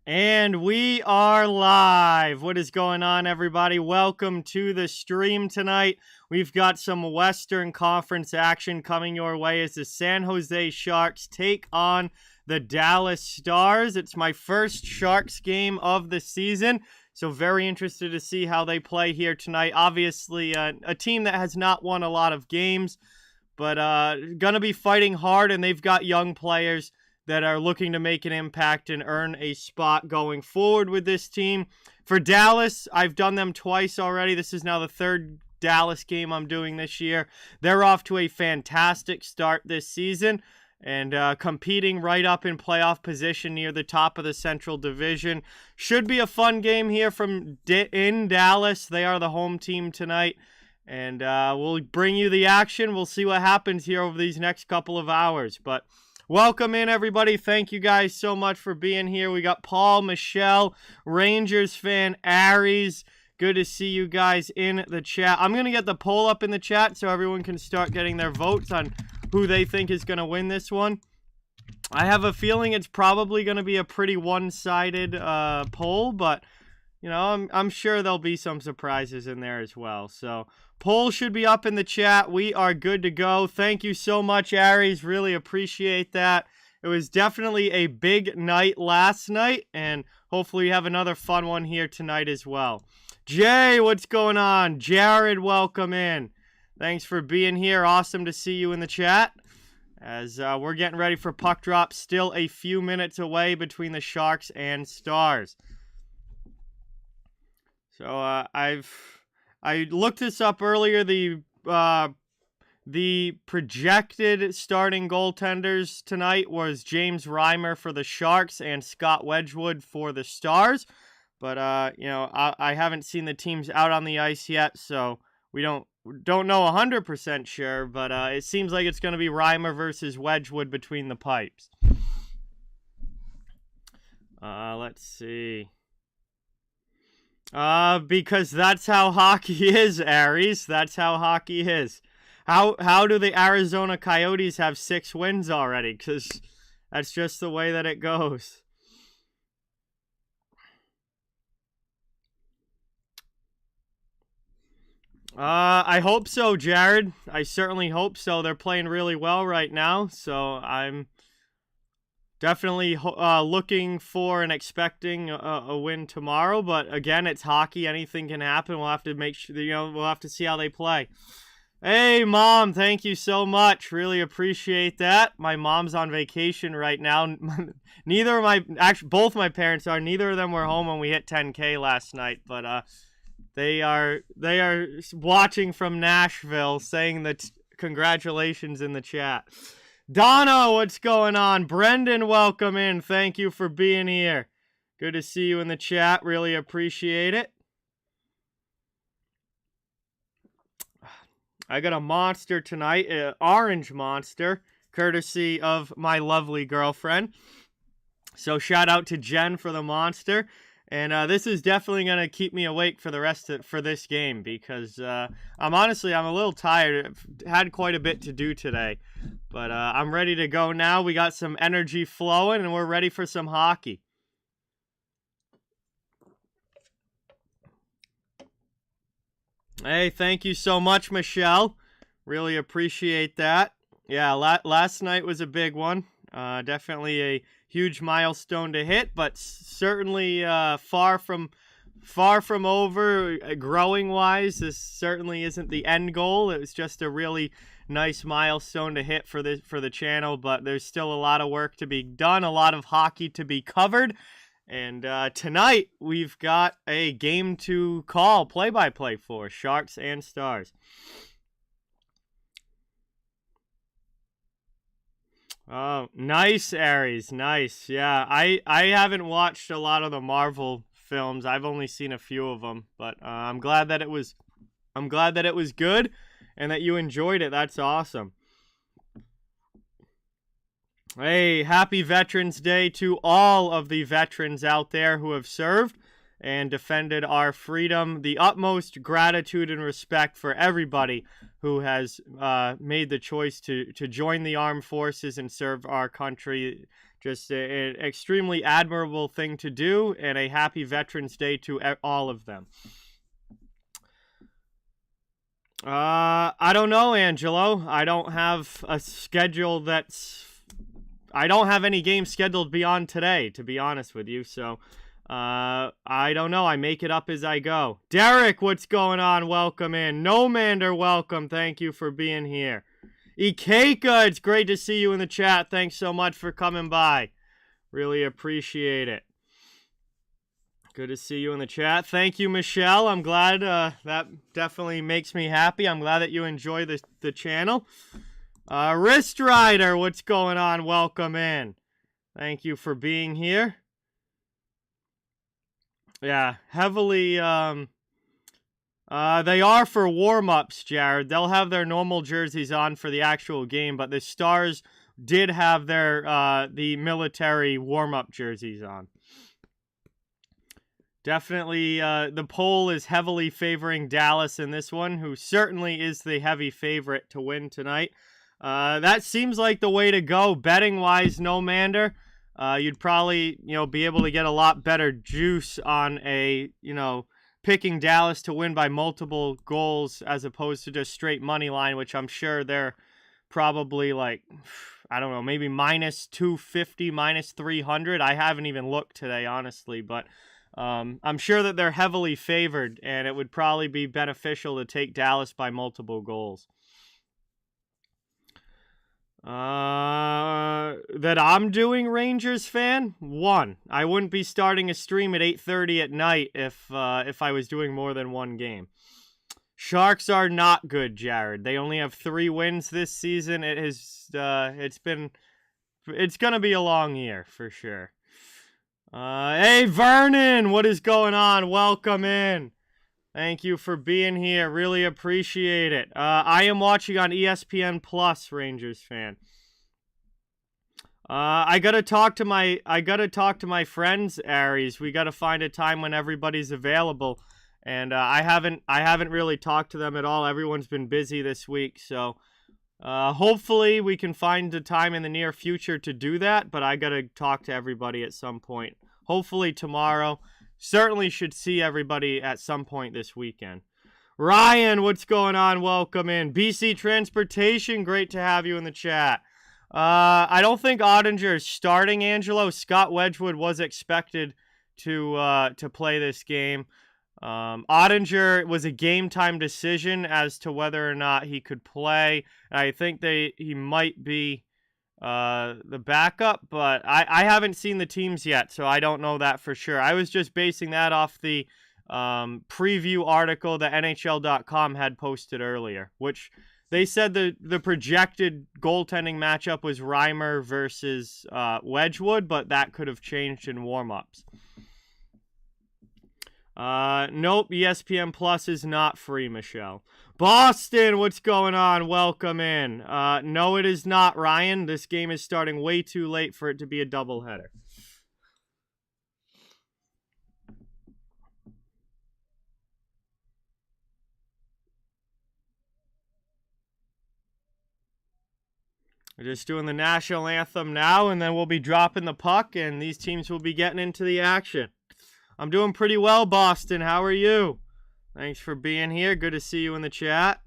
And we are live. What is going on, everybody? Welcome to the stream tonight. We've got some Western Conference action coming your way as the San Jose Sharks take on the Dallas Stars. It's my first Sharks game of the season, so very interested to see how they play here tonight. Obviously, a team that has not won a lot of games, but going to be fighting hard, and they've got young players that are looking to make an impact and earn a spot going forward with this team. For Dallas, I've done them twice already. This is now the third Dallas game I'm doing this year. They're off to a fantastic start this season and competing right up in playoff position near the top of the Central Division. Should be a fun game here in Dallas. They are the home team tonight. And we'll bring you the action. We'll see what happens here over these next couple of hours. But welcome in, everybody. Thank you guys so much for being here. We got Paul, Michelle, Rangers fan, Aries. Good to see you guys in the chat. I'm going to get the poll up in the chat so everyone can start getting their votes on who they think is going to win this one. I have a feeling it's probably going to be a pretty one-sided poll, but you know, I'm sure there'll be some surprises in there as well. So poll should be up in the chat. We are good to go. Thank you so much, Aries. Really appreciate that. It was definitely a big night last night, and hopefully we have another fun one here tonight as well. Jay, what's going on? Jared, welcome in. Thanks for being here. Awesome to see you in the chat. As we're getting ready for puck drop, still a few minutes away between the Sharks and Stars. So I looked this up earlier. The projected starting goaltenders tonight was James Reimer for the Sharks and Scott Wedgwood for the Stars. But you know, I haven't seen the teams out on the ice yet, so we don't know 100% sure. But it seems like it's going to be Reimer versus Wedgwood between the pipes. Let's see. Because that's how hockey is, Aries. That's how hockey is. How do the Arizona Coyotes have 6 wins already? Because that's just the way that it goes. I hope so, Jared. I certainly hope so. They're playing really well right now, so I'm definitely looking for and expecting a win tomorrow, but again, it's hockey. Anything can happen. We'll have to make sure, we'll have to see how they play. Hey, Mom, thank you so much. Really appreciate that. My mom's on vacation right now. Both my parents are. Neither of them were home when we hit 10K last night, but they are watching from Nashville, saying that congratulations in the chat. Donna, what's going on? Brendan, welcome in. Thank you for being here. Good to see you in the chat. Really appreciate it. I got a monster tonight, an orange monster, courtesy of my lovely girlfriend. So shout out to Jen for the monster. And this is definitely going to keep me awake for the rest for this game because I'm a little tired. I've had quite a bit to do today. But I'm ready to go now. We got some energy flowing, and we're ready for some hockey. Hey, thank you so much, Michelle. Really appreciate that. Yeah, last night was a big one. Definitely a huge milestone to hit, but certainly far from over growing wise. This certainly isn't the end goal. It was just a really nice milestone to hit for the channel, but there's still a lot of work to be done, a lot of hockey to be covered. And tonight we've got a game to call play-by-play for Sharks and Stars. Oh, nice, Aries. Nice. Yeah, I haven't watched a lot of the Marvel films. I've only seen a few of them, but I'm glad that it was good and that you enjoyed it. That's awesome. Hey, happy Veterans Day to all of the veterans out there who have served and defended our freedom. The utmost gratitude and respect for everybody who has made the choice to join the armed forces and serve our country. Just an extremely admirable thing to do, and a happy Veterans Day to all of them. I don't know, Angelo. I don't have a schedule I don't have any games scheduled beyond today, to be honest with you, so I don't know. I make it up as I go. Derek, what's going on? Welcome in. Nomander, welcome. Thank you for being here. Ikeka, it's great to see you in the chat. Thanks so much for coming by. Really appreciate it. Good to see you in the chat. Thank you, Michelle. I'm glad. That definitely makes me happy. I'm glad that you enjoy the channel. Wrist Rider, what's going on? Welcome in. Thank you for being here. Yeah, heavily. They are for warm-ups, Jared. They'll have their normal jerseys on for the actual game, but the Stars did have their the military warm-up jerseys on. Definitely, the poll is heavily favoring Dallas in this one, who certainly is the heavy favorite to win tonight. That seems like the way to go, betting-wise, Nomander. You'd probably, be able to get a lot better juice on picking Dallas to win by multiple goals as opposed to just straight money line, which I'm sure they're probably I don't know, maybe minus 250, minus 300. I haven't even looked today, honestly, but I'm sure that they're heavily favored, and it would probably be beneficial to take Dallas by multiple goals. That I'm doing, Rangers fan? 1. I wouldn't be starting a stream at 8:30 at night if I was doing more than one game. Sharks are not good, Jared. They only have 3 wins this season. It's gonna be a long year for sure. Hey, Vernon, what is going on? Welcome in. Thank you for being here. Really appreciate it. I am watching on ESPN Plus, Rangers fan. I gotta talk to my friends, Aries. We gotta find a time when everybody's available, and I haven't really talked to them at all. Everyone's been busy this week, so hopefully we can find a time in the near future to do that. But I gotta talk to everybody at some point. Hopefully tomorrow. Certainly should see everybody at some point this weekend. Ryan, what's going on? Welcome in. BC Transportation, great to have you in the chat. I don't think Ottinger is starting, Angelo. Scott Wedgwood was expected to play this game. Ottinger was a game time decision as to whether or not he could play. I think he might be the backup, but I haven't seen the teams yet, so I don't know that for sure. I was just basing that off the preview article that NHL.com had posted earlier, which they said the projected goaltending matchup was Reimer versus Wedgwood, but that could have changed in warm-ups. Nope, ESPN Plus is not free, Michelle. Boston, what's going on? Welcome in. No, it is not, Ryan. This game is starting way too late for it to be a doubleheader. We're just doing the national anthem now, and then we'll be dropping the puck, and these teams will be getting into the action. I'm doing pretty well, Boston. How are you? Thanks for being here. Good to see you in the chat.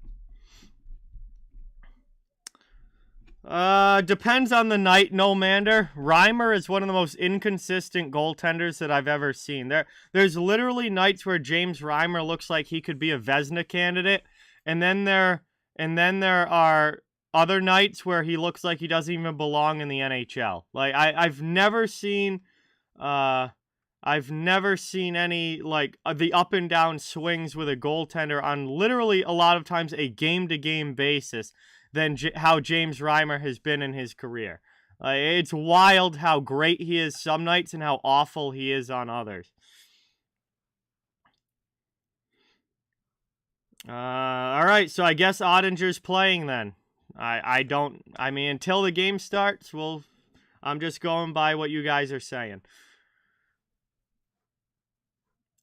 Depends on the night, Nomander. Reimer is one of the most inconsistent goaltenders that I've ever seen. There's literally nights where James Reimer looks like he could be a Vezina candidate, and then there are other nights where he looks like he doesn't even belong in the NHL. Like I've never seen any the up and down swings with a goaltender on literally a lot of times a game-to-game basis than how James Reimer has been in his career. It's wild how great he is some nights and how awful he is on others. All right, so I guess Ottinger's playing then. I mean, until the game starts, I'm just going by what you guys are saying.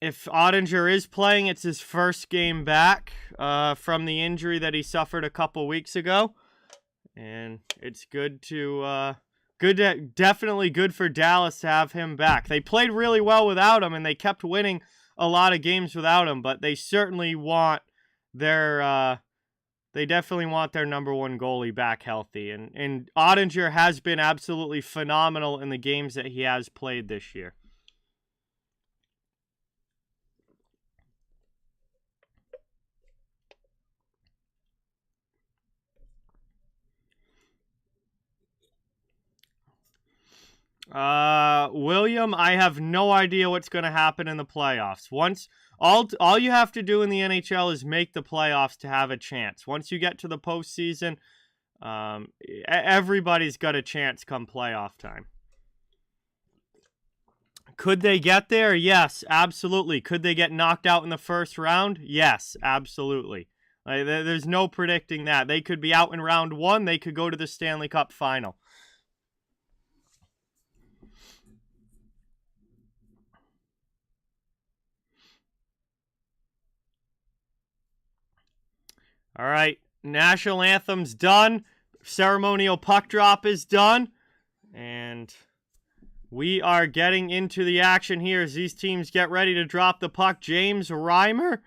If Ottinger is playing, it's his first game back from the injury that he suffered a couple weeks ago. And it's good to Definitely good for Dallas to have him back. They played really well without him, and they kept winning a lot of games without him, but they certainly want their they definitely want their number one goalie back healthy. And Ottinger has been absolutely phenomenal in the games that he has played this year. William, I have no idea what's going to happen in the playoffs. All you have to do in the NHL is make the playoffs to have a chance. Once you get to the postseason, everybody's got a chance come playoff time. Could they get there? Yes, absolutely. Could they get knocked out in the first round? Yes, absolutely. There's no predicting that. They could be out in round one. They could go to the Stanley Cup final. All right, national anthem's done. Ceremonial puck drop is done. And we are getting into the action here as these teams get ready to drop the puck. James Reimer,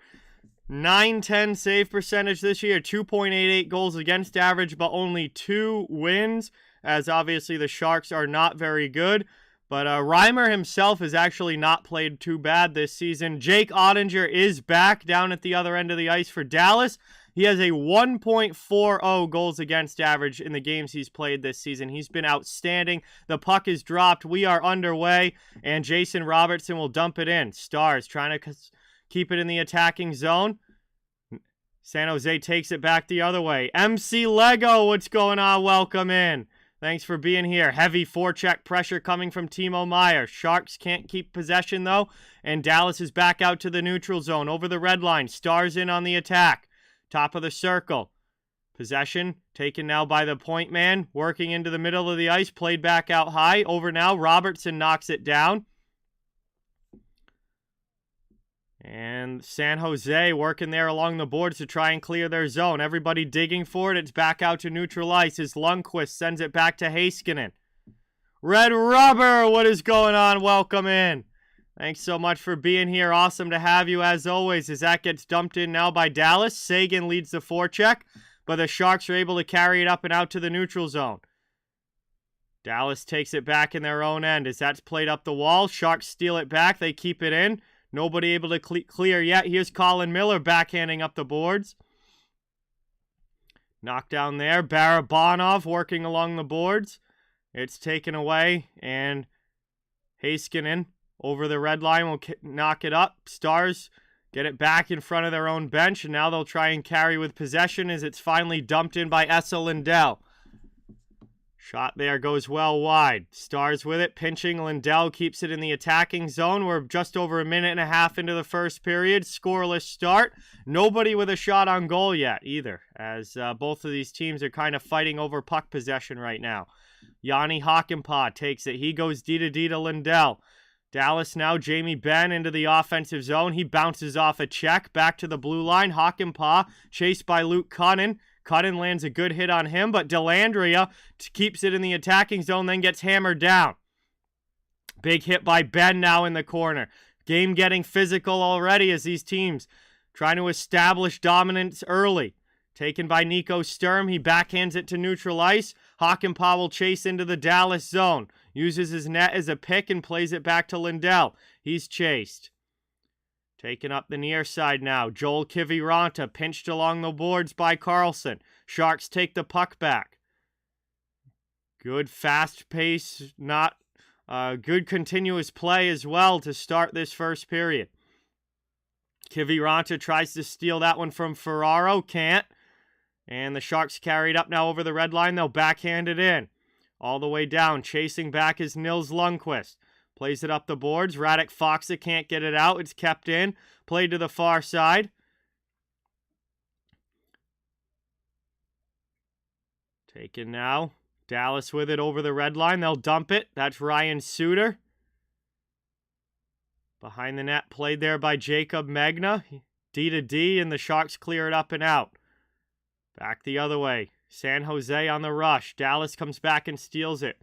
.910 save percentage this year, 2.88 goals against average, but only 2 wins, as obviously the Sharks are not very good. But Reimer himself has actually not played too bad this season. Jake Ottinger is back down at the other end of the ice for Dallas. He has a 1.40 goals against average in the games he's played this season. He's been outstanding. The puck is dropped. We are underway, and Jason Robertson will dump it in. Stars trying to keep it in the attacking zone. San Jose takes it back the other way. MC Lego, what's going on? Welcome in. Thanks for being here. Heavy forecheck pressure coming from Timo Meier. Sharks can't keep possession, though, and Dallas is back out to the neutral zone over the red line. Stars in on the attack. Top of the circle. Possession taken now by the point man. Working into the middle of the ice. Played back out high. Over now. Robertson knocks it down. And San Jose working there along the boards to try and clear their zone. Everybody digging for it. It's back out to neutral ice as Lundqvist sends it back to Heiskanen. Red Rubber, what is going on? Welcome in. Thanks so much for being here. Awesome to have you as always as that gets dumped in now by Dallas. Sagan leads the forecheck, but the Sharks are able to carry it up and out to the neutral zone. Dallas takes it back in their own end as that's played up the wall. Sharks steal it back. They keep it in. Nobody able to clear yet. Here's Colin Miller backhanding up the boards. Knocked down there. Barabanov working along the boards. It's taken away, and Heiskanen over the red line will knock it up. Stars get it back in front of their own bench, and now they'll try and carry with possession as it's finally dumped in by Esa Lindell. Shot there goes well wide. Stars with it, pinching. Lindell keeps it in the attacking zone. We're just over a minute and a half into the first period. Scoreless start. Nobody with a shot on goal yet either, as both of these teams are kind of fighting over puck possession right now. Yanni Hakanpää takes it. He goes D to Lindell. Dallas now, Jamie Benn into the offensive zone. He bounces off a check back to the blue line. Hakanpää chased by Luke Cunnin. Cunnin lands a good hit on him, but Dellandrea keeps it in the attacking zone, then gets hammered down. Big hit by Ben now in the corner. Game getting physical already as these teams trying to establish dominance early. Taken by Nico Sturm. He backhands it to neutral ice. Hakanpää will chase into the Dallas zone. Uses his net as a pick and plays it back to Lindell. He's chased. Taken up the near side now. Joel Kiviranta pinched along the boards by Carlson. Sharks take the puck back. Good fast pace, not good continuous play as well to start this first period. Kiviranta tries to steal that one from Ferraro. Can't. And the Sharks carry it up now over the red line. They'll backhand it in. All the way down. Chasing back is Nils Lundqvist. Plays it up the boards. Radek Faksa can't get it out. It's kept in. Played to the far side. Taken now. Dallas with it over the red line. They'll dump it. That's Ryan Suter. Behind the net. Played there by Jacob Magna. D to D, and the Sharks clear it up and out. Back the other way. San Jose on the rush. Dallas comes back and steals it.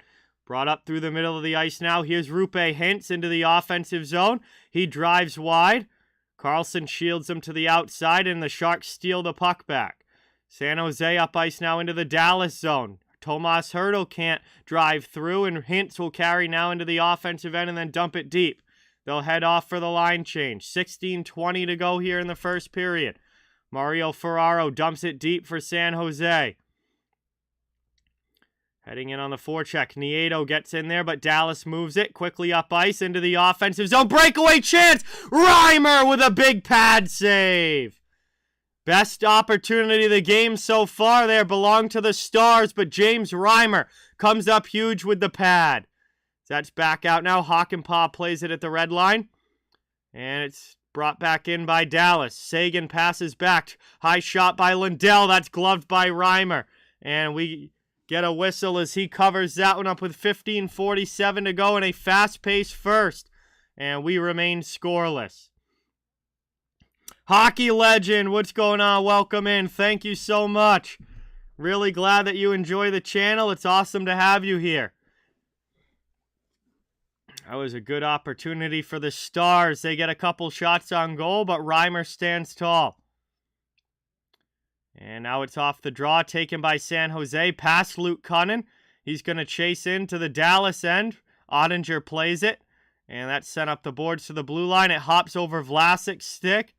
Brought up through the middle of the ice now. Here's Rupe Hintz into the offensive zone. He drives wide. Carlson shields him to the outside, and the Sharks steal the puck back. San Jose up ice now into the Dallas zone. Tomas Hertl can't drive through, and Hintz will carry now into the offensive end and then dump it deep. They'll head off for the line change. 16:20 to go here in the first period. Mario Ferraro dumps it deep for San Jose. Heading in on the forecheck. Nieto gets in there, but Dallas moves it quickly up ice into the offensive zone. Breakaway chance! Reimer with a big pad save. Best opportunity of the game so far there belonged to the Stars, but James Reimer comes up huge with the pad. That's back out now. Hakanpää plays it at the red line. And it's brought back in by Dallas. Sagan passes back. High shot by Lindell. That's gloved by Reimer. And we get a whistle as he covers that one up with 15:47 to go in a fast-paced first. And we remain scoreless. Hockey legend, what's going on? Welcome in. Thank you so much. Really glad that you enjoy the channel. It's awesome to have you here. That was a good opportunity for the Stars. They get a couple shots on goal, but Reimer stands tall. And now it's off the draw, taken by San Jose. Past Luke Cunnin. He's going to chase into the Dallas end. Ottinger plays it. And that sent up the boards to the blue line. It hops over Vlasic's stick.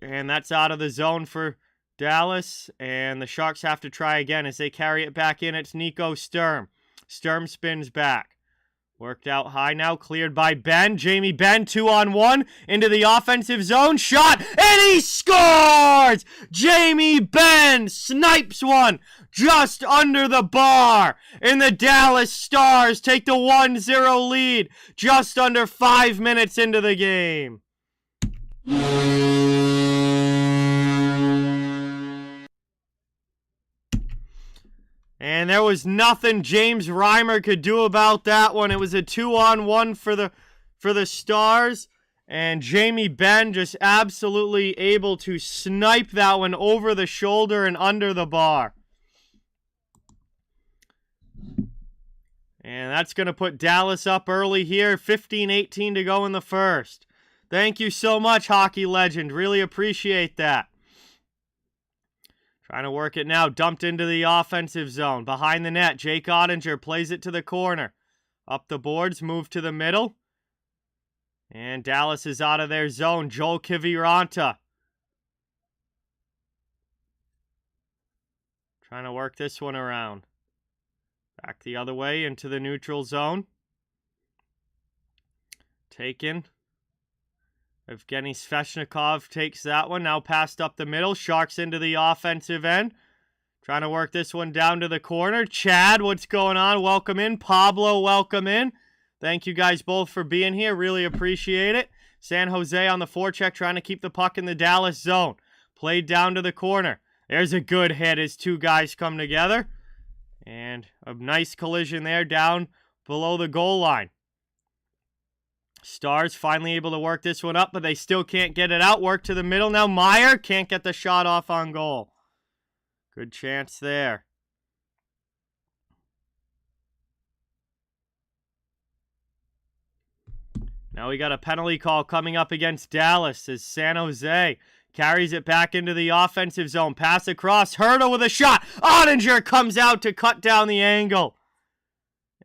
And that's out of the zone for Dallas. And the Sharks have to try again as they carry it back in. It's Nico Sturm. Sturm spins back. Worked out high now, cleared by Ben. Jamie Benn, 2-on-1, into the offensive zone. Shot, and he scores! Jamie Benn snipes one just under the bar. And the Dallas Stars take the 1-0 lead just under 5 minutes into the game. And there was nothing James Reimer could do about that one. It was a 2-on-1 for the Stars. And Jamie Benn just absolutely able to snipe that one over the shoulder and under the bar. And that's going to put Dallas up early here. 15:18 to go in the first. Thank you so much, Hockey Legend. Really appreciate that. Trying to work it now. Dumped into the offensive zone. Behind the net, Jake Ottinger plays it to the corner. Up the boards, move to the middle. And Dallas is out of their zone. Joel Kiviranta. Trying to work this one around. Back the other way into the neutral zone. Taken. Evgeny Svechnikov takes that one. Now passed up the middle. Sharks into the offensive end. Trying to work this one down to the corner. Chad, what's going on? Welcome in. Pablo, welcome in. Thank you guys both for being here. Really appreciate it. San Jose on the forecheck trying to keep the puck in the Dallas zone. Played down to the corner. There's a good hit as two guys come together. And a nice collision there down below the goal line. Stars finally able to work this one up, but they still can't get it out. Work to the middle now. Meyer can't get the shot off on goal. Good chance there. Now we got a penalty call coming up against Dallas as San Jose carries it back into the offensive zone. Pass across. Hertl with a shot. Ottinger comes out to cut down the angle.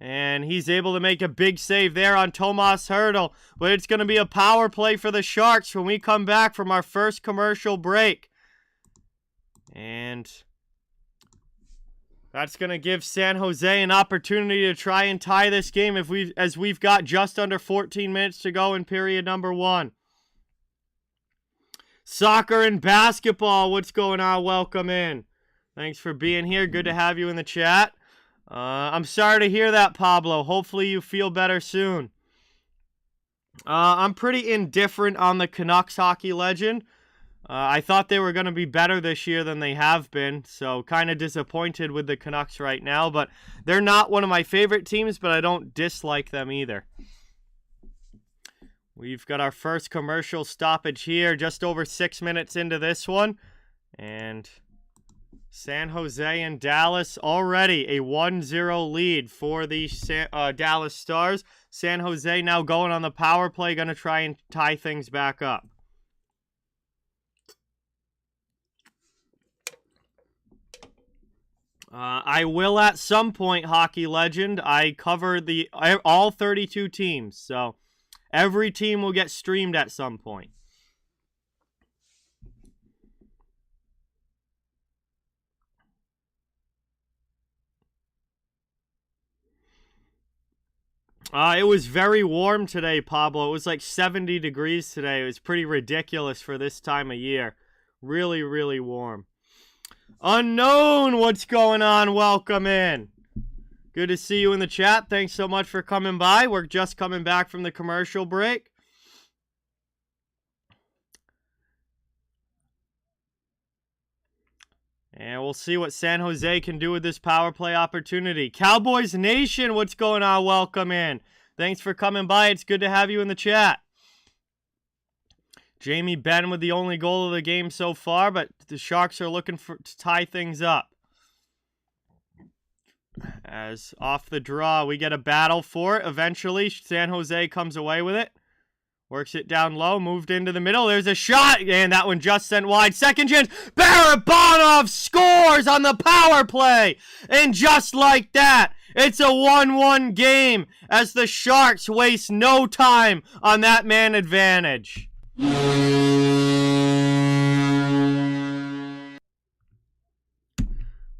And he's able to make a big save there on Tomas Hertl. But it's going to be a power play for the Sharks when we come back from our first commercial break. And that's going to give San Jose an opportunity to try and tie this game as we've got just under 14 minutes to go in period number 1. Soccer and basketball, what's going on? Welcome in. Thanks for being here. Good to have you in the chat. I'm sorry to hear that, Pablo. Hopefully you feel better soon. I'm pretty indifferent on the Canucks, Hockey Legend. I thought they were going to be better this year than they have been, so kind of disappointed with the Canucks right now. But they're not one of my favorite teams, but I don't dislike them either. We've got our first commercial stoppage here, just over 6 minutes into this one. And San Jose and Dallas already a 1-0 lead for the Dallas Stars. San Jose now going on the power play, going to try and tie things back up. I will at some point, Hockey Legend. I cover all 32 teams, so every team will get streamed at some point. It was very warm today, Pablo. It was like 70 degrees today. It was pretty ridiculous for this time of year. Really, really warm. Unknown, what's going on? Welcome in. Good to see you in the chat. Thanks so much for coming by. We're just coming back from the commercial break. And we'll see what San Jose can do with this power play opportunity. Cowboys Nation, what's going on? Welcome in. Thanks for coming by. It's good to have you in the chat. Jamie Benn with the only goal of the game so far, but the Sharks are looking to tie things up. As off the draw, we get a battle for it. Eventually, San Jose comes away with it. Works it down low, moved into the middle. There's a shot, and that one just sent wide. Second chance, Barabanov scores on the power play. And just like that, it's a 1-1 game as the Sharks waste no time on that man advantage.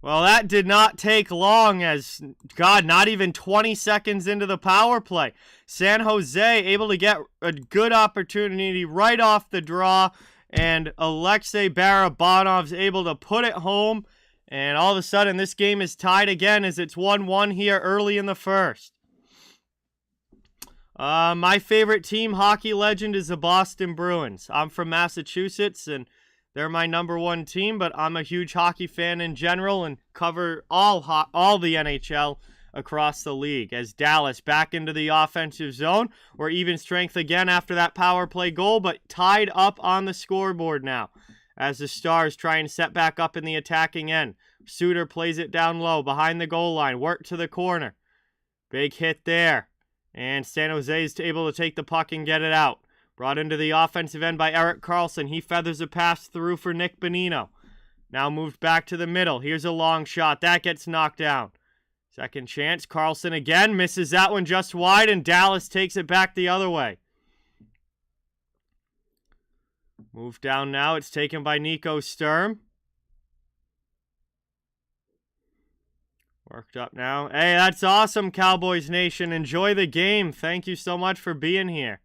Well, that did not take long as, God, not even 20 seconds into the power play. San Jose able to get a good opportunity right off the draw, and Alexei Barabanov's able to put it home, and all of a sudden this game is tied again as it's 1-1 here early in the first. My favorite team, Hockey Legend, is the Boston Bruins. I'm from Massachusetts, and they're my #1 team, but I'm a huge hockey fan in general and cover all the NHL across the league. As Dallas back into the offensive zone, we're even strength again after that power play goal, but tied up on the scoreboard now as the Stars try and set back up in the attacking end. Suter plays it down low behind the goal line, work to the corner. Big hit there, and San Jose is able to take the puck and get it out. Brought into the offensive end by Erik Karlsson. He feathers a pass through for Nick Bonino. Now moved back to the middle. Here's a long shot. That gets knocked down. Second chance. Karlsson again. Misses that one just wide, and Dallas takes it back the other way. Moved down now. It's taken by Nico Sturm. Worked up now. Hey, that's awesome, Cowboys Nation. Enjoy the game. Thank you so much for being here.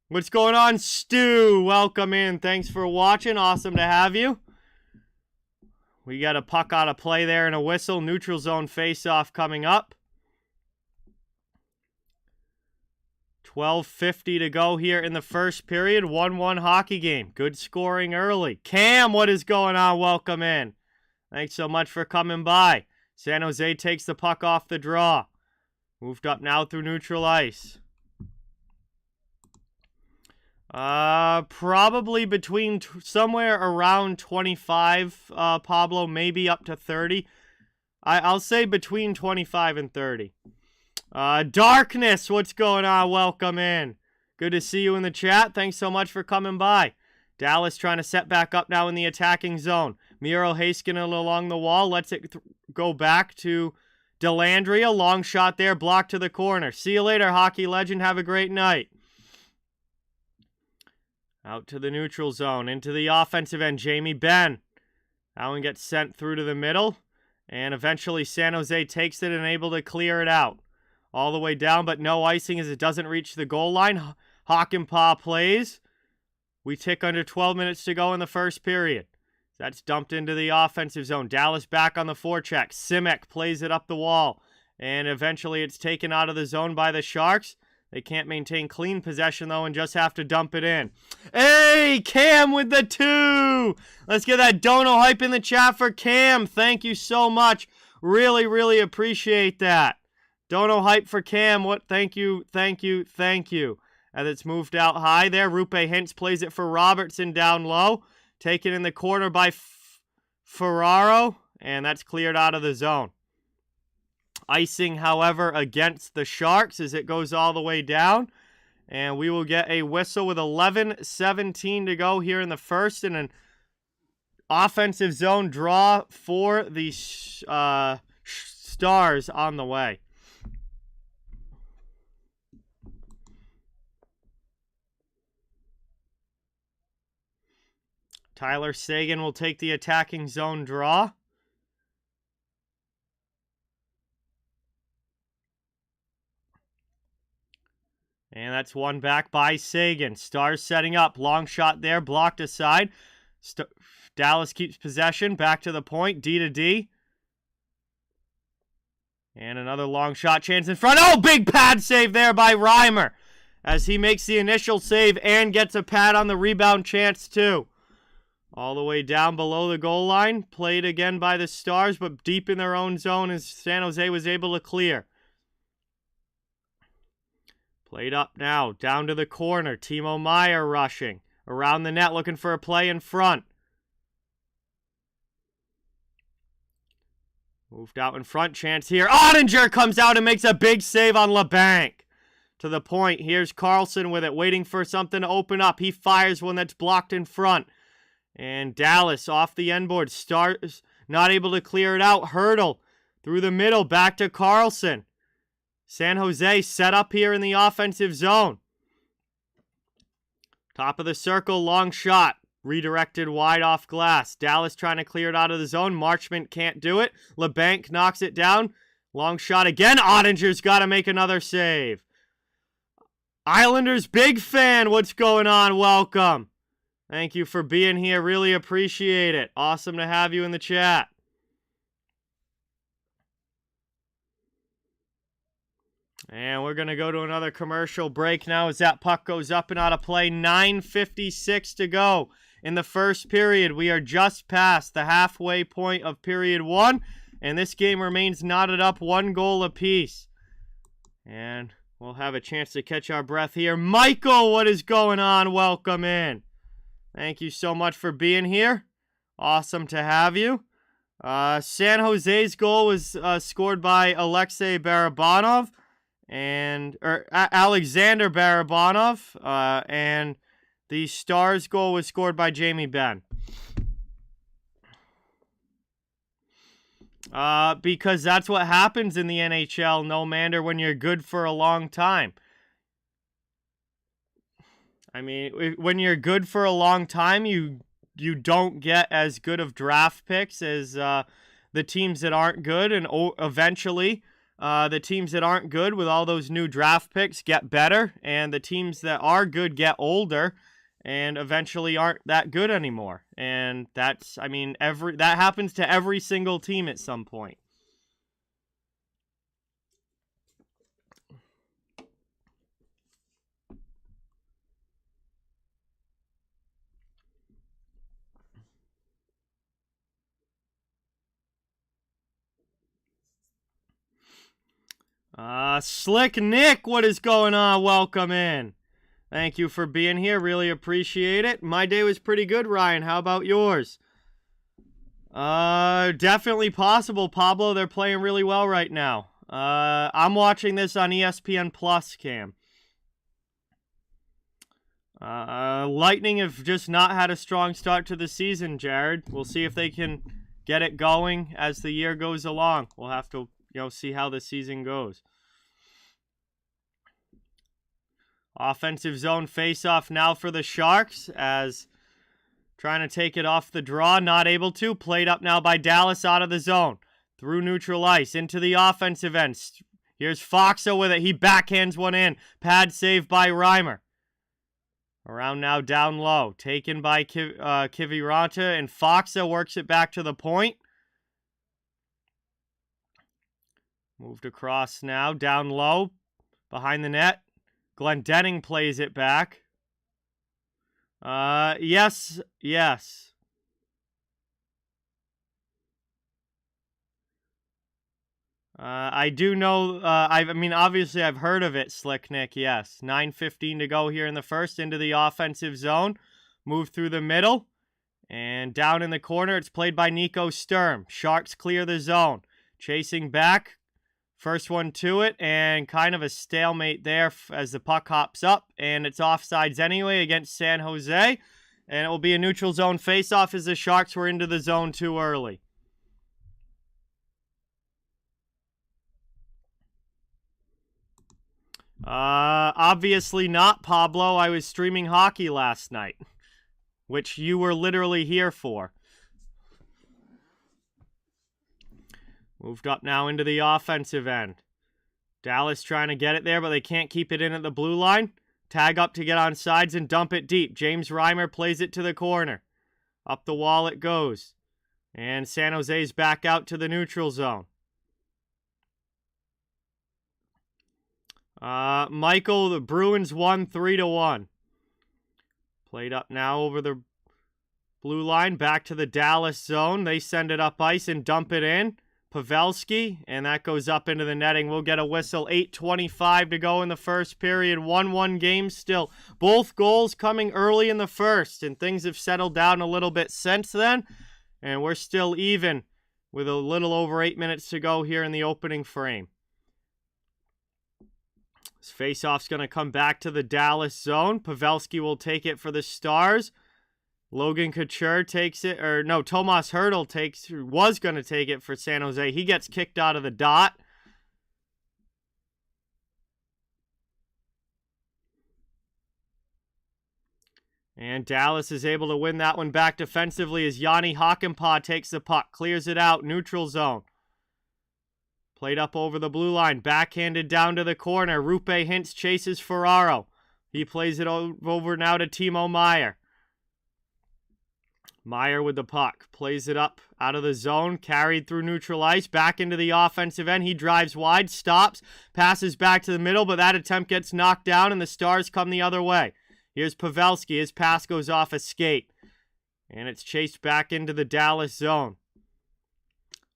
What's going on, Stu? Welcome in. Thanks for watching. Awesome to have you. We got a puck out of play there and a whistle. Neutral zone face-off coming up. 12:50 to go here in the first period. 1-1 hockey game. Good scoring early. Cam, what is going on? Welcome in. Thanks so much for coming by. San Jose takes the puck off the draw. Moved up now through neutral ice. Probably between somewhere around 25, Pablo, maybe up to 30. I'll say between 25 and 30. Darkness, what's going on? Welcome in. Good to see you in the chat. Thanks so much for coming by. Dallas trying to set back up now in the attacking zone. Miro Heiskanen along the wall. Lets it go back to Dellandrea. Long shot there, blocked to the corner. See you later, Hockey Legend. Have a great night. Out to the neutral zone, into the offensive end, Jamie Benn. That one gets sent through to the middle, and eventually San Jose takes it and able to clear it out. All the way down, but no icing as it doesn't reach the goal line. Hakanpää plays. We tick under 12 minutes to go in the first period. That's dumped into the offensive zone. Dallas back on the forecheck. Simek plays it up the wall, and eventually it's taken out of the zone by the Sharks. They can't maintain clean possession, though, and just have to dump it in. Hey, Cam with the 2! Let's get that dono hype in the chat for Cam. Thank you so much. Really, really appreciate that. Dono hype for Cam. Thank you. As it's moved out high there. Rupe Hintz plays it for Robertson down low. Taken in the corner by Ferraro, and that's cleared out of the zone. Icing, however, against the Sharks as it goes all the way down. And we will get a whistle with 11:17 to go here in the first, and an offensive zone draw for the Stars on the way. Tyler Seguin will take the attacking zone draw. And that's one back by Seguin. Stars setting up. Long shot there. Blocked aside. Dallas keeps possession. Back to the point. D to D. And another long shot chance in front. Oh, big pad save there by Reimer, as he makes the initial save and gets a pad on the rebound chance too. All the way down below the goal line. Played again by the Stars, but deep in their own zone as San Jose was able to clear. Played up now, down to the corner. Timo Meier rushing. Around the net, looking for a play in front. Moved out in front, chance here. Ottinger comes out and makes a big save on LeBanc. To the point, here's Carlson with it, waiting for something to open up. He fires one that's blocked in front. And Dallas off the end board. Stars not able to clear it out. Hurdle through the middle, back to Carlson. San Jose set up here in the offensive zone. Top of the circle, long shot. Redirected wide off glass. Dallas trying to clear it out of the zone. Marchment can't do it. LeBanc knocks it down. Long shot again. Ottinger's got to make another save. Islanders big fan. What's going on? Welcome. Thank you for being here. Really appreciate it. Awesome to have you in the chat. And we're going to go to another commercial break now as that puck goes up and out of play. 9:56 to go in the first period. We are just past the halfway point of period one, and this game remains knotted up 1 goal apiece. And we'll have a chance to catch our breath here. Michael, what is going on? Welcome in. Thank you so much for being here. Awesome to have you. San Jose's goal was scored by Alexei Barabanov. Alexander Barabanov, and the Stars' goal was scored by Jamie Benn. Because that's what happens in the NHL, no matter when you're good for a long time. I mean, when you're good for a long time, you don't get as good of draft picks as the teams that aren't good, and eventually the teams that aren't good with all those new draft picks get better, and the teams that are good get older and eventually aren't that good anymore. And that's, I mean, that happens to every single team at some point. Slick Nick, what is going on? Welcome in. Thank you for being here. Really appreciate it. My day was pretty good, Ryan. How about yours? Definitely possible, Pablo. They're playing really well right now. I'm watching this on ESPN Plus, Cam. Lightning have just not had a strong start to the season, Jared. We'll see if they can get it going as the year goes along. We'll have to, see how the season goes. Offensive zone face-off now for the Sharks, as trying to take it off the draw, not able to. Played up now by Dallas out of the zone. Through neutral ice, into the offensive end. Here's Foxa with it. He backhands one in. Pad save by Reimer. Around now down low. Taken by Kiviranta, and Foxa works it back to the point. Moved across now, down low, behind the net. Glendening plays it back. Yes. I do know, obviously I've heard of it, Slick Nick, yes. 9:15 to go here in the first, into the offensive zone. Move through the middle. And down in the corner, it's played by Nico Sturm. Sharks clear the zone. Chasing back. First one to it, and kind of a stalemate there as the puck hops up. And it's offsides anyway against San Jose. And it will be a neutral zone faceoff as the Sharks were into the zone too early. Obviously not, Pablo. I was streaming hockey last night, which you were literally here for. Moved up now into the offensive end. Dallas trying to get it there, but they can't keep it in at the blue line. Tag up to get on sides and dump it deep. James Reimer plays it to the corner. Up the wall it goes. And San Jose's back out to the neutral zone. Michael, the Bruins won 3-1. Played up now over the blue line. Back to the Dallas zone. They send it up ice and dump it in. Pavelski, and that goes up into the netting. We'll get a whistle. 8:25 to go in the first period. 1-1 game still. Both goals coming early in the first, and things have settled down a little bit since then. And we're still even with a little over 8 minutes to go here in the opening frame. This faceoff's going to come back to the Dallas zone. Pavelski will take it for the Stars. Logan Couture takes it, or no, Tomas Hertl was going to take it for San Jose. He gets kicked out of the dot. And Dallas is able to win that one back defensively as Yanni Hakanpää takes the puck, clears it out, neutral zone. Played up over the blue line, backhanded down to the corner. Rupe Hintz chases Ferraro. He plays it over now to Timo Meier. Meier with the puck, plays it up out of the zone, carried through neutral ice, back into the offensive end. He drives wide, stops, passes back to the middle, but that attempt gets knocked down and the Stars come the other way. Here's Pavelski, his pass goes off a skate, and it's chased back into the Dallas zone.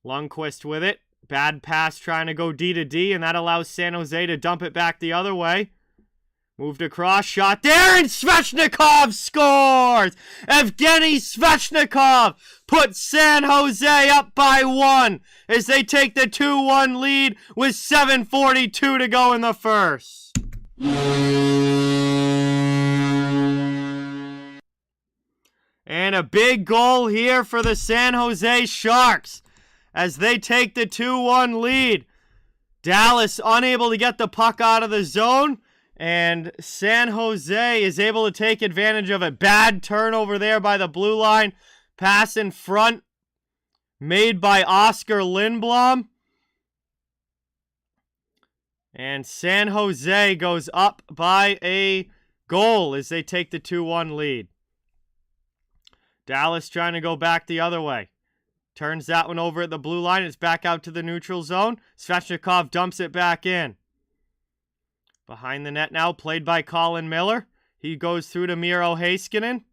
Lundqvist with it, bad pass trying to go D to D, and that allows San Jose to dump it back the other way. Moved across, shot there, and Svechnikov scores! Evgeny Svechnikov puts San Jose up by 1 as they take the 2-1 lead with 7:42 to go in the first. And a big goal here for the San Jose Sharks as they take the 2-1 lead. Dallas unable to get the puck out of the zone. And San Jose is able to take advantage of a bad turnover there by the blue line. Pass in front made by Oscar Lindblom. And San Jose goes up by a goal as they take the 2-1 lead. Dallas trying to go back the other way. Turns that one over at the blue line. It's back out to the neutral zone. Svechnikov dumps it back in. Behind the net now, played by Colin Miller. He goes through to Miro Heiskanen.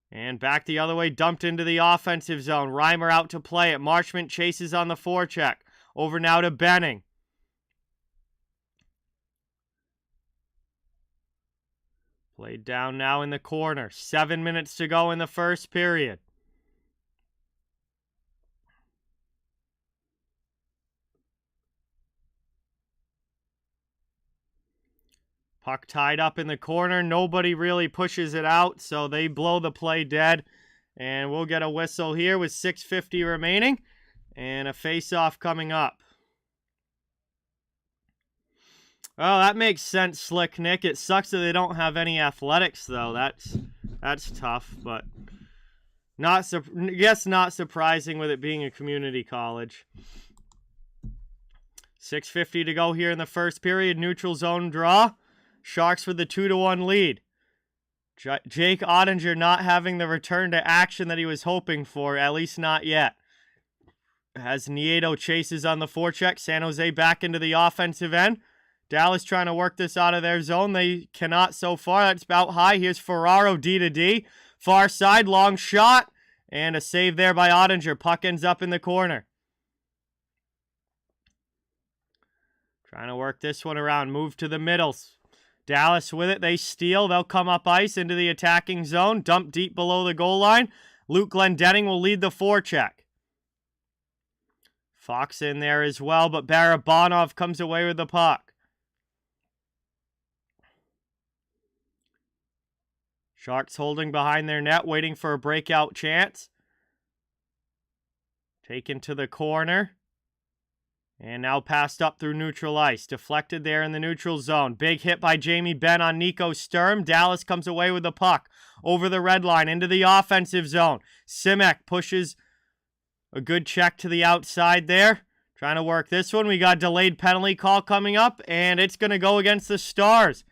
And back the other way, dumped into the offensive zone. Reimer out to play it. Marchment chases on the forecheck. Over now to Benning. Played down now in the corner. 7 minutes to go in the first period. Puck tied up in the corner. Nobody really pushes it out, so they blow the play dead. And we'll get a whistle here with 6:50 remaining. And a face-off coming up. Oh, that makes sense, Slick Nick. It sucks that they don't have any athletics, though. That's tough, but not surprising with it being a community college. 6:50 to go here in the first period. Neutral zone draw. Sharks with the 2-1 lead. Jake Ottinger not having the return to action that he was hoping for, at least not yet. As Nieto chases on the forecheck, San Jose back into the offensive end. Dallas trying to work this out of their zone. They cannot so far. That's about high. Here's Ferraro D to D. Far side, long shot. And a save there by Ottinger. Puck ends up in the corner. Trying to work this one around. Move to the middle. Dallas with it. They steal. They'll come up ice into the attacking zone. Dump deep below the goal line. Luke Glendening will lead the forecheck. Fox in there as well, but Barabanov comes away with the puck. Sharks holding behind their net, waiting for a breakout chance. Taken to the corner. And now passed up through neutral ice. Deflected there in the neutral zone. Big hit by Jamie Benn on Nico Sturm. Dallas comes away with the puck. Over the red line into the offensive zone. Simek pushes a good check to the outside there. Trying to work this one. We got a delayed penalty call coming up. And it's going to go against the Stars.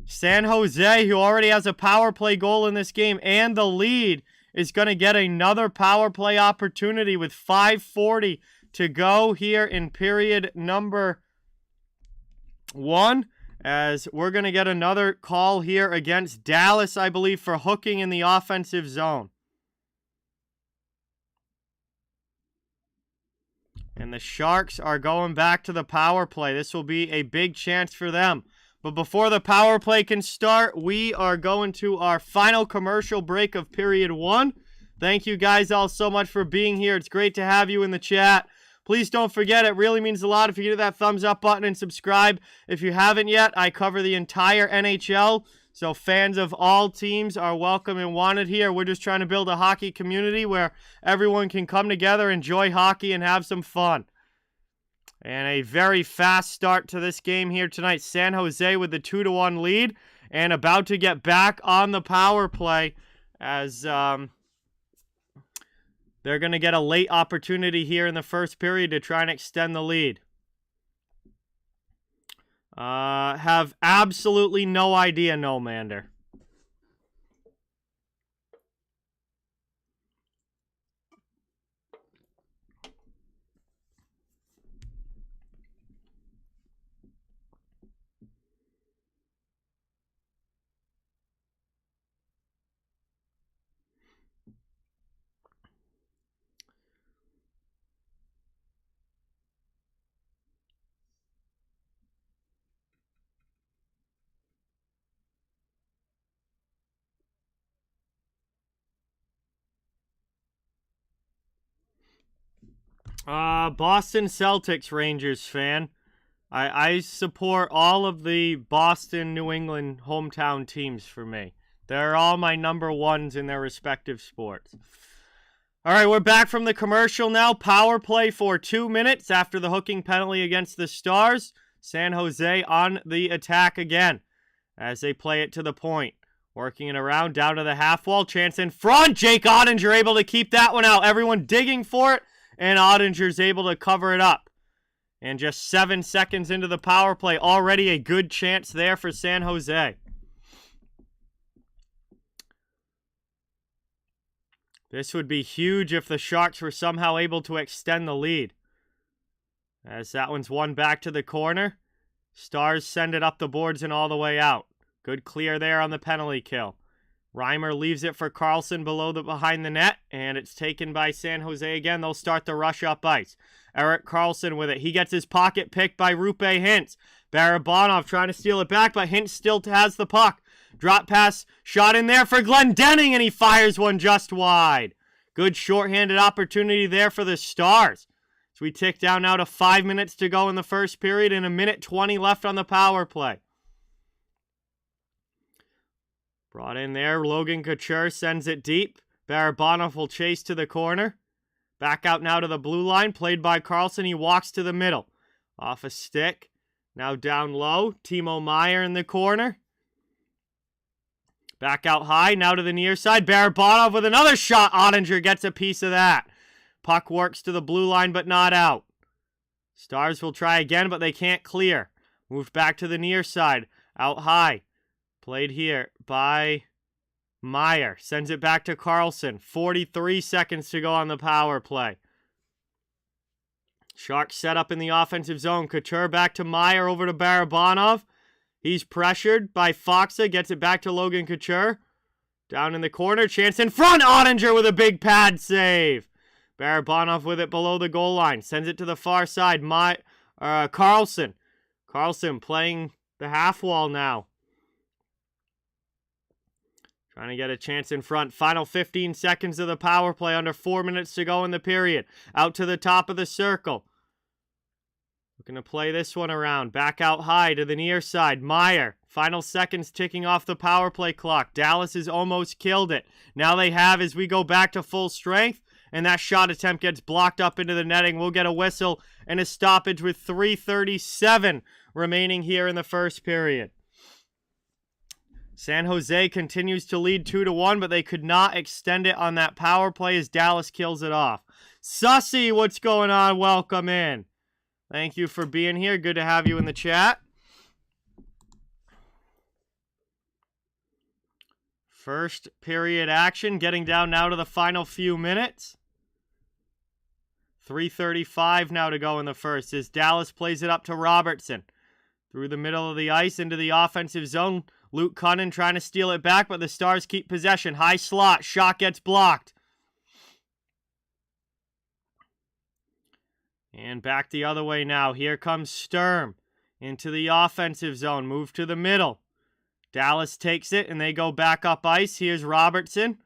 San Jose, who already has a power play goal in this game and the lead, is going to get another power play opportunity with 5:40 to go here in period number 1. As we're going to get another call here against Dallas, I believe, for hooking in the offensive zone. And the Sharks are going back to the power play. This will be a big chance for them. But before the power play can start, we are going to our final commercial break of period 1. Thank you guys all so much for being here. It's great to have you in the chat. Please don't forget, it really means a lot if you hit that thumbs up button and subscribe. If you haven't yet, I cover the entire NHL, so fans of all teams are welcome and wanted here. We're just trying to build a hockey community where everyone can come together, enjoy hockey, and have some fun. And a very fast start to this game here tonight. San Jose with the 2-1 lead and about to get back on the power play as they're going to get a late opportunity here in the first period to try and extend the lead. Have absolutely no idea, no Mander. Boston Celtics Rangers fan. I support all of the Boston, New England hometown teams for me. They're all my number ones in their respective sports. All right, we're back from the commercial now. Power play for 2 minutes after the hooking penalty against the Stars. San Jose on the attack again as they play it to the point. Working it around, down to the half wall. Chance in front. Jake Ottinger able to keep that one out. Everyone digging for it. And Ottinger's able to cover it up. And just 7 seconds into the power play, already a good chance there for San Jose. This would be huge if the Sharks were somehow able to extend the lead. As that one's won back to the corner. Stars send it up the boards and all the way out. Good clear there on the penalty kill. Reimer leaves it for Carlson behind the net, and it's taken by San Jose again. They'll start the rush up ice. Erik Karlsson with it. He gets his pocket picked by Rupe Hintz. Barabanov trying to steal it back, but Hintz still has the puck. Drop pass shot in there for Glendening, and he fires one just wide. Good shorthanded opportunity there for the Stars. So we tick down now to 5 minutes to go in the first period and 1:20 left on the power play. Brought in there, Logan Couture sends it deep. Barabanov will chase to the corner. Back out now to the blue line, played by Carlson. He walks to the middle. Off a stick. Now down low, Timo Meier in the corner. Back out high, now to the near side. Barabanov with another shot. Ottinger gets a piece of that. Puck works to the blue line, but not out. Stars will try again, but they can't clear. Moved back to the near side. Out high. Played here by Meier. Sends it back to Carlson. 43 seconds to go on the power play. Sharks set up in the offensive zone. Couture back to Meier, over to Barabanov. He's pressured by Foxa. Gets it back to Logan Couture. Down in the corner. Chance in front. Ottinger with a big pad save. Barabanov with it below the goal line. Sends it to the far side. Carlson. Carlson playing the half wall now. Trying to get a chance in front. Final 15 seconds of the power play. Under 4 minutes to go in the period. Out to the top of the circle. Looking to play this one around. Back out high to the near side. Meyer. Final seconds ticking off the power play clock. Dallas has almost killed it. Now they have as we go back to full strength. And that shot attempt gets blocked up into the netting. We'll get a whistle and a stoppage with 3:37 remaining here in the first period. San Jose continues to lead 2-1, but they could not extend it on that power play as Dallas kills it off. Sussy, what's going on? Welcome in. Thank you for being here. Good to have you in the chat. First period action, getting down now to the final few minutes. 3:35 now to go in the first as Dallas plays it up to Robertson. Through the middle of the ice into the offensive zone. Luke Cunnin trying to steal it back, but the Stars keep possession. High slot. Shot gets blocked. And back the other way now. Here comes Sturm into the offensive zone. Move to the middle. Dallas takes it, and they go back up ice. Here's Robertson.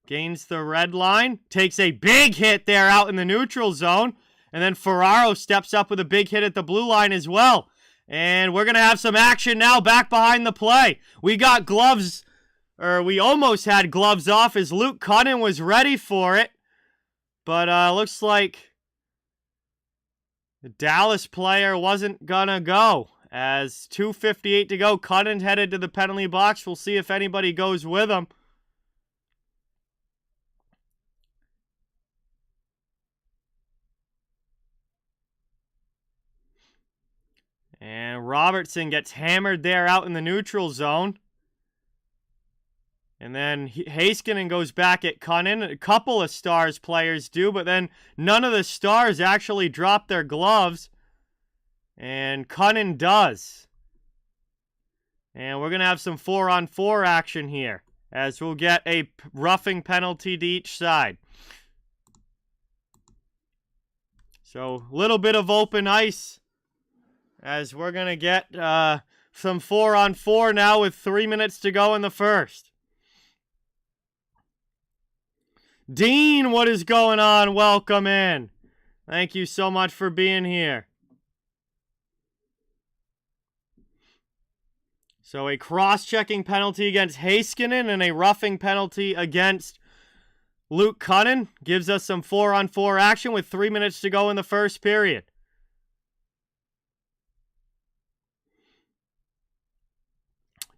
Gains the red line. Takes a big hit there out in the neutral zone. And then Ferraro steps up with a big hit at the blue line as well. And we're going to have some action now back behind the play. We got gloves, or we almost had gloves off as Luke Cunnin was ready for it. But looks like the Dallas player wasn't going to go. As 2:58 to go, Cunnin headed to the penalty box. We'll see if anybody goes with him. And Robertson gets hammered there out in the neutral zone. And then Heiskanen goes back at Cunnin. A couple of Stars players do, but then none of the Stars actually drop their gloves. And Cunnin does. And we're going to have some 4-on-4 action here, as we'll get a roughing penalty to each side. So, a little bit of open ice, as we're going to get some 4-on-4 now with 3 minutes to go in the first. Dean, what is going on? Welcome in. Thank you so much for being here. So a cross-checking penalty against Heiskanen and a roughing penalty against Luke Cunnin gives us some 4-on-4 action with 3 minutes to go in the first period.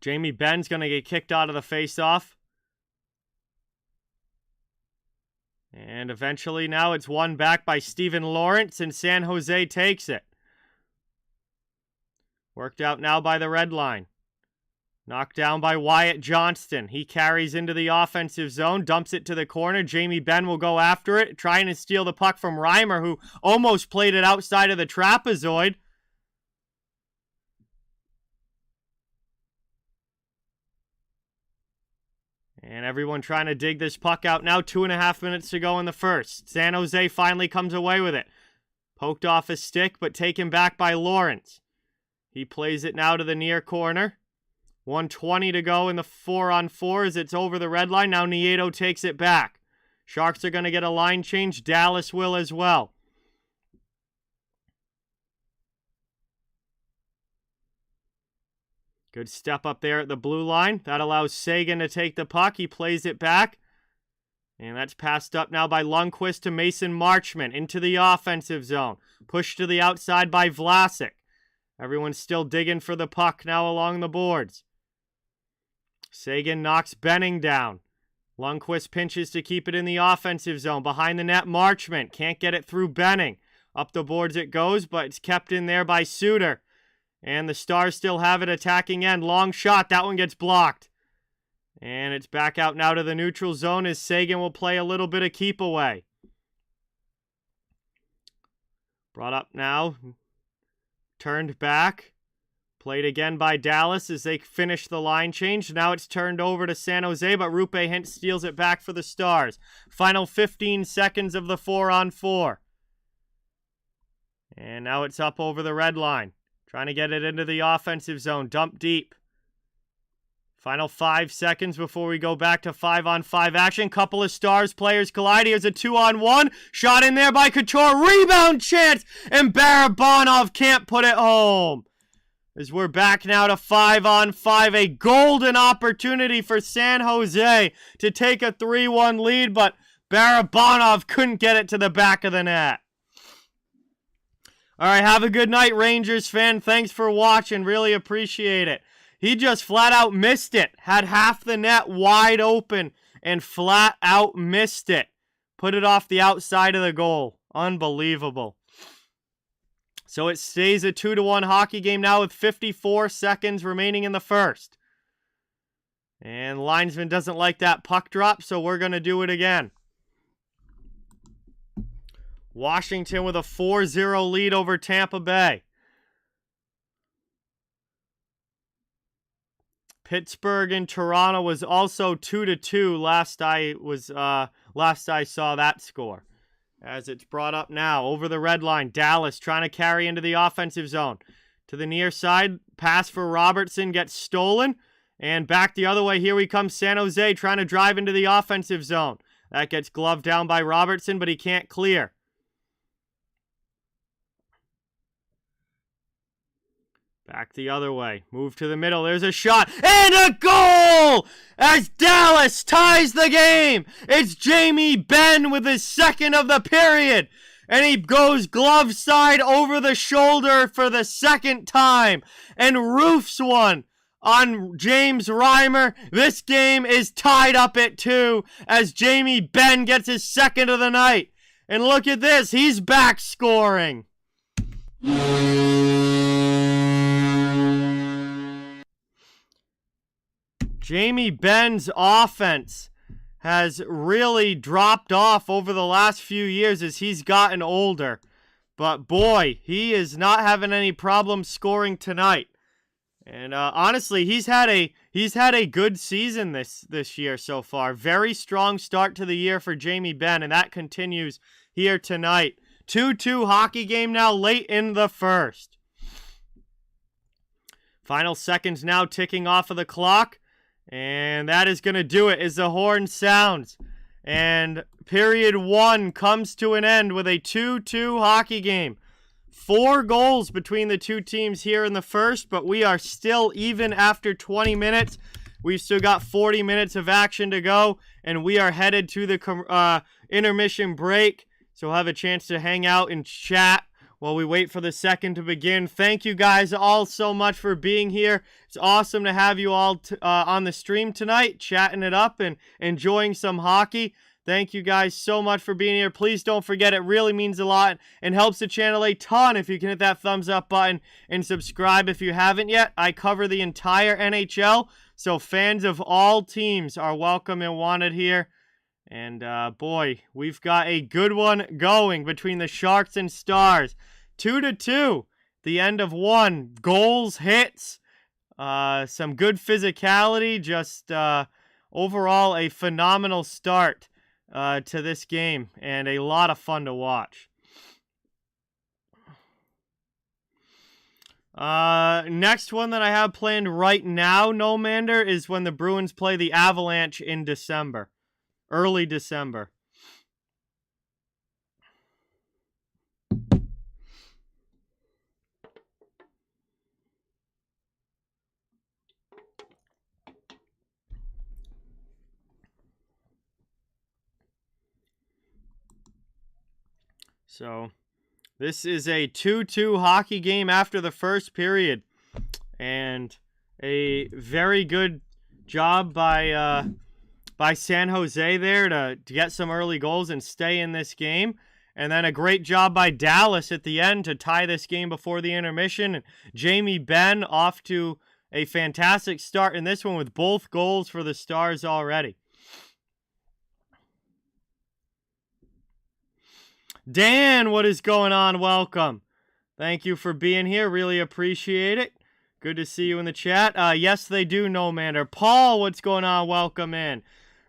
Jamie Benn's going to get kicked out of the face-off. And eventually now it's won back by Steven Lawrence, and San Jose takes it. Worked out now by the red line. Knocked down by Wyatt Johnston. He carries into the offensive zone, dumps it to the corner. Jamie Benn will go after it, trying to steal the puck from Reimer, who almost played it outside of the trapezoid. And everyone trying to dig this puck out now. 2.5 minutes to go in the first. San Jose finally comes away with it. Poked off his stick, but taken back by Lawrence. He plays it now to the near corner. 1:20 to go in the 4-on-4 as it's over the red line. Now Nieto takes it back. Sharks are going to get a line change. Dallas will as well. Good step up there at the blue line. That allows Sagan to take the puck. He plays it back. And that's passed up now by Lundqvist to Mason Marchment into the offensive zone. Pushed to the outside by Vlasic. Everyone's still digging for the puck now along the boards. Sagan knocks Benning down. Lundqvist pinches to keep it in the offensive zone. Behind the net, Marchment can't get it through Benning. Up the boards it goes, but it's kept in there by Suter. And the Stars still have it attacking end. Long shot. That one gets blocked. And it's back out now to the neutral zone as Sagan will play a little bit of keep away. Brought up now. Turned back. Played again by Dallas as they finish the line change. Now it's turned over to San Jose, but Rupe Hintz steals it back for the Stars. Final 15 seconds of the 4-on-4. And now it's up over the red line. Trying to get it into the offensive zone. Dump deep. Final 5 seconds before we go back to 5-on-5 action. Couple of Stars players collide. Here's a 2-on-1. Shot in there by Couture. Rebound chance. And Barabanov can't put it home. As we're back now to 5-on-5. A golden opportunity for San Jose to take a 3-1 lead. But Barabanov couldn't get it to the back of the net. All right, have a good night, Rangers fan. Thanks for watching. Really appreciate it. He just flat out missed it. Had half the net wide open and flat out missed it. Put it off the outside of the goal. Unbelievable. So it stays a 2-1 hockey game now with 54 seconds remaining in the first. And the linesman doesn't like that puck drop, so we're going to do it again. Washington with a 4-0 lead over Tampa Bay. Pittsburgh and Toronto was also 2-2 last I saw that score. As it's brought up now over the red line, Dallas trying to carry into the offensive zone. To the near side, pass for Robertson gets stolen, and back the other way. Here we come, San Jose trying to drive into the offensive zone. That gets gloved down by Robertson, but he can't clear. Back the other way. Move to the middle. There's a shot. And a goal! As Dallas ties the game. It's Jamie Benn with his second of the period. And he goes glove side over the shoulder for the second time. And roofs one on James Reimer. This game is tied up at 2 as Jamie Benn gets his second of the night. And look at this. He's back scoring. Jamie Benn's offense has really dropped off over the last few years as he's gotten older. But boy, he is not having any problem scoring tonight. And honestly, he's had a good season this year so far. Very strong start to the year for Jamie Benn, and that continues here tonight. 2-2 hockey game now late in the first. Final seconds now ticking off of the clock. And that is going to do it as the horn sounds. And period 1 comes to an end with a 2-2 hockey game. 4 goals between the two teams here in the first, but we are still even after 20 minutes. We've still got 40 minutes of action to go, and we are headed to the intermission break. So we'll have a chance to hang out and chat while we wait for the second to begin. Thank you guys all so much for being here. It's awesome to have you all on the stream tonight, chatting it up and enjoying some hockey. Thank you guys so much for being here. Please don't forget, it really means a lot and helps the channel a ton if you can hit that thumbs up button and subscribe if you haven't yet. I cover the entire NHL, so fans of all teams are welcome and wanted here. And boy, we've got a good one going between the Sharks and Stars. 2-2, the end of 1. Goals, hits, some good physicality. Just overall a phenomenal start to this game and a lot of fun to watch. Next one that I have planned right now, No Mander, is when the Bruins play the Avalanche in December. Early December. So, this is a 2-2 hockey game after the first period. And a very good job by San Jose there to get some early goals and stay in this game. And then a great job by Dallas at the end to tie this game before the intermission. And Jamie Benn off to a fantastic start in this one with both goals for the Stars already. Dan, what is going on? Welcome. Thank you for being here. Really appreciate it. Good to see you in the chat. Yes, they do, No Mander. Paul, what's going on? Welcome in.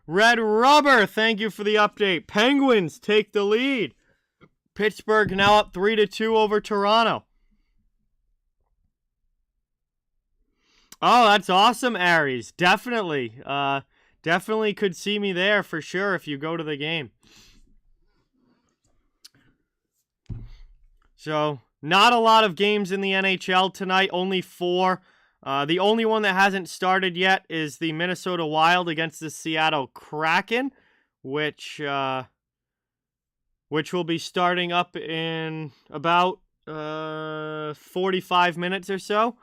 Red Rubber, thank you for the update. Penguins take the lead. Pittsburgh now up 3-2 over Toronto. Oh, that's awesome, Aries. Definitely. Definitely could see me there for sure if you go to the game. So, not a lot of games in the NHL tonight, only 4. The only one that hasn't started yet is the Minnesota Wild against the Seattle Kraken, which will be starting up in about 45 minutes or so.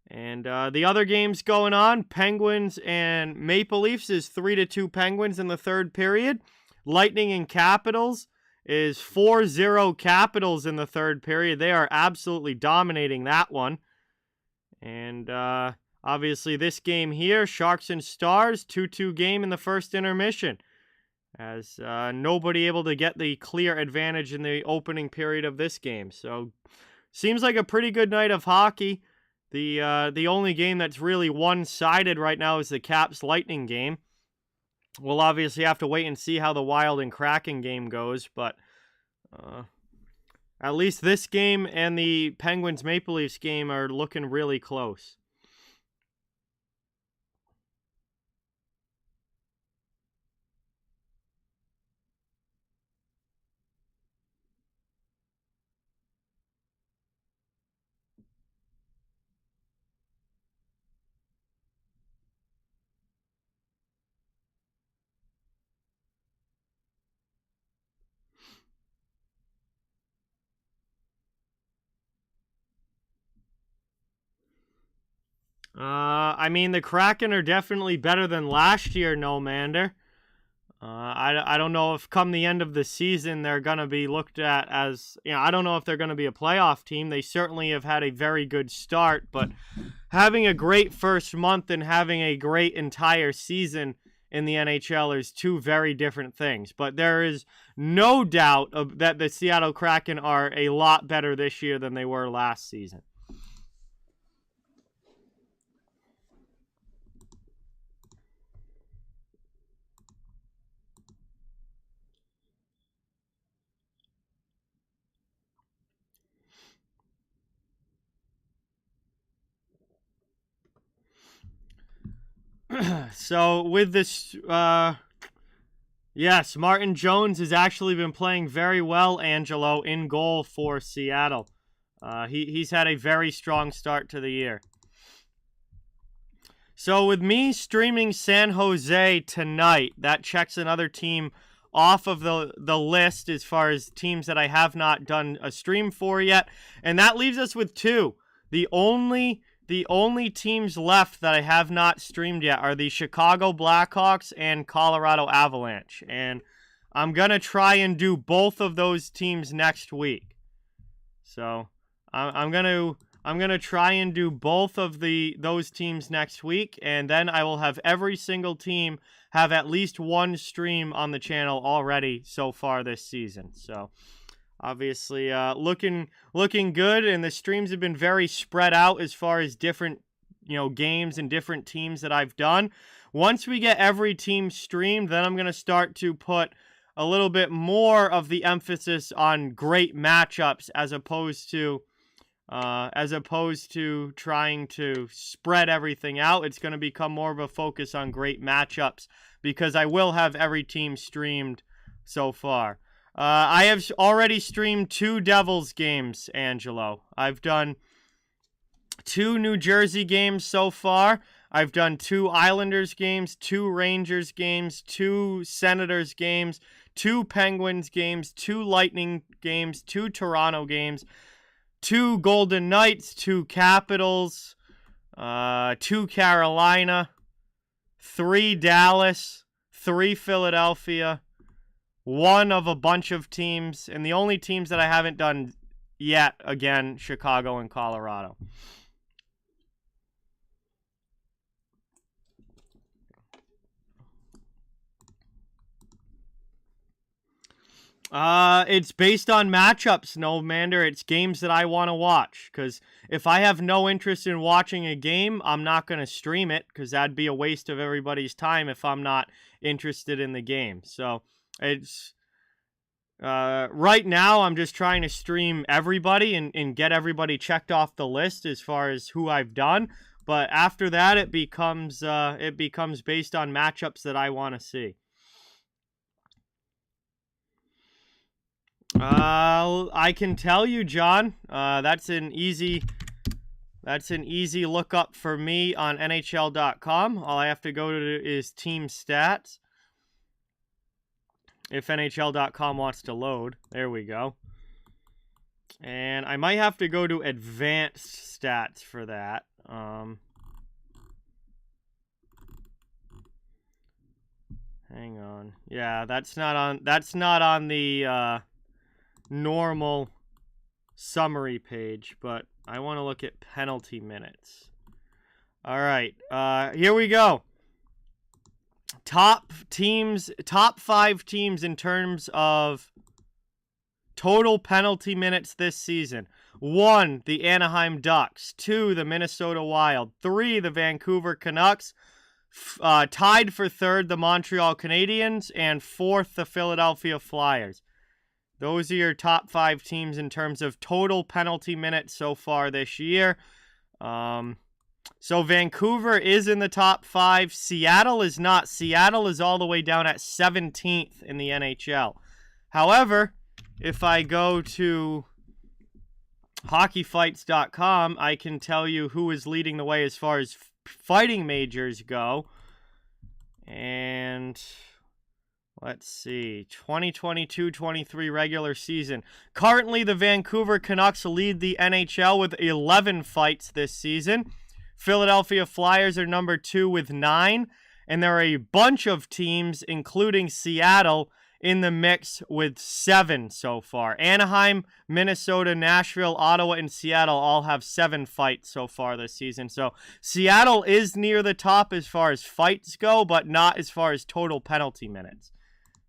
And the other games going on, Penguins and Maple Leafs is 3-2 Penguins in the third period. Lightning and Capitals is 4-0 Capitals in the third period. They are absolutely dominating that one. And obviously this game here, Sharks and Stars, 2-2 game in the first intermission. As nobody able to get the clear advantage in the opening period of this game. So, seems like a pretty good night of hockey. The only game that's really one-sided right now is the Caps Lightning game. We'll obviously have to wait and see how the Wild and Kraken game goes, but at least this game and the Penguins Maple Leafs game are looking really close. I mean, the Kraken are definitely better than last year, no Mander. I don't know if come the end of the season they're going to be looked at as, I don't know if they're going to be a playoff team. They certainly have had a very good start, but having a great first month and having a great entire season in the NHL is two very different things. But there is no doubt that the Seattle Kraken are a lot better this year than they were last season. So with this, yes, Martin Jones has actually been playing very well, Angelo, in goal for Seattle. He's had a very strong start to the year. So with me streaming San Jose tonight, that checks another team off of the list as far as teams that I have not done a stream for yet. And that leaves us with 2. The only teams left that I have not streamed yet are the Chicago Blackhawks and Colorado Avalanche. And I'm going to try and do both of those teams next week. So I'm going to try and do both of those teams next week, and then I will have every single team have at least one stream on the channel already so far this season. So obviously looking good, and the streams have been very spread out as far as different games and different teams that I've done. Once we get every team streamed, then I'm going to start to put a little bit more of the emphasis on great matchups as opposed to trying to spread everything out. It's going to become more of a focus on great matchups because I will have every team streamed so far. I have already streamed 2 Devils games, Angelo. I've done 2 New Jersey games so far. I've done 2 Islanders games, 2 Rangers games, 2 Senators games, 2 Penguins games, 2 Lightning games, 2 Toronto games, 2 Golden Knights, 2 Capitals, 2 Carolina, 3 Dallas, 3 Philadelphia, 1 of a bunch of teams, and the only teams that I haven't done yet, again, Chicago and Colorado. It's based on matchups, no, Mander. It's games that I want to watch, because if I have no interest in watching a game, I'm not going to stream it, because that'd be a waste of everybody's time if I'm not interested in the game. So, it's... right now, I'm just trying to stream everybody and get everybody checked off the list as far as who I've done. But after that, it becomes based on matchups that I want to see. I can tell you, John. That's an easy lookup for me on NHL.com. All I have to go to is team stats. If NHL.com wants to load. There we go. And I might have to go to advanced stats for that. Hang on. Yeah, that's not on the normal summary page, but I want to look at penalty minutes. All right. Here we go. Top 5 teams in terms of total penalty minutes this season. 1, the Anaheim Ducks. 2, the Minnesota Wild. 3, the Vancouver Canucks. Tied for 3rd, the Montreal Canadiens. And 4th, the Philadelphia Flyers. Those are your top 5 teams in terms of total penalty minutes so far this year. So Vancouver is in the top 5. Seattle is not. Seattle is all the way down at 17th in the NHL. However, if I go to hockeyfights.com, I can tell you who is leading the way as far as fighting majors go. And let's see, 2022-23 regular season. Currently, the Vancouver Canucks lead the NHL with 11 fights this season. Philadelphia Flyers are number 2 with 9. And there are a bunch of teams, including Seattle, in the mix with 7 so far. Anaheim, Minnesota, Nashville, Ottawa, and Seattle all have 7 fights so far this season. So Seattle is near the top as far as fights go, but not as far as total penalty minutes.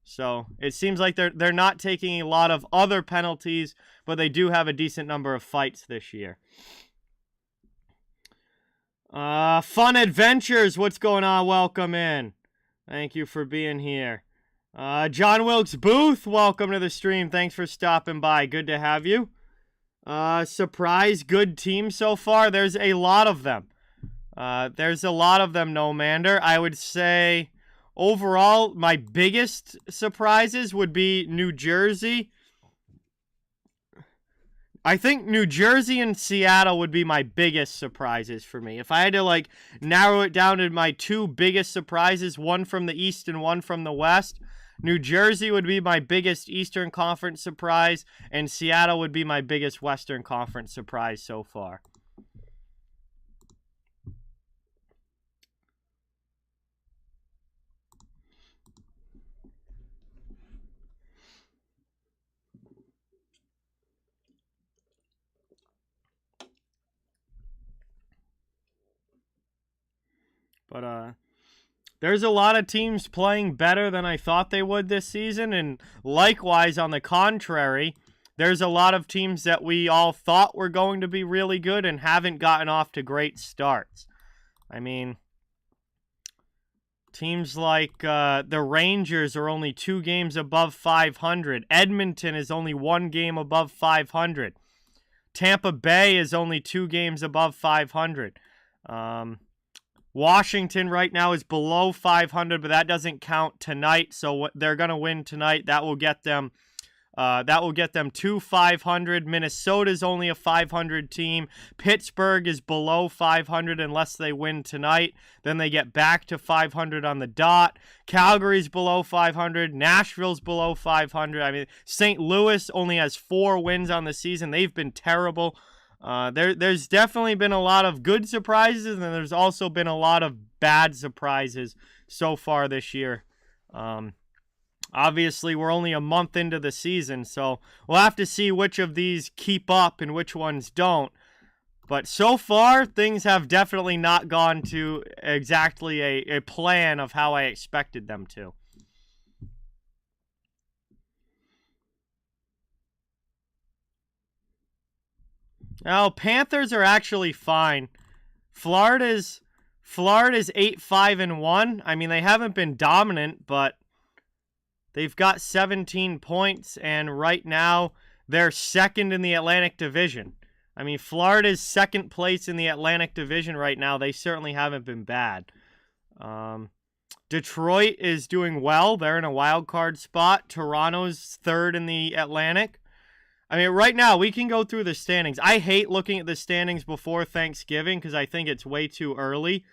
So it seems like they're not taking a lot of other penalties, but they do have a decent number of fights this year. Fun Adventures, what's going on? Welcome in. Thank you for being here. John Wilkes Booth, welcome to the stream. Thanks for stopping by. Good to have you. Surprise, good team so far. There's a lot of them. No Mander. I would say overall, my biggest surprises would be New Jersey. I think New Jersey and Seattle would be my biggest surprises for me. If I had to narrow it down to my 2 biggest surprises, one from the East and one from the West, New Jersey would be my biggest Eastern Conference surprise, and Seattle would be my biggest Western Conference surprise so far. But there's a lot of teams playing better than I thought they would this season, and likewise, on the contrary, there's a lot of teams that we all thought were going to be really good and haven't gotten off to great starts. I mean, teams like the Rangers are only 2 games above 500. Edmonton is only 1 game above 500. Tampa Bay is only 2 games above 500. Washington right now is below 500, but that doesn't count tonight. So they're going to win tonight. That will get them to 500. Minnesota's only a 500 team. Pittsburgh is below 500 unless they win tonight. Then they get back to 500 on the dot. Calgary's below 500. Nashville's below 500. I mean, St. Louis only has 4 wins on the season. They've been terrible. There's definitely been a lot of good surprises, and there's also been a lot of bad surprises so far this year. Obviously, we're only a month into the season, so we'll have to see which of these keep up and which ones don't. But so far, things have definitely not gone to exactly a plan of how I expected them to. Now, Panthers are actually fine. Florida's 8-5-1. I mean, they haven't been dominant, but they've got 17 points, and right now they're second in the Atlantic Division. I mean, Florida's second place in the Atlantic Division right now. They certainly haven't been bad. Detroit is doing well. They're in a wild card spot. Toronto's third in the Atlantic. I mean, right now, we can go through the standings. I hate looking at the standings before Thanksgiving because I think it's way too early.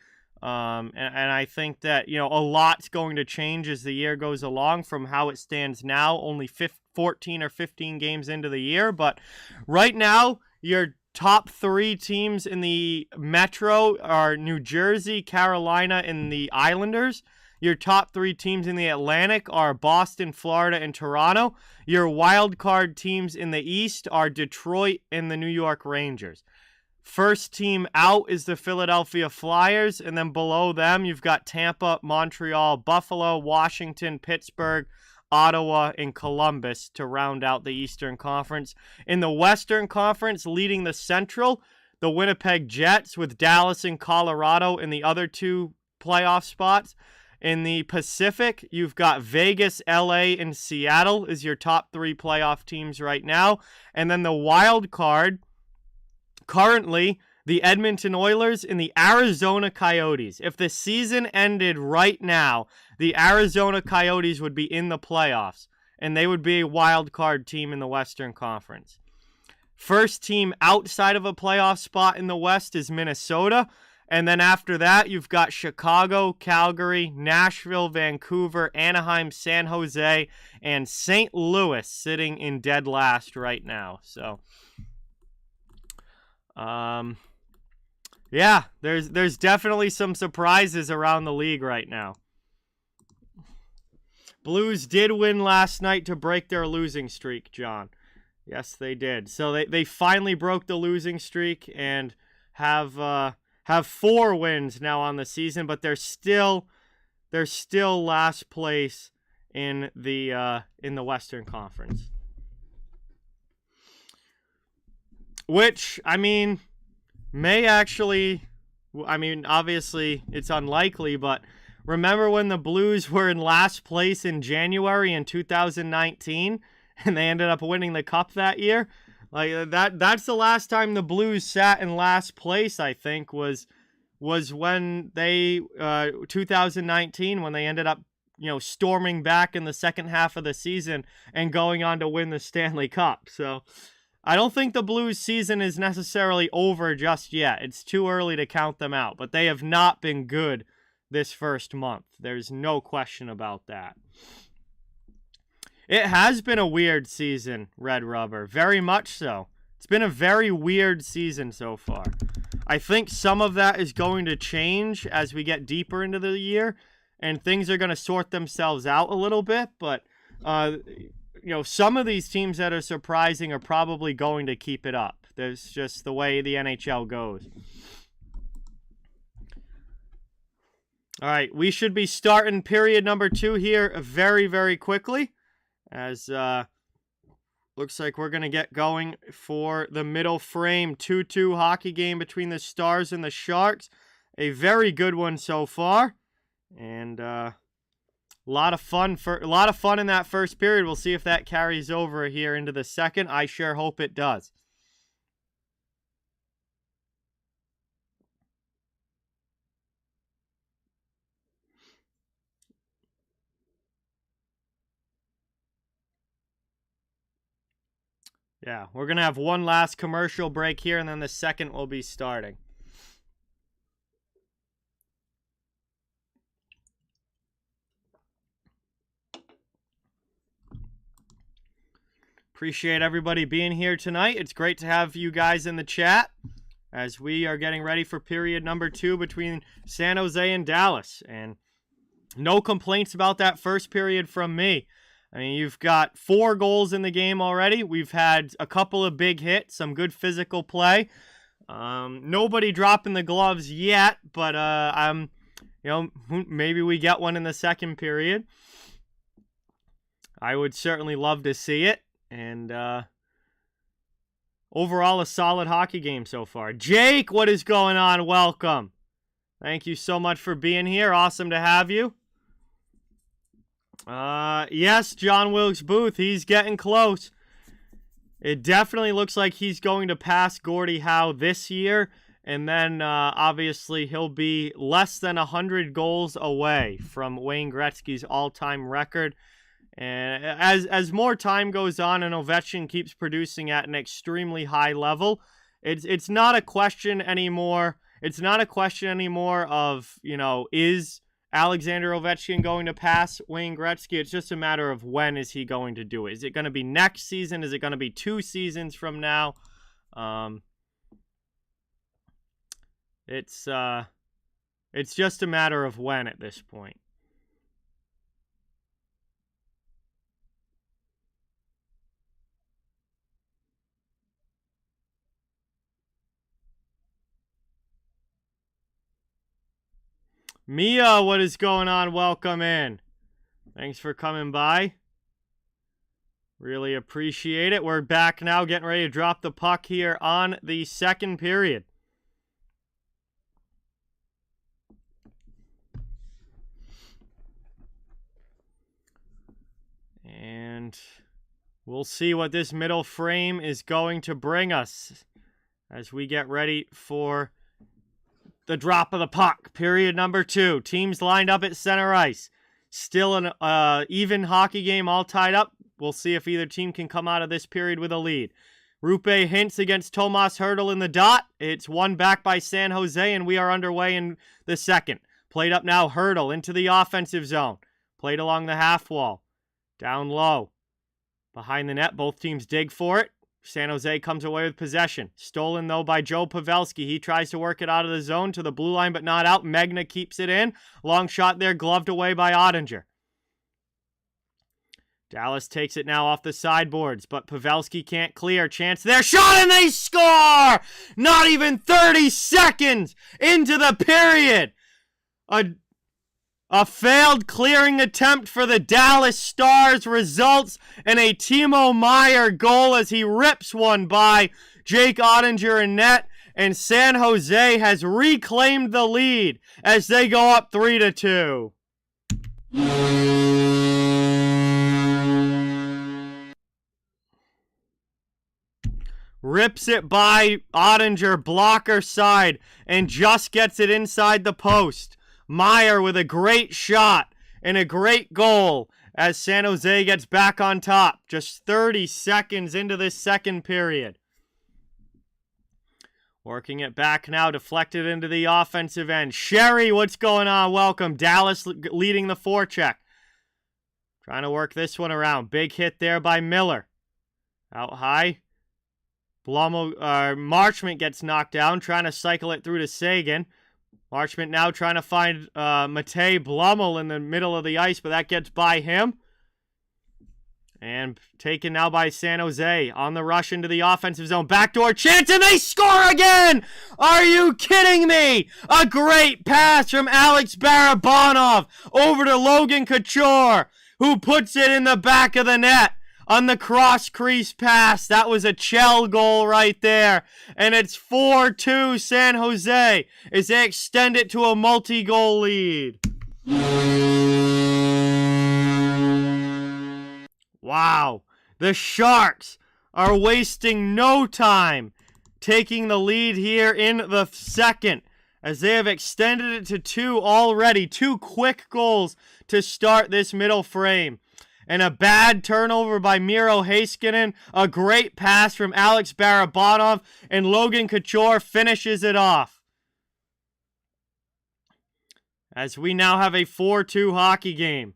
And I think that, a lot's going to change as the year goes along from how it stands now, only 14 or 15 games into the year. But right now, your top three teams in the Metro are New Jersey, Carolina, and the Islanders. Your top three teams in the Atlantic are Boston, Florida, and Toronto. Your wild card teams in the East are Detroit and the New York Rangers. First team out is the Philadelphia Flyers, and then below them you've got Tampa, Montreal, Buffalo, Washington, Pittsburgh, Ottawa, and Columbus to round out the Eastern Conference. In the Western Conference, leading the Central, the Winnipeg Jets with Dallas and Colorado in the other two playoff spots. In the Pacific, you've got Vegas, LA, and Seattle as your top three playoff teams right now. And then the wild card, currently, the Edmonton Oilers and the Arizona Coyotes. If the season ended right now, the Arizona Coyotes would be in the playoffs, and they would be a wild card team in the Western Conference. First team outside of a playoff spot in the West is Minnesota. And then after that, you've got Chicago, Calgary, Nashville, Vancouver, Anaheim, San Jose, and St. Louis sitting in dead last right now. So, yeah, there's definitely some surprises around the league right now. Blues did win last night to break their losing streak, John. Yes, they did. So they finally broke the losing streak and have 4 wins now on the season, but they're still last place in the Western Conference. Which, I mean, may actually, obviously it's unlikely, but remember when the Blues were in last place in January in 2019 and they ended up winning the Cup that year? Like that's the last time the Blues sat in last place, I think, was when they 2019 when they ended up, storming back in the second half of the season and going on to win the Stanley Cup. So I don't think the Blues season is necessarily over just yet. It's too early to count them out, but they have not been good this first month. There's no question about that. It has been a weird season, Red Rubber. Very much so. It's been a very weird season so far. I think some of that is going to change as we get deeper into the year, and things are going to sort themselves out a little bit, but, some of these teams that are surprising are probably going to keep it up. That's just the way the NHL goes. All right, we should be starting period number 2 here very, very quickly. As looks like we're going to get going for the middle frame 2-2 hockey game between the Stars and the Sharks. A very good one so far. And a lot of fun in that first period. We'll see if that carries over here into the second. I sure hope it does. Yeah, we're going to have one last commercial break here, and then the second will be starting. Appreciate everybody being here tonight. It's great to have you guys in the chat as we are getting ready for period number 2 between San Jose and Dallas. And no complaints about that first period from me. I mean, you've got 4 goals in the game already. We've had a couple of big hits, some good physical play. Nobody dropping the gloves yet, but maybe we get one in the second period. I would certainly love to see it. And overall, a solid hockey game so far. Jake, what is going on? Welcome. Thank you so much for being here. Awesome to have you. Yes, John Wilkes Booth, he's getting close. It definitely looks like he's going to pass Gordie Howe this year. And then, obviously, he'll be less than 100 goals away from Wayne Gretzky's all-time record. And as more time goes on and Ovechkin keeps producing at an extremely high level, it's not a question anymore. It's not a question anymore of, is Alexander Ovechkin going to pass Wayne Gretzky? It's just a matter of when is he going to do it. Is it going to be next season? Is it going to be 2 seasons from now? It's just a matter of when at this point. Mia, what is going on? Welcome in. Thanks for coming by. Really appreciate it. We're back now, getting ready to drop the puck here on the second period. And we'll see what this middle frame is going to bring us as we get ready for the drop of the puck. Period number 2. Teams lined up at center ice. Still an even hockey game, all tied up. We'll see if either team can come out of this period with a lead. Rupe Hintz against Tomas Hertl in the dot. It's won back by San Jose, and we are underway in the second. Played up now, Hertl into the offensive zone. Played along the half wall. Down low. Behind the net, both teams dig for it. San Jose comes away with possession. Stolen, though, by Joe Pavelski. He tries to work it out of the zone to the blue line, but not out. Megna keeps it in. Long shot there, gloved away by Ottinger. Dallas takes it now off the sideboards, but Pavelski can't clear. Chance there. Shot, and they score! Not even 30 seconds into the period. A failed clearing attempt for the Dallas Stars results in a Timo Meier goal as he rips one by Jake Ottinger in net, and San Jose has reclaimed the lead as they go up 3-2. Rips it by Ottinger, blocker side, and just gets it inside the post. Meier with a great shot and a great goal as San Jose gets back on top. Just 30 seconds into this second period. Working it back now, deflected into the offensive end. Gerry, what's going on? Welcome. Dallas leading the forecheck. Trying to work this one around. Big hit there by Miller. Out high. Marchment gets knocked down, trying to cycle it through to Sagan. Marchment now trying to find Matej Blumel in the middle of the ice, but that gets by him. And taken now by San Jose on the rush into the offensive zone. Backdoor chance, and they score again! Are you kidding me? A great pass from Alex Barabanov over to Logan Couture, who puts it in the back of the net on the cross crease pass. That was a Chell goal right there. And it's 4-2 San Jose as they extend it to a multi-goal lead. Wow. The Sharks are wasting no time taking the lead here in the second as they have extended it to 2 already. 2 quick goals to start this middle frame. And a bad turnover by Miro Heiskanen. A great pass from Alex Barabanov. And Logan Couture finishes it off. As we now have a 4-2 hockey game.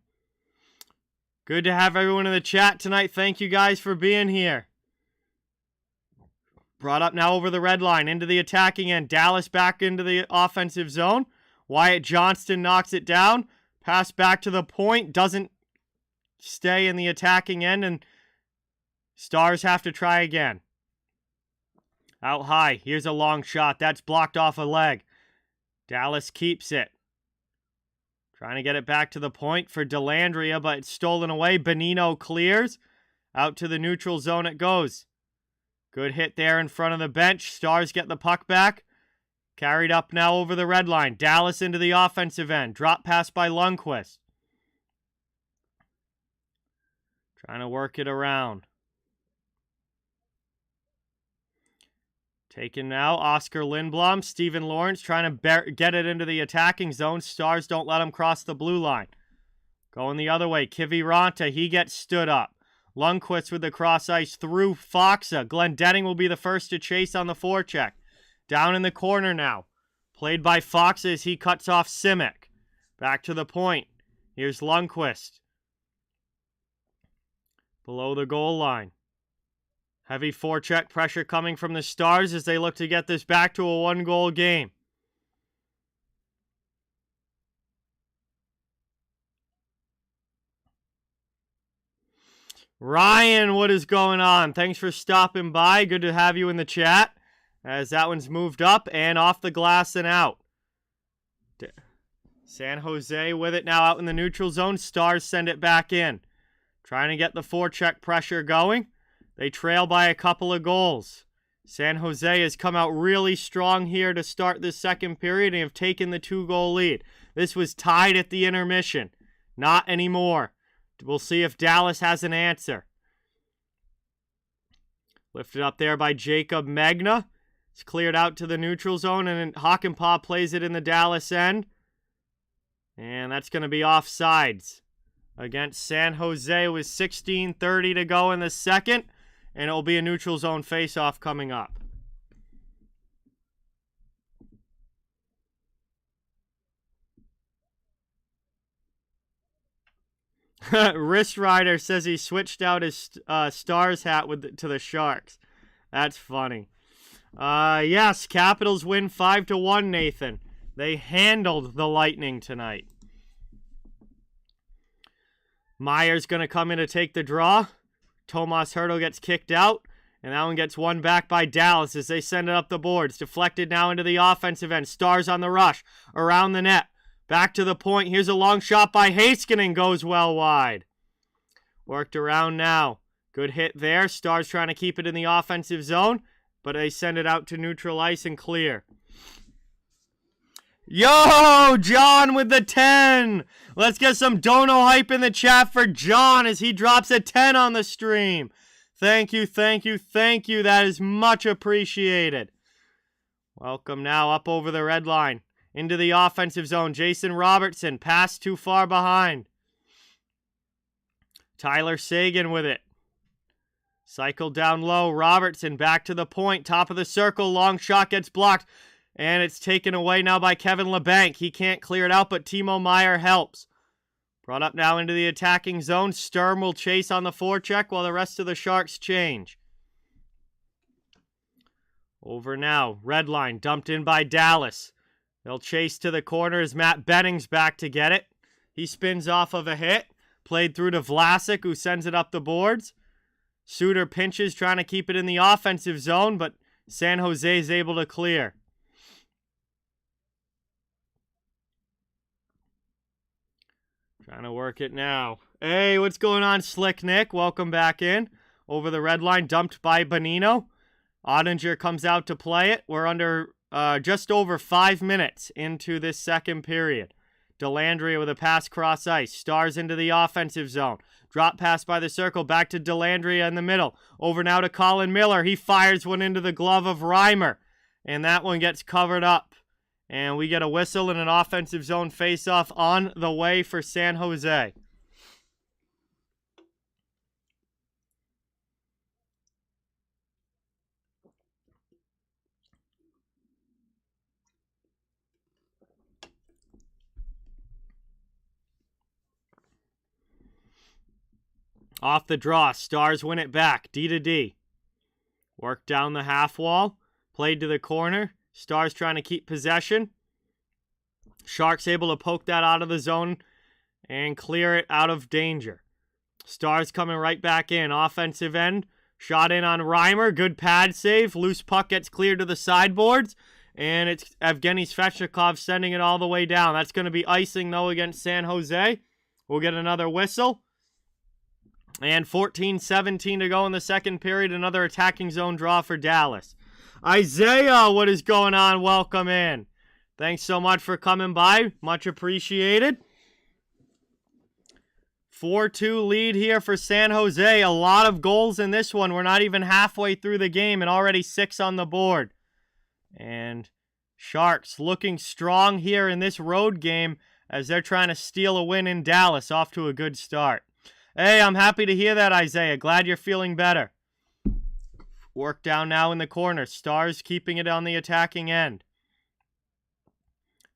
Good to have everyone in the chat tonight. Thank you guys for being here. Brought up now over the red line. Into the attacking end. Dallas back into the offensive zone. Wyatt Johnston knocks it down. Pass back to the point. Doesn't stay in the attacking end, and Stars have to try again. Out high. Here's a long shot. That's blocked off a leg. Dallas keeps it. Trying to get it back to the point for Dellandrea, but it's stolen away. Bonino clears. Out to the neutral zone it goes. Good hit there in front of the bench. Stars get the puck back. Carried up now over the red line. Dallas into the offensive end. Drop pass by Lundqvist. Trying to work it around. Taken now, Oscar Lindblom, Steven Lawrence trying to get it into the attacking zone. Stars don't let him cross the blue line. Going the other way, Kiviranta, he gets stood up. Lundqvist with the cross ice through Foxa. Glendening will be the first to chase on the forecheck. Down in the corner now. Played by Foxa as he cuts off Simic. Back to the point. Here's Lundqvist. Below the goal line. Heavy forecheck pressure coming from the Stars as they look to get this back to a one-goal game. Ryan, what is going on? Thanks for stopping by. Good to have you in the chat. As that one's moved up and off the glass and out. San Jose with it now out in the neutral zone. Stars send it back in. Trying to get the forecheck pressure going. They trail by a couple of goals. San Jose has come out really strong here to start this second period and have taken the 2-goal lead. This was tied at the intermission. Not anymore. We'll see if Dallas has an answer. Lifted up there by Jacob Magna. It's cleared out to the neutral zone, and Hakanpää plays it in the Dallas end. And that's going to be offsides against San Jose with 16:30 to go in the second. And it'll be a neutral zone face-off coming up. Wrist Rider says he switched out his Stars hat to the Sharks. That's funny. Yes, Capitals win 5-1, Nathan. They handled the Lightning tonight. Meyer's going to come in to take the draw. Tomas Hertl gets kicked out. And that one gets won back by Dallas as they send it up the boards. Deflected now into the offensive end. Stars on the rush. Around the net. Back to the point. Here's a long shot by Heiskanen. Goes well wide. Worked around now. Good hit there. Stars trying to keep it in the offensive zone. But they send it out to neutral ice and clear. Yo, John with the 10. Let's get some dono hype in the chat for John as he drops a 10 on the stream. Thank you, thank you, thank you. That is much appreciated. Welcome now up over the red line. Into the offensive zone. Jason Robertson. Pass too far behind. Tyler Seguin with it. Cycle down low. Robertson back to the point. Top of the circle. Long shot gets blocked. And it's taken away now by Kevin LeBanc. He can't clear it out, but Timo Meier helps. Brought up now into the attacking zone. Sturm will chase on the forecheck while the rest of the Sharks change. Over now. Red line dumped in by Dallas. They'll chase to the corner as Matt Benning's back to get it. He spins off of a hit. Played through to Vlasic, who sends it up the boards. Suter pinches, trying to keep it in the offensive zone, but San Jose is able to clear. Trying to work it now. Hey, what's going on, Slick Nick? Welcome back in. Over the red line, dumped by Bonino. Ottinger comes out to play it. We're under just over 5 minutes into this second period. Delandria with a pass cross ice. Stars into the offensive zone. Drop pass by the circle. Back to Delandria in the middle. Over now to Colin Miller. He fires one into the glove of Reimer. And that one gets covered up. And we get a whistle and an offensive zone face-off on the way for San Jose. Off the draw. Stars win it back. D to D. Work down the half wall. Played to the corner. Stars trying to keep possession. Sharks able to poke that out of the zone and clear it out of danger. Stars coming right back in. Offensive end. Shot in on Reimer. Good pad save. Loose puck gets cleared to the sideboards. And it's Evgeny Svechnikov sending it all the way down. That's going to be icing, though, against San Jose. We'll get another whistle. And 14-17 to go in the second period. Another attacking zone draw for Dallas. Isaiah, what is going on? Welcome in. Thanks so much for coming by. Much appreciated. 4-2 lead here for San Jose. A lot of goals in this one. We're not even halfway through the game and already 6 on the board. And Sharks looking strong here in this road game as they're trying to steal a win in Dallas. Off to a good start. Hey, I'm happy to hear that, Isaiah. Glad you're feeling better. Work down now in the corner. Stars keeping it on the attacking end.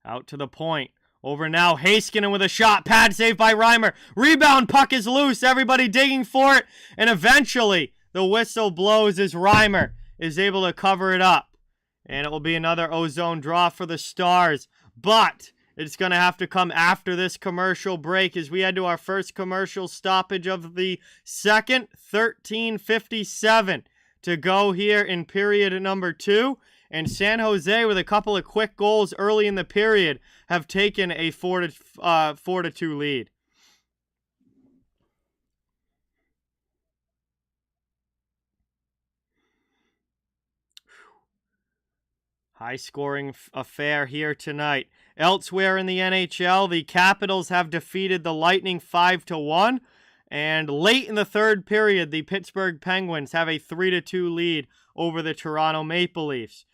Out to the point. Over now, Heiskanen with a shot. Pad save by Reimer. Rebound, puck is loose. Everybody digging for it. And eventually, the whistle blows as Reimer is able to cover it up. And it will be another ozone draw for the Stars. But it's going to have to come after this commercial break as we head to our first commercial stoppage of the second. 13:57 to go here in period number 2. And San Jose, with a couple of quick goals early in the period, have taken a 4-2 lead. High-scoring affair here tonight. Elsewhere in the NHL, the Capitals have defeated the Lightning 5-1. And late in the third period, the Pittsburgh Penguins have a 3-2 lead over the Toronto Maple Leafs.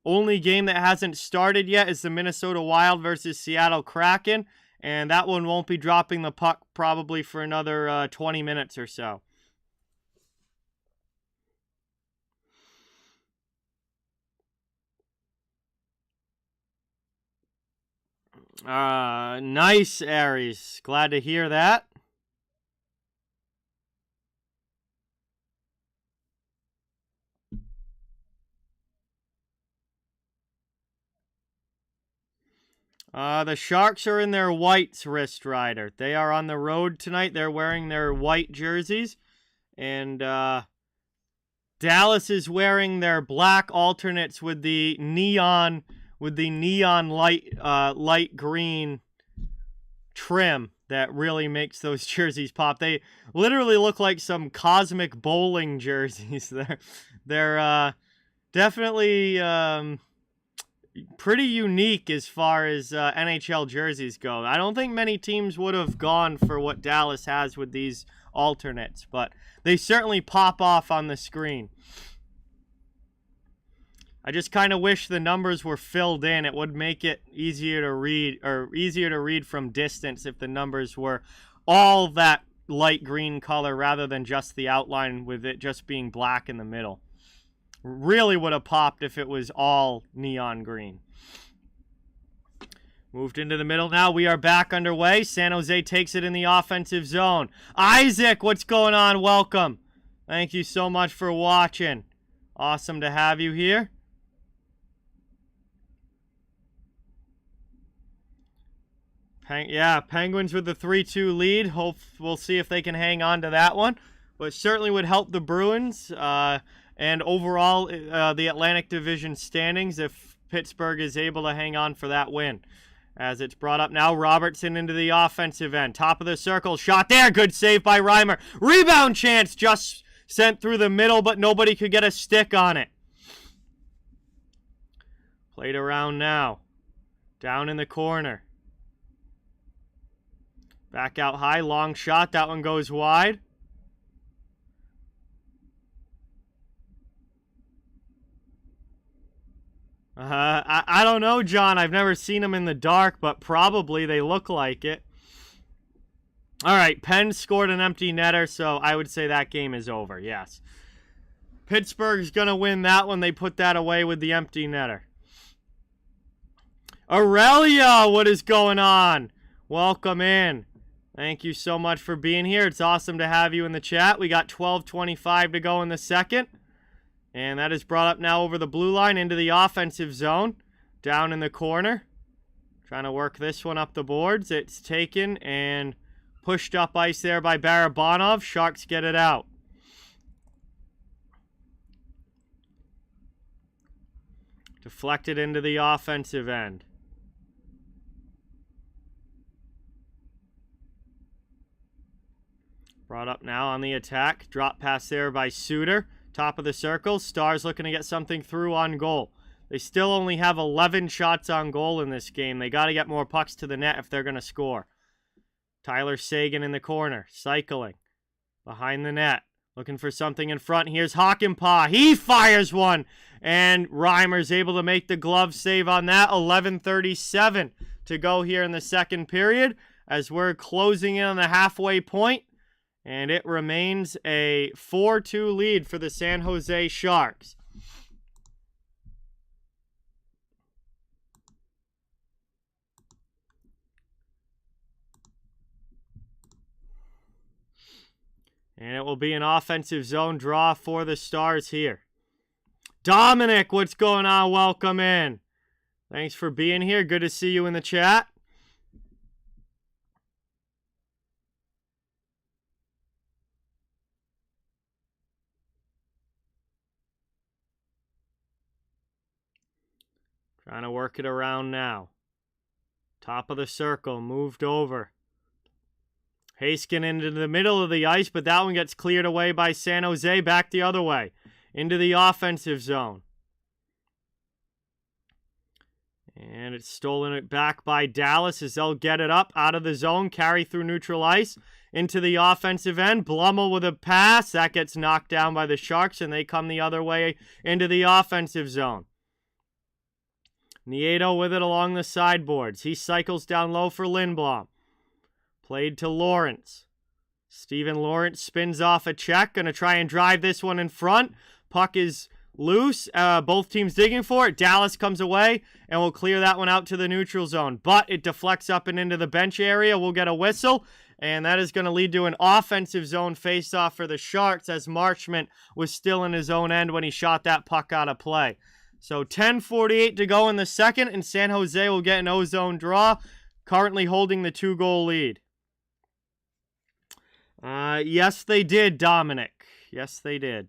Only game that hasn't started yet is the Minnesota Wild versus Seattle Kraken, and that one won't be dropping the puck probably for another 20 minutes or so. Nice, Aries. Glad to hear that. The Sharks are in their whites, Wrist Rider. They are on the road tonight. They're wearing their white jerseys. And Dallas is wearing their black alternates with the neon light green trim that really makes those jerseys pop. They literally look like some cosmic bowling jerseys. They're definitely pretty unique as far as NHL jerseys go. I don't think many teams would have gone for what Dallas has with these alternates, but they certainly pop off on the screen. I just kind of wish the numbers were filled in. It would make it easier to read from distance if the numbers were all that light green color rather than just the outline with it just being black in the middle. Really would have popped if it was all neon green. Moved into the middle now. We are back underway. San Jose takes it in the offensive zone. Isaac, what's going on? Welcome. Thank you so much for watching. Awesome to have you here. Penguins with the 3-2 lead. We'll see if they can hang on to that one. But certainly would help the Bruins. And overall, the Atlantic Division standings if Pittsburgh is able to hang on for that win. As it's brought up now, Robertson into the offensive end. Top of the circle, shot there. Good save by Reimer. Rebound chance just sent through the middle, but nobody could get a stick on it. Played around now. Down in the corner. Back out high, long shot. That one goes wide. I don't know, John. I've never seen them in the dark, but probably they look like it. All right, Penn scored an empty netter, so I would say that game is over, yes. Pittsburgh's going to win that one. They put that away with the empty netter. Aurelia, what is going on? Welcome in. Thank you so much for being here. It's awesome to have you in the chat. We got 12:25 to go in the second. And that is brought up now over the blue line into the offensive zone. Down in the corner. Trying to work this one up the boards. It's taken and pushed up ice there by Barabanov. Sharks get it out. Deflected into the offensive end. Brought up now on the attack. Drop pass there by Suter. Top of the circle. Stars looking to get something through on goal. They still only have 11 shots on goal in this game. They got to get more pucks to the net if they're going to score. Tyler Seguin in the corner. Cycling. Behind the net. Looking for something in front. Here's Hockenpah. He fires one. And Reimer's able to make the glove save on that. 11:37 to go here in the second period as we're closing in on the halfway point. And it remains a 4-2 lead for the San Jose Sharks. And it will be an offensive zone draw for the Stars here. Dominic, what's going on? Welcome in. Thanks for being here. Good to see you in the chat. Trying to work it around now. Top of the circle, moved over. Haskin into the middle of the ice, but that one gets cleared away by San Jose. Back the other way, into the offensive zone. And it's stolen it back by Dallas as they'll get it up out of the zone, carry through neutral ice, into the offensive end. Blummel with a pass. That gets knocked down by the Sharks, and they come the other way into the offensive zone. Nieto with it along the sideboards. He cycles down low for Lindblom. Played to Lawrence. Steven Lawrence spins off a check. Going to try and drive this one in front. Puck is loose. Both teams digging for it. Dallas comes away and will clear that one out to the neutral zone. But it deflects up and into the bench area. We'll get a whistle. And that is going to lead to an offensive zone face-off for the Sharks as Marchment was still in his own end when he shot that puck out of play. So 10:48 to go in the second, and San Jose will get an O-zone draw, currently holding the 2-goal lead. Yes, they did, Dominic. Yes, they did.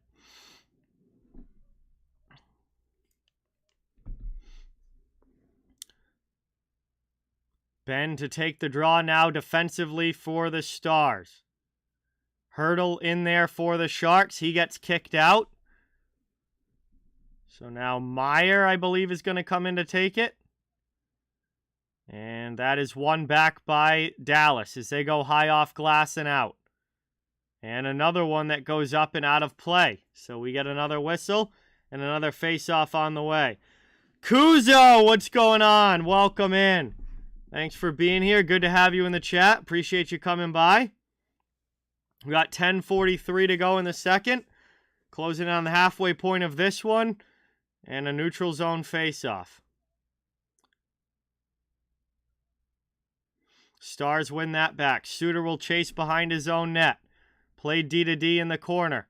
Ben to take the draw now defensively for the Stars. Hurdle in there for the Sharks. He gets kicked out. So now Meyer, I believe, is going to come in to take it. And that is won back by Dallas as they go high off glass and out. And another one that goes up and out of play. So we get another whistle and another face-off on the way. Kuzo, what's going on? Welcome in. Thanks for being here. Good to have you in the chat. Appreciate you coming by. We got 10:43 to go in the second. Closing on the halfway point of this one. And a neutral zone face-off. Stars win that back. Suter will chase behind his own net. Played D to D in the corner.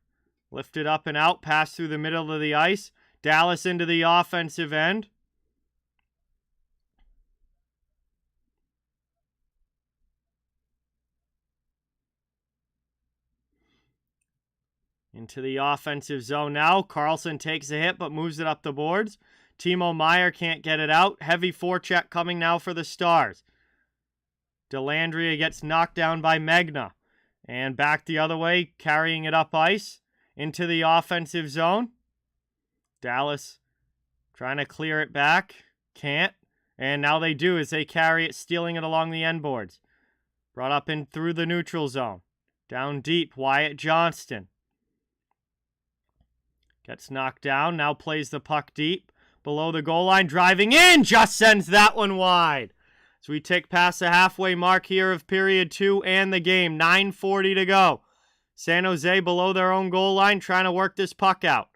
Lifted up and out. Pass through the middle of the ice. Dallas into the offensive end. Into the offensive zone now. Carlson takes a hit but moves it up the boards. Timo Meier can't get it out. Heavy forecheck coming now for the Stars. Delandria gets knocked down by Magna. And back the other way, carrying it up ice into the offensive zone. Dallas trying to clear it back. Can't. And now they do as they carry it, stealing it along the end boards. Brought up in through the neutral zone. Down deep, Wyatt Johnston. Gets knocked down, now plays the puck deep. Below the goal line, driving in, just sends that one wide. So we tick past the halfway mark here of period 2 and the game. 9:40 to go. San Jose below their own goal line, trying to work this puck out.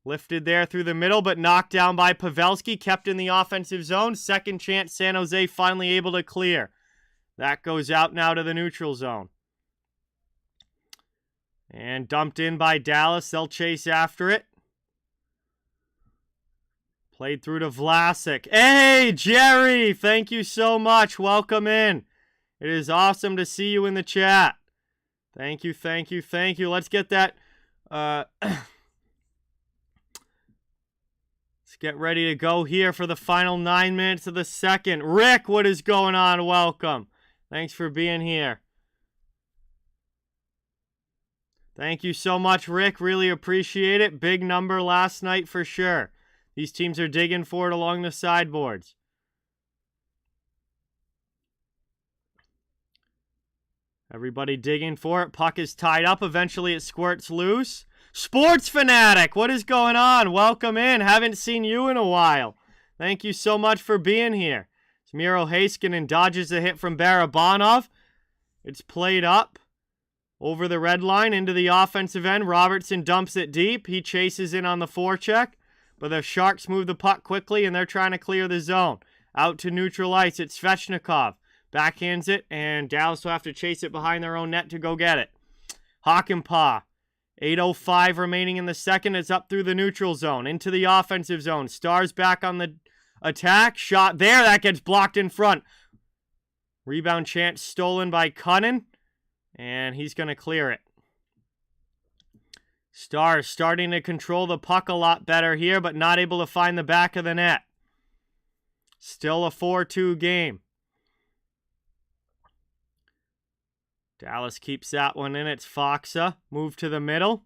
Lifted there through the middle, but knocked down by Pavelski, kept in the offensive zone. Second chance, San Jose finally able to clear. That goes out now to the neutral zone. And dumped in by Dallas. They'll chase after it. Played through to Vlasic. Hey, Gerry! Thank you so much. Welcome in. It is awesome to see you in the chat. Thank you, thank you, thank you. Let's get that... let's get ready to go here for the final 9 minutes of the second. Rick, what is going on? Welcome. Thanks for being here. Thank you so much, Rick. Really appreciate it. Big number last night for sure. These teams are digging for it along the sideboards. Everybody digging for it. Puck is tied up. Eventually it squirts loose. Sports Fanatic, what is going on? Welcome in. Haven't seen you in a while. Thank you so much for being here. Miro Heiskanen dodges a hit from Barabanov. It's played up over the red line into the offensive end. Robertson dumps it deep. He chases in on the forecheck. But the Sharks move the puck quickly, and they're trying to clear the zone. Out to neutral ice. It's Svechnikov. Backhands it, and Dallas will have to chase it behind their own net to go get it. Hakanpää. 8:05 remaining in the second. It's up through the neutral zone. Into the offensive zone. Stars back on the attack. Shot there. That gets blocked in front. Rebound chance stolen by Cunnin. And he's going to clear it. Stars starting to control the puck a lot better here, but not able to find the back of the net. Still a 4-2 game. Dallas keeps that one in. It's Foxa. Move to the middle.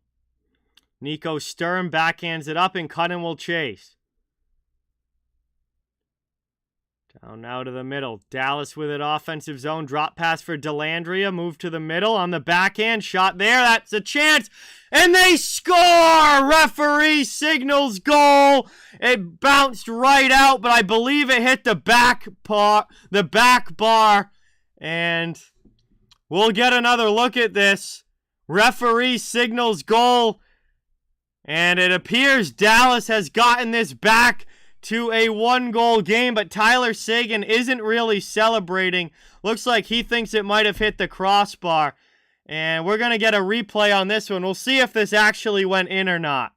Nico Sturm backhands it up, and Cunnin will chase. Down now to the middle. Dallas with it. Offensive zone. Drop pass for Dellandrea. Move to the middle. On the backhand. Shot there. That's a chance. And they score! Referee signals goal. It bounced right out, but I believe it hit the back bar. And we'll get another look at this. Referee signals goal. And it appears Dallas has gotten this back to a 1-goal game, but Tyler Seguin isn't really celebrating. Looks like he thinks it might have hit the crossbar. And we're going to get a replay on this one. We'll see if this actually went in or not.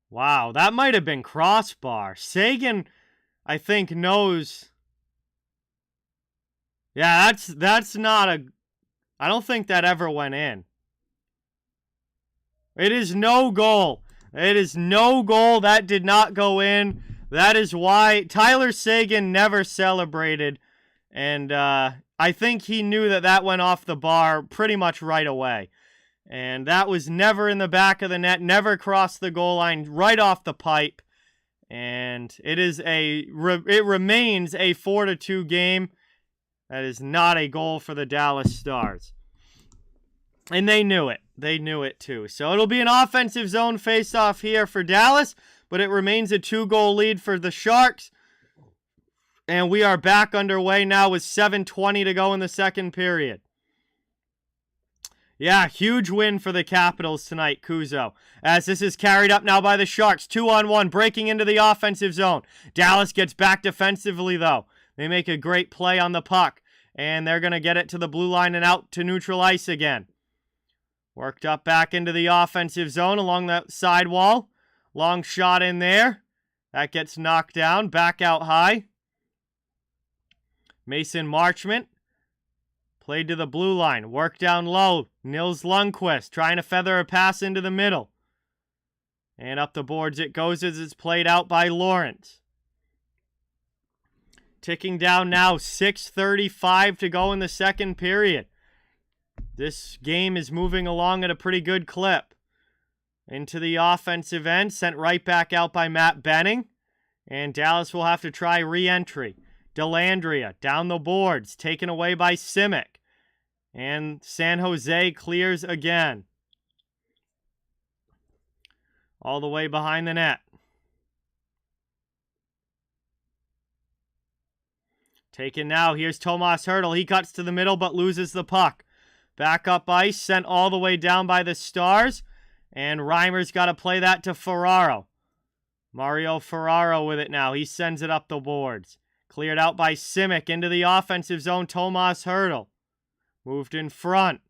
Wow, that might have been crossbar. Seguin, I think, knows. Yeah, that's not a... I don't think that ever went in. It is no goal. It is no goal. That did not go in. That is why Tyler Seguin never celebrated. And I think he knew that that went off the bar pretty much right away. And that was never in the back of the net. Never crossed the goal line. Right off the pipe. And it remains a 4-2 game. That is not a goal for the Dallas Stars. And they knew it. They knew it too. So it'll be an offensive zone face-off here for Dallas, but it remains a 2-goal lead for the Sharks. And we are back underway now with 7:20 to go in the second period. Yeah, huge win for the Capitals tonight, Kuzo. As this is carried up now by the Sharks. 2-on-1, breaking into the offensive zone. Dallas gets back defensively, though. They make a great play on the puck. And they're going to get it to the blue line and out to neutral ice again. Worked up back into the offensive zone along the side wall. Long shot in there. That gets knocked down. Back out high. Mason Marchment. Played to the blue line. Worked down low. Nils Lundqvist trying to feather a pass into the middle. And up the boards it goes as it's played out by Lawrence. Ticking down now, 6:35 to go in the second period. This game is moving along at a pretty good clip. Into the offensive end, sent right back out by Matt Benning. And Dallas will have to try re-entry. Dellandrea down the boards, taken away by Simic. And San Jose clears again. All the way behind the net. Taken now. Here's Tomas Hertl. He cuts to the middle but loses the puck. Back up ice. Sent all the way down by the Stars. And Reimer's got to play that to Ferraro. Mario Ferraro with it now. He sends it up the boards. Cleared out by Simic into the offensive zone. Tomas Hertl. Moved in front.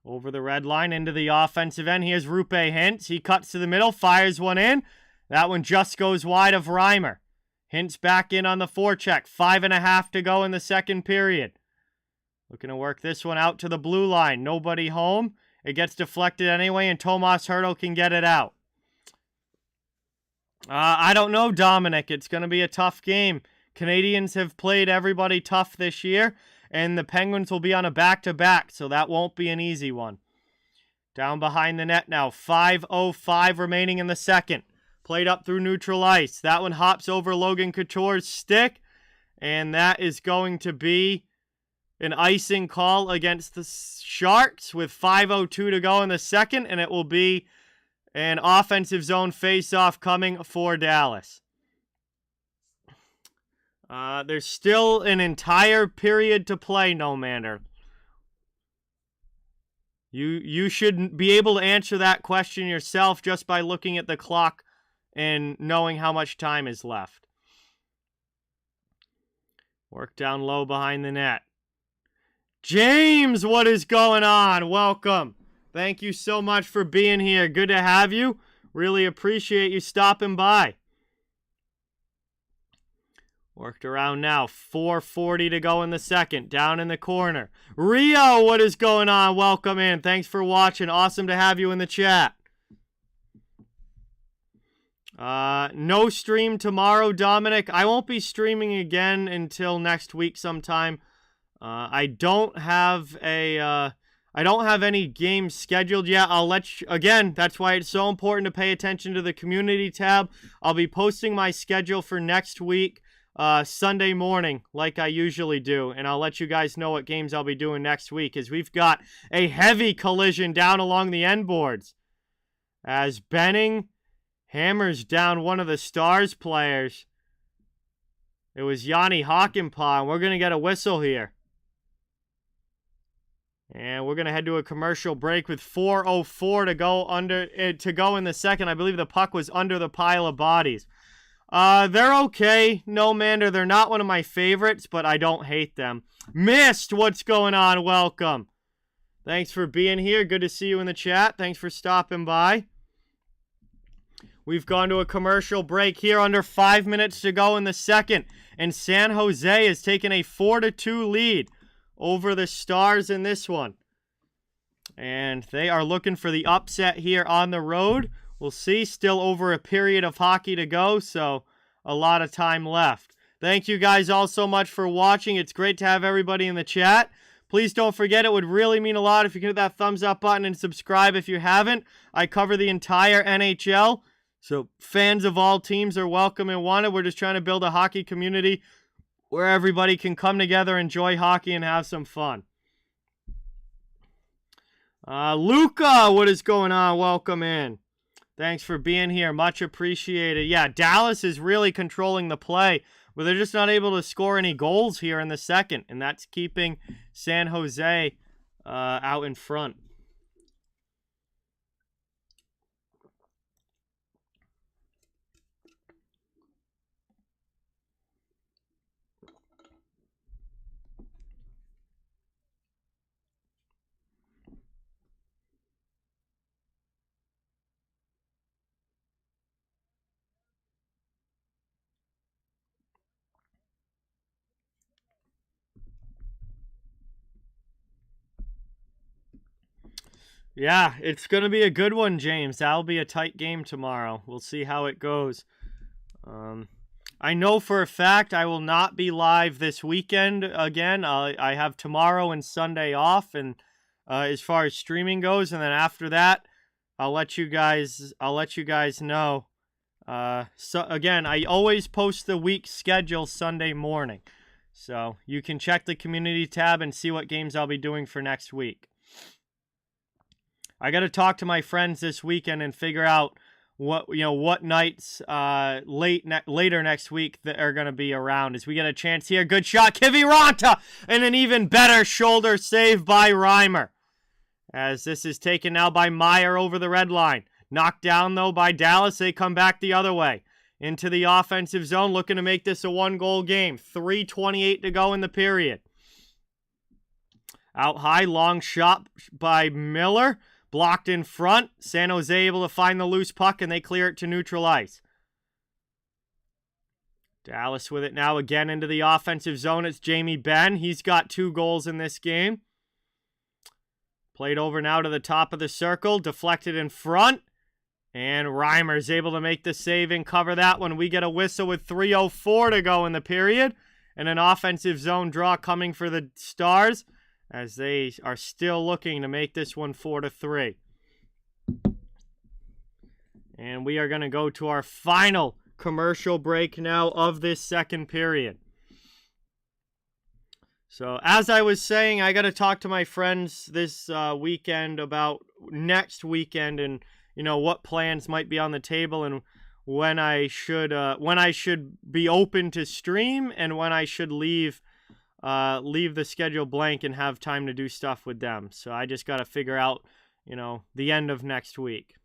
Over the red line into the offensive end. Here's Rupe Hintz. He cuts to the middle, fires one in. That one just goes wide of Reimer. Hintz back in on the forecheck. 5.5 to go in the second period. Looking to work this one out to the blue line. Nobody home. It gets deflected anyway, and Tomas Hertl can get it out. I don't know, Dominic. It's going to be a tough game. Canadians have played everybody tough this year, and the Penguins will be on a back-to-back, so that won't be an easy one. Down behind the net now, 5:05 remaining in the second. Played up through neutral ice. That one hops over Logan Couture's stick, and that is going to be an icing call against the Sharks with 5:02 to go in the second, and it will be an offensive zone face-off coming for Dallas. There's still an entire period to play, no matter. You should be able to answer that question yourself just by looking at the clock and knowing how much time is left. Work down low behind the net. James, what is going on? Welcome. Thank you so much for being here. Good to have you. Really appreciate you stopping by. Worked around now. 4:40 to go in the second. Down in the corner. Rio, what is going on? Welcome in. Thanks for watching. Awesome to have you in the chat. No stream tomorrow, Dominic. I won't be streaming again until next week sometime. I don't have any games scheduled yet. I'll let you, again, that's why it's so important to pay attention to the community tab. I'll be posting my schedule for next week Sunday morning like I usually do, and I'll let you guys know what games I'll be doing next week, as we've got a heavy collision down along the end boards as Benning hammers down one of the Stars players. It was Yanni Hakanpää, and we're going to get a whistle here. And we're going to head to a commercial break with 4:04 to go in the second. I believe the puck was under the pile of bodies. They're okay. No, Mander, they're not one of my favorites, but I don't hate them. Mist, what's going on? Welcome. Thanks for being here. Good to see you in the chat. Thanks for stopping by. We've gone to a commercial break here, under 5 minutes to go in the second, and San Jose has taken a 4-2 lead over the Stars in this one. And they are looking for the upset here on the road. We'll see. Still over a period of hockey to go, so a lot of time left. Thank you guys all so much for watching. It's great to have everybody in the chat. Please don't forget, it would really mean a lot if you can hit that thumbs up button and subscribe if you haven't. I cover the entire NHL, so fans of all teams are welcome and wanted. We're just trying to build a hockey community where everybody can come together, enjoy hockey, and have some fun. Luca, what is going on? Welcome in. Thanks for being here. Much appreciated. Yeah, Dallas is really controlling the play, but they're just not able to score any goals here in the second, and that's keeping San Jose out in front. Yeah, it's going to be a good one, James. That'll be a tight game tomorrow. We'll see how it goes. I know for a fact I will not be live this weekend again. I have tomorrow and Sunday off, and as far as streaming goes, and then after that, I'll let you guys know. So again, I always post the week schedule Sunday morning, so you can check the community tab and see what games I'll be doing for next week. I got to talk to my friends this weekend and figure out what nights later next week that are going to be around as we get a chance here. Good shot, Kiviranta, and an even better shoulder save by Reimer. As this is taken now by Meyer over the red line. Knocked down, though, by Dallas. They come back the other way into the offensive zone, looking to make this a one-goal game. 3:28 to go in the period. Out high, long shot by Miller. Blocked in front. San Jose able to find the loose puck, and they clear it to neutral ice. Dallas with it now again into the offensive zone. It's Jamie Benn. He's got 2 goals in this game. Played over now to the top of the circle. Deflected in front. And Reimer's able to make the save and cover that one. We get a whistle with 3:04 to go in the period. And an offensive zone draw coming for the Stars as they are still looking to make this one 4-3. And we are going to go to our final commercial break now of this second period. So as I was saying, I got to talk to my friends this weekend about next weekend and, you know, what plans might be on the table and when I should be open to stream and when I should leave the schedule blank and have time to do stuff with them. So I just got to figure out, you know, the end of next week.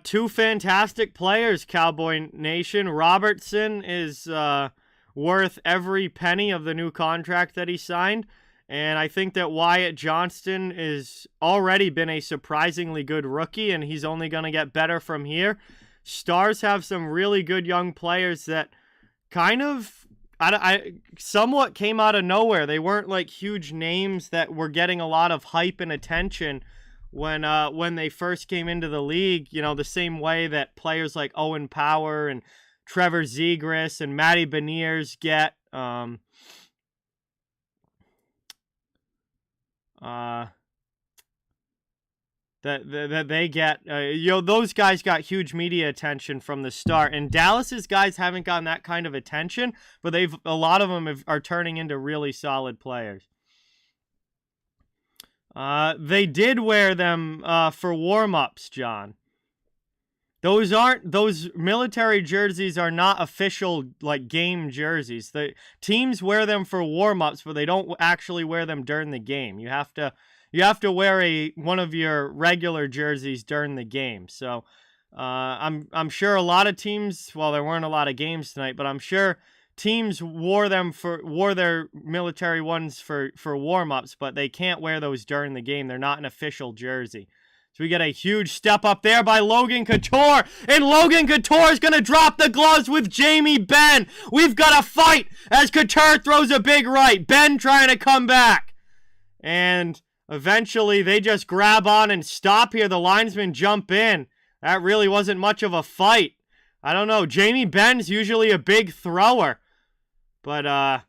Two fantastic players, Cowboy Nation. Robertson is worth every penny of the new contract that he signed. And I think that Wyatt Johnston is already been a surprisingly good rookie, and he's only going to get better from here. Stars have some really good young players that kind of I somewhat came out of nowhere. They weren't like huge names that were getting a lot of hype and attention when they first came into the league, you know, the same way that players like Owen Power and Trevor Zegras and Matty Beniers get that they get, you know, those guys got huge media attention from the start, and Dallas's guys haven't gotten that kind of attention, but a lot of them are turning into really solid players. They did wear them for warm-ups, John. Those military jerseys are not official, like, game jerseys. The teams wear them for warm-ups, but they don't actually wear them during the game. You have to wear one of your regular jerseys during the game. So I'm sure a lot of teams, well, there weren't a lot of games tonight, but I'm sure teams wore their military ones for warm-ups, but they can't wear those during the game. They're not an official jersey. So we get a huge step up there by Logan Couture. And Logan Couture is going to drop the gloves with Jamie Benn. We've got a fight as Couture throws a big right. Benn trying to come back. And eventually they just grab on and stop here. The linesmen jump in. That really wasn't much of a fight. I don't know. Jamie Benn's usually a big thrower. But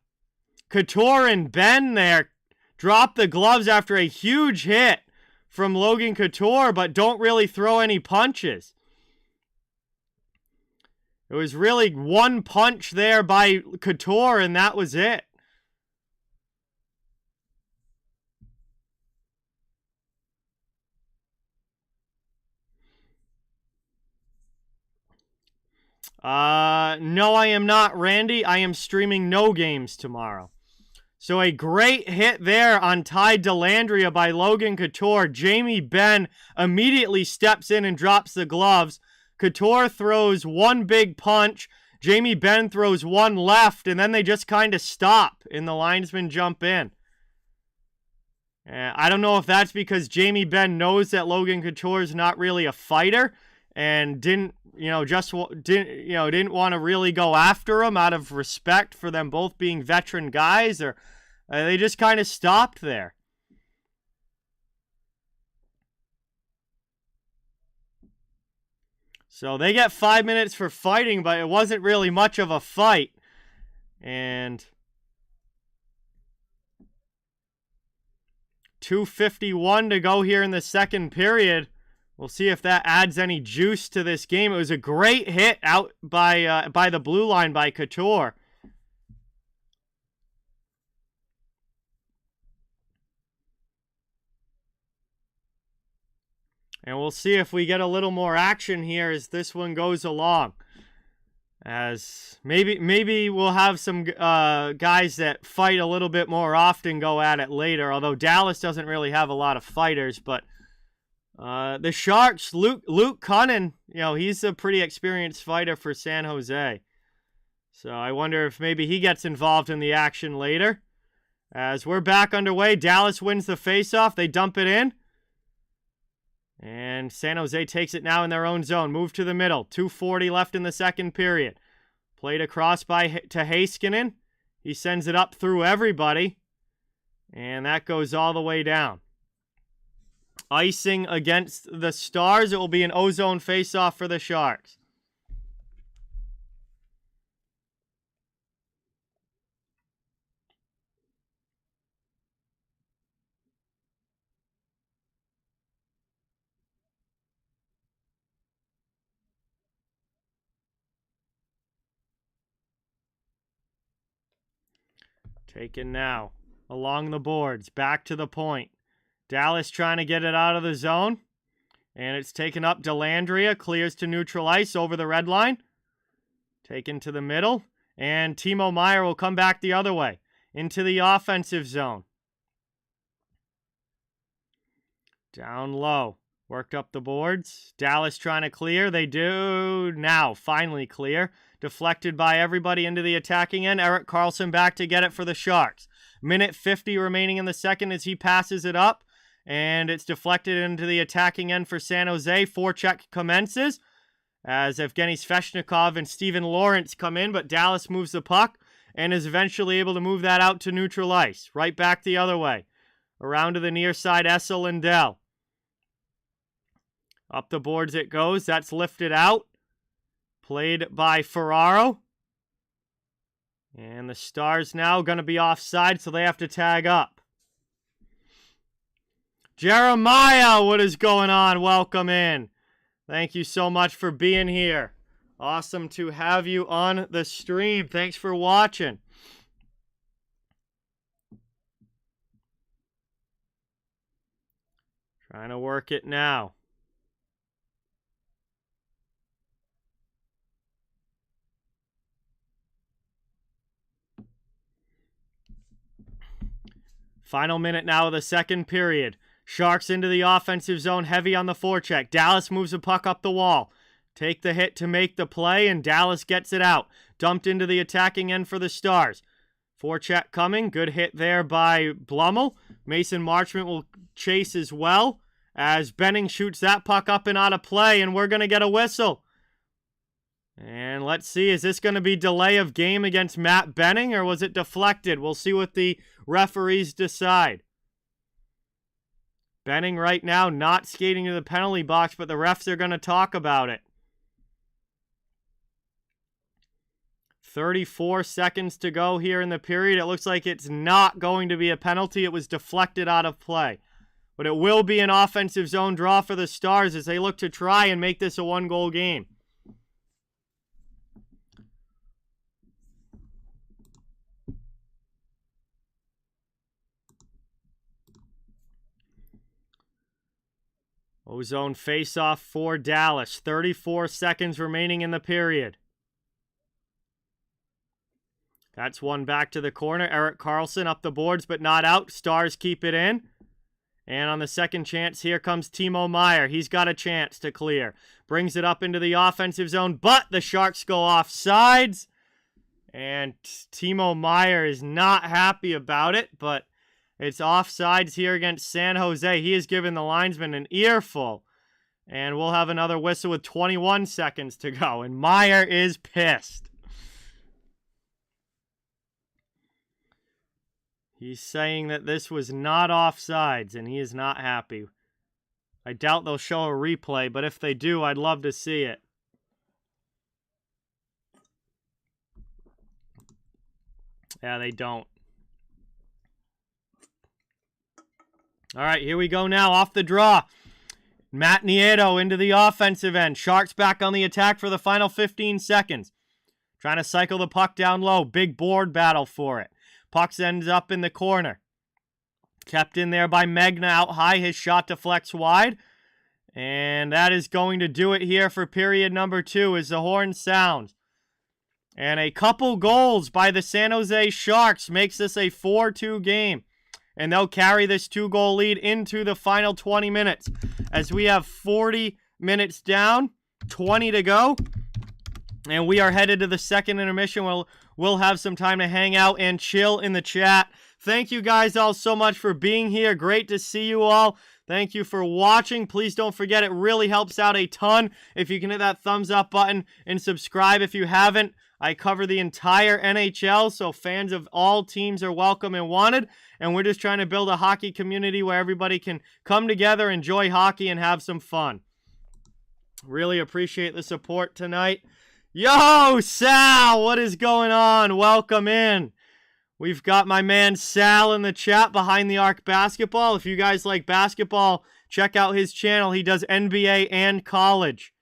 Couture and Benn there drop the gloves after a huge hit from Logan Couture, but don't really throw any punches. It was really one punch there by Couture, and that was it. No, I am not, Randy. I am streaming no games tomorrow. So a great hit there on Ty Dellandrea by Logan Couture. Jamie Benn immediately steps in and drops the gloves. Couture throws one big punch. Jamie Benn throws one left, and then they just kind of stop, and the linesmen jump in. I don't know if that's because Jamie Benn knows that Logan Couture is not really a fighter and didn't want to really go after him out of respect for them both being veteran guys, or they just kind of stopped there. So they get 5 minutes for fighting, but it wasn't really much of a fight. And 2:51 to go here in the second period. We'll see if that adds any juice to this game. It was a great hit out by the blue line by Couture. And we'll see if we get a little more action here as this one goes along. As maybe we'll have some guys that fight a little bit more often go at it later. Although Dallas doesn't really have a lot of fighters, but the Sharks, Luke Cunnin, he's a pretty experienced fighter for San Jose. So I wonder if maybe he gets involved in the action later. As we're back underway, Dallas wins the faceoff. They dump it in. And San Jose takes it now in their own zone. Move to the middle. 2:40 left in the second period. Played across to Heiskanen. He sends it up through everybody. And that goes all the way down. Icing against the Stars. It will be an ozone faceoff for the Sharks. Taken now. Along the boards. Back to the point. Dallas trying to get it out of the zone. And it's taken up. Dellandrea clears to neutral ice over the red line. Taken to the middle. And Timo Meier will come back the other way. Into the offensive zone. Down low. Worked up the boards. Dallas trying to clear. They do now. Finally clear. Deflected by everybody into the attacking end. Erik Karlsson back to get it for the Sharks. Minute 50 remaining in the second as he passes it up. And it's deflected into the attacking end for San Jose. Forecheck commences as Evgeny Svechnikov and Steven Lawrence come in. But Dallas moves the puck and is eventually able to move that out to neutral ice. Right back the other way. Around to the near side, Esa Lindell. Up the boards it goes. That's lifted out. Played by Ferraro. And the Stars now going to be offside, so they have to tag up. Jeremiah, what is going on? Welcome in. Thank you so much for being here. Awesome to have you on the stream. Thanks for watching. Trying to work it now. Final minute now of the second period. Sharks into the offensive zone, heavy on the forecheck. Dallas moves the puck up the wall. Take the hit to make the play, and Dallas gets it out. Dumped into the attacking end for the Stars. Forecheck coming. Good hit there by Blumel. Mason Marchment will chase as well as Benning shoots that puck up and out of play, and we're going to get a whistle. And let's see, is this going to be delay of game against Matt Benning, or was it deflected? We'll see what the referees decide. Benning right now not skating to the penalty box, but the refs are going to talk about it. 34 seconds to go here in the period. It looks like it's not going to be a penalty. It was deflected out of play. But it will be an offensive zone draw for the Stars as they look to try and make this a one-goal game. Ozone face-off for Dallas. 34 seconds remaining in the period. That's one back to the corner. Erik Karlsson up the boards, but not out. Stars keep it in. And on the second chance, here comes Timo Meier. He's got a chance to clear. Brings it up into the offensive zone, but the Sharks go off sides. And Timo Meier is not happy about it, but it's offsides here against San Jose. He has given the linesman an earful. And we'll have another whistle with 21 seconds to go. And Meier is pissed. He's saying that this was not offsides, and he is not happy. I doubt they'll show a replay, but if they do, I'd love to see it. Yeah, they don't. All right, here we go now. Off the draw. Matt Nieto into the offensive end. Sharks back on the attack for the final 15 seconds. Trying to cycle the puck down low. Big board battle for it. Puck ends up in the corner. Kept in there by Megna out high. His shot deflects wide. And that is going to do it here for period number 2 as the horn sounds. And a couple goals by the San Jose Sharks makes this a 4-2 game. And they'll carry this 2-goal lead into the final 20 minutes. As we have 40 minutes down, 20 to go. And we are headed to the second intermission. We'll have some time to hang out and chill in the chat. Thank you guys all so much for being here. Great to see you all. Thank you for watching. Please don't forget, it really helps out a ton if you can hit that thumbs up button and subscribe if you haven't I cover the entire NHL, so fans of all teams are welcome and wanted. And we're just trying to build a hockey community where everybody can come together, enjoy hockey, and have some fun. Really appreciate the support tonight. Yo, Sal, what is going on? Welcome in. We've got my man Sal in the chat, Behind the Arc Basketball. If you guys like basketball, check out his channel. He does NBA and college.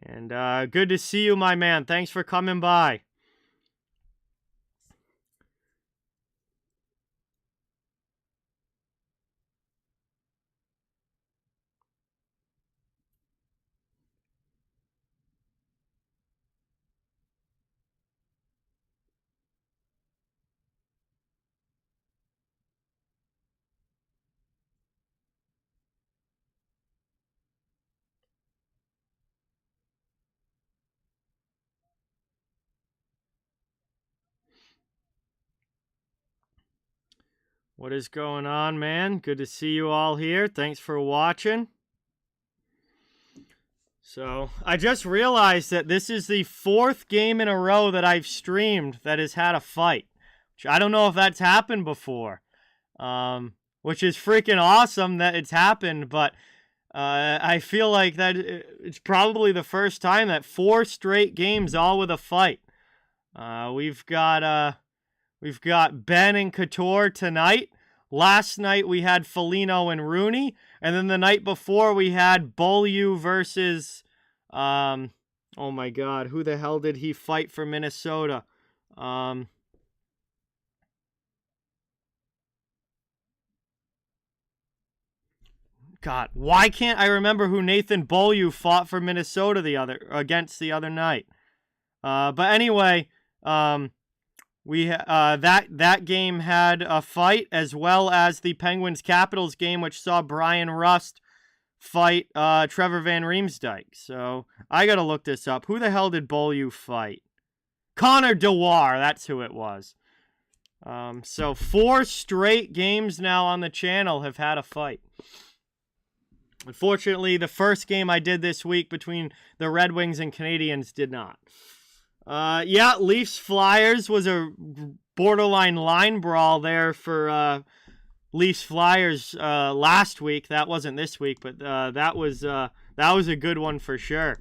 And good to see you, my man. Thanks for coming by. What is going on, man? Good to see you all here. Thanks for watching. So, I just realized that this is the 4th game in a row that I've streamed that has had a fight. Which I don't know if that's happened before. Which is freaking awesome that it's happened, but I feel like that it's probably the first time that 4 straight games all with a fight. We've got Ben and Couture tonight. Last night we had Foligno and Rooney. And then the night before we had Beaulieu versus, oh my God, who the hell did he fight for Minnesota? God, why can't I remember who Nathan Beaulieu fought for Minnesota against the other night? But anyway, that game had a fight, as well as the Penguins-Capitals game, which saw Brian Rust fight Trevor Van Riemsdyk. So I gotta look this up. Who the hell did Beaulieu fight? Connor Dewar, that's who it was. So 4 straight games now on the channel have had a fight. Unfortunately, the first game I did this week between the Red Wings and Canadiens did not. Yeah, Leafs-Flyers was a borderline line brawl there for Leafs-Flyers last week. That wasn't this week, but that was a good one for sure.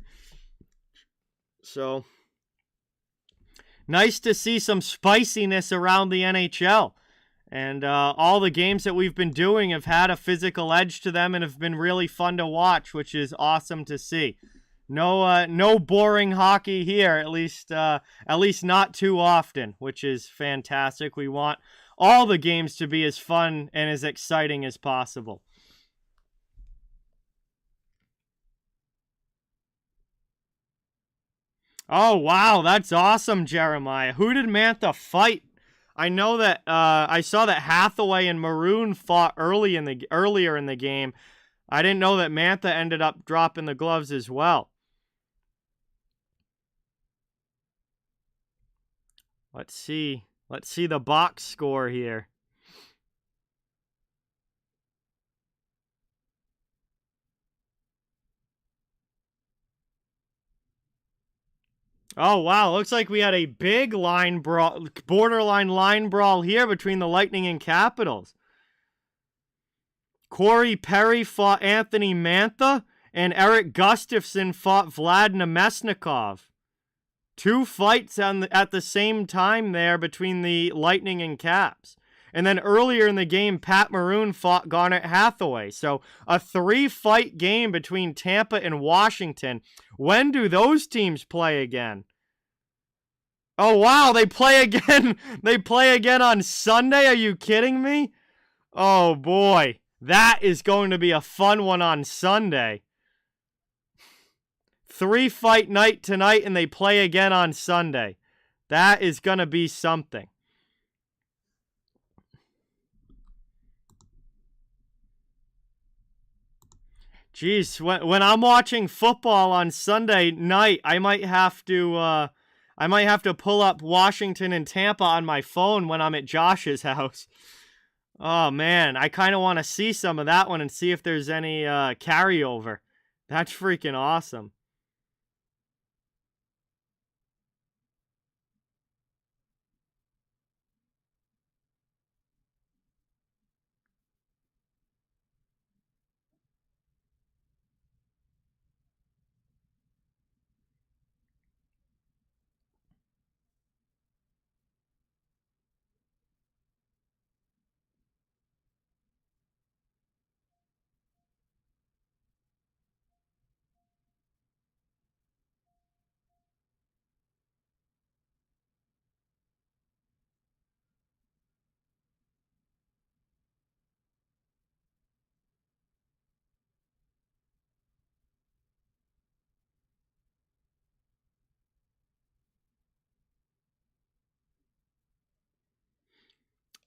So, nice to see some spiciness around the NHL. And all the games that we've been doing have had a physical edge to them and have been really fun to watch, which is awesome to see. No boring hockey here, at least not too often, which is fantastic. We want all the games to be as fun and as exciting as possible. Oh, wow, that's awesome, Jeremiah. Who did Mantha fight? I know that I saw that Hathaway and Maroon fought earlier in the game. I didn't know that Mantha ended up dropping the gloves as well. Let's see the box score here. Oh, wow. Looks like we had a big borderline line brawl here between the Lightning and Capitals. Corey Perry fought Anthony Mantha, and Eric Gustafson fought Vlad Nemesnikov. 2 fights at the same time there between the Lightning and Caps. And then earlier in the game, Pat Maroon fought Garnet Hathaway. So a 3-fight game between Tampa and Washington. When do those teams play again? Oh, wow, they play again. They play again on Sunday? Are you kidding me? Oh, boy. That is going to be a fun one on Sunday. 3-fight night tonight, and they play again on Sunday. That is going to be something. Jeez, when I'm watching football on Sunday night, I might have to pull up Washington and Tampa on my phone when I'm at Josh's house. Oh man, I kind of want to see some of that one and see if there's any carryover. That's freaking awesome.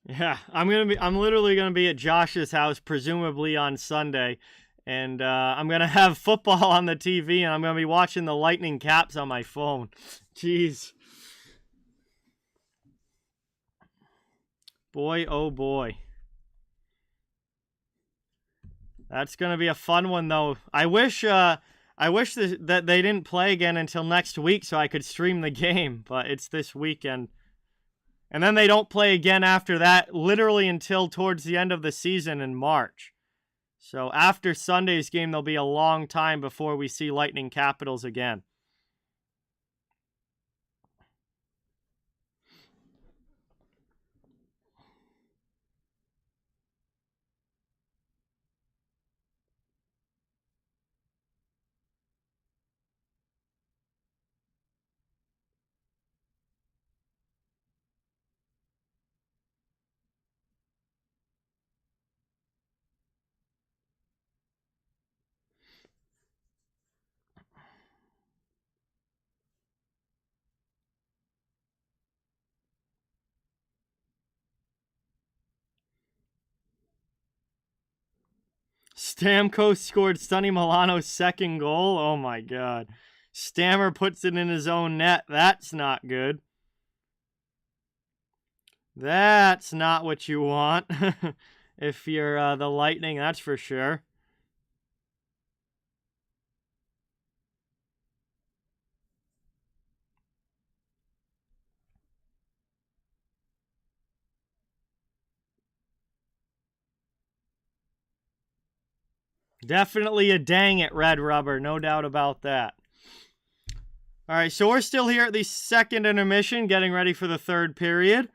Yeah, I'm literally gonna be at Josh's house, presumably on Sunday, and I'm gonna have football on the TV, and I'm gonna be watching the Lightning Caps on my phone. Jeez, boy, oh boy, that's gonna be a fun one though. I wish that they didn't play again until next week, so I could stream the game. But it's this weekend. And then they don't play again after that, literally until towards the end of the season in March. So after Sunday's game, there'll be a long time before we see Lightning Capitals again. Stamkos scored Sonny Milano's second goal. Oh my god. Stammer puts it in his own net. That's not good. That's not what you want if you're the Lightning, that's for sure. Definitely a dang it, Red Rubber. No doubt about that. All right, so we're still here at the second intermission, getting ready for the third period.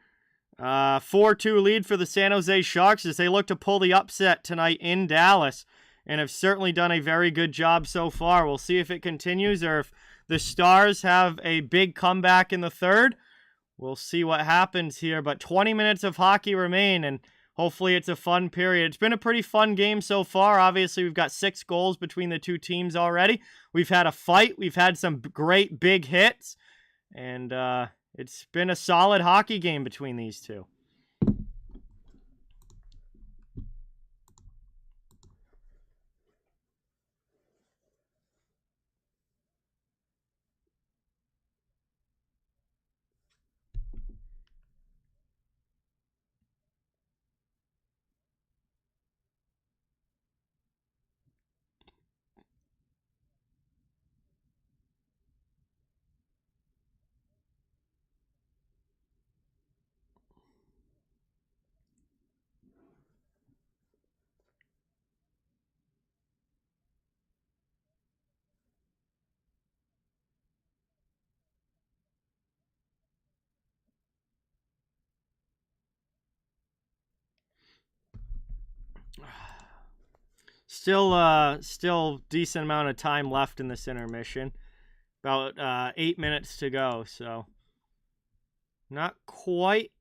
4-2 lead for the San Jose Sharks as they look to pull the upset tonight in Dallas and have certainly done a very good job so far. We'll see if it continues or if the Stars have a big comeback in the third. We'll see what happens here, but 20 minutes of hockey remain, and hopefully it's a fun period. It's been a pretty fun game so far. Obviously, we've got 6 goals between the two teams already. We've had a fight. We've had some great big hits, and it's been a solid hockey game between these two. Still decent amount of time left in this intermission. About 8 minutes to go, so not quite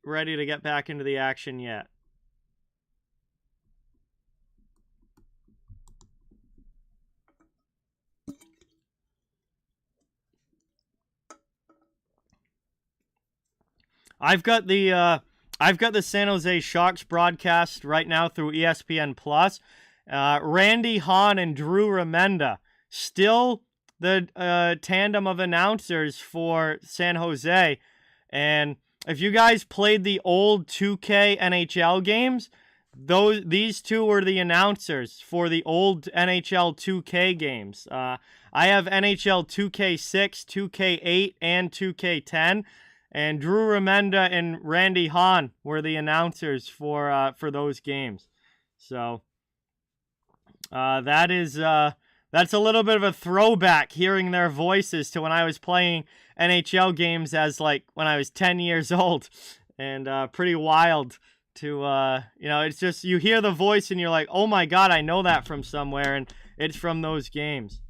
ready to get back into the action yet. I've got the San Jose Sharks broadcast right now through ESPN Plus. Randy Hahn and Drew Remenda still the tandem of announcers for San Jose. And if you guys played the old 2K NHL games, these two were the announcers for the old NHL 2K games. I have NHL 2K6, 2K8, and 2K10. And Drew Remenda and Randy Hahn were the announcers for those games. So that's a little bit of a throwback, hearing their voices to when I was playing NHL games as like when I was 10 years old, and pretty wild to it's just you hear the voice and you're like, oh my god, I know that from somewhere, and it's from those games.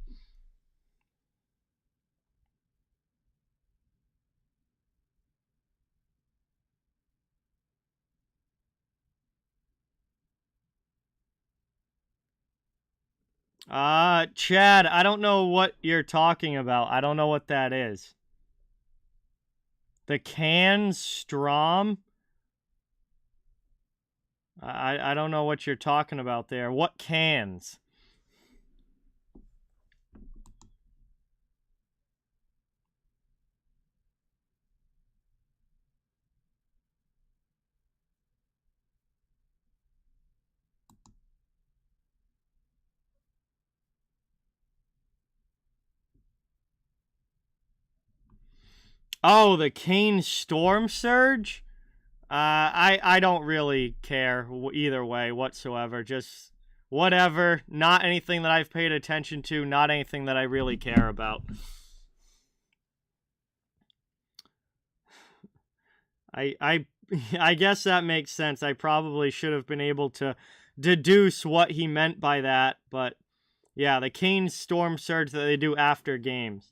Chad, I don't know what you're talking about. I don't know what that is. The Can Strom? I don't know what you're talking about there. What cans? Oh, the Kane Storm Surge? I don't really care either way whatsoever. Just whatever. Not anything that I've paid attention to. Not anything that I really care about. I I guess that makes sense. I probably should have been able to deduce what he meant by that, but yeah, the Kane Storm Surge that they do after games.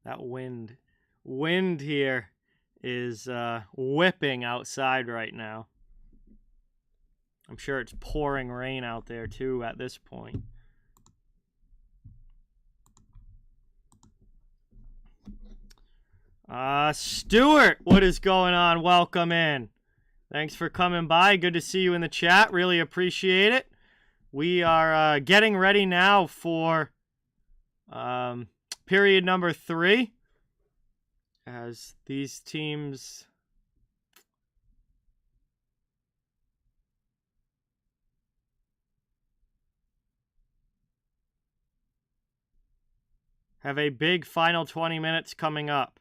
That wind here is whipping outside right now. I'm sure it's pouring rain out there too at this point. Stuart, what is going on? Welcome in. Thanks for coming by. Good to see you in the chat. Really appreciate it. We are getting ready now for period number 3, as these teams have a big final 20 minutes coming up.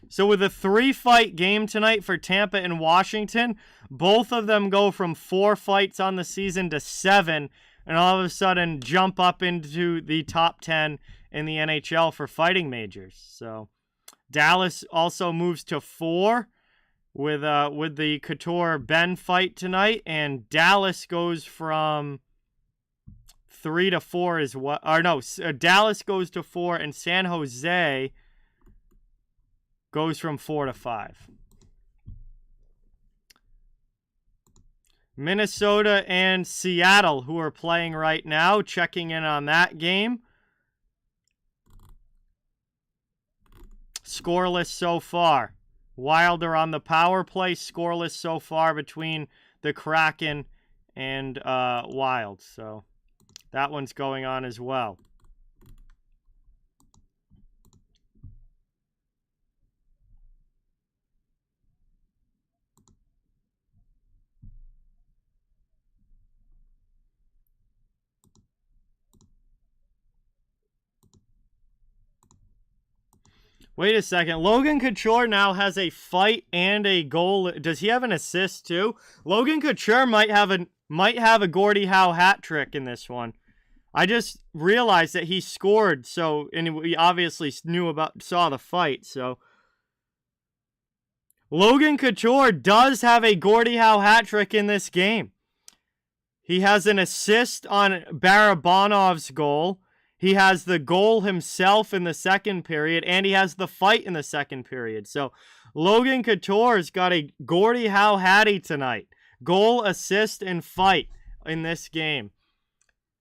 So with a 3-fight game tonight for Tampa and Washington, both of them go from 4 fights on the season to 7, and all of a sudden jump up into the top 10 in the NHL for fighting majors. So Dallas also moves to 4 with the Couture-Benn fight tonight, and Dallas goes from 3 to 4 as well. Or no, Dallas goes to 4, and San Jose goes from 4 to 5. Minnesota and Seattle, who are playing right now, checking in on that game. Scoreless so far. Wild are on the power play, scoreless so far between the Kraken and Wild. So that one's going on as well. Wait a second. Logan Couture now has a fight and a goal. Does he have an assist too? Logan Couture might have a Gordie Howe hat trick in this one. I just realized that he scored, and we obviously saw the fight. So Logan Couture does have a Gordie Howe hat trick in this game. He has an assist on Barabanov's goal. He has the goal himself in the second period, and he has the fight in the second period. So Logan Couture's got a Gordie Howe hattie tonight. Goal, assist, and fight in this game.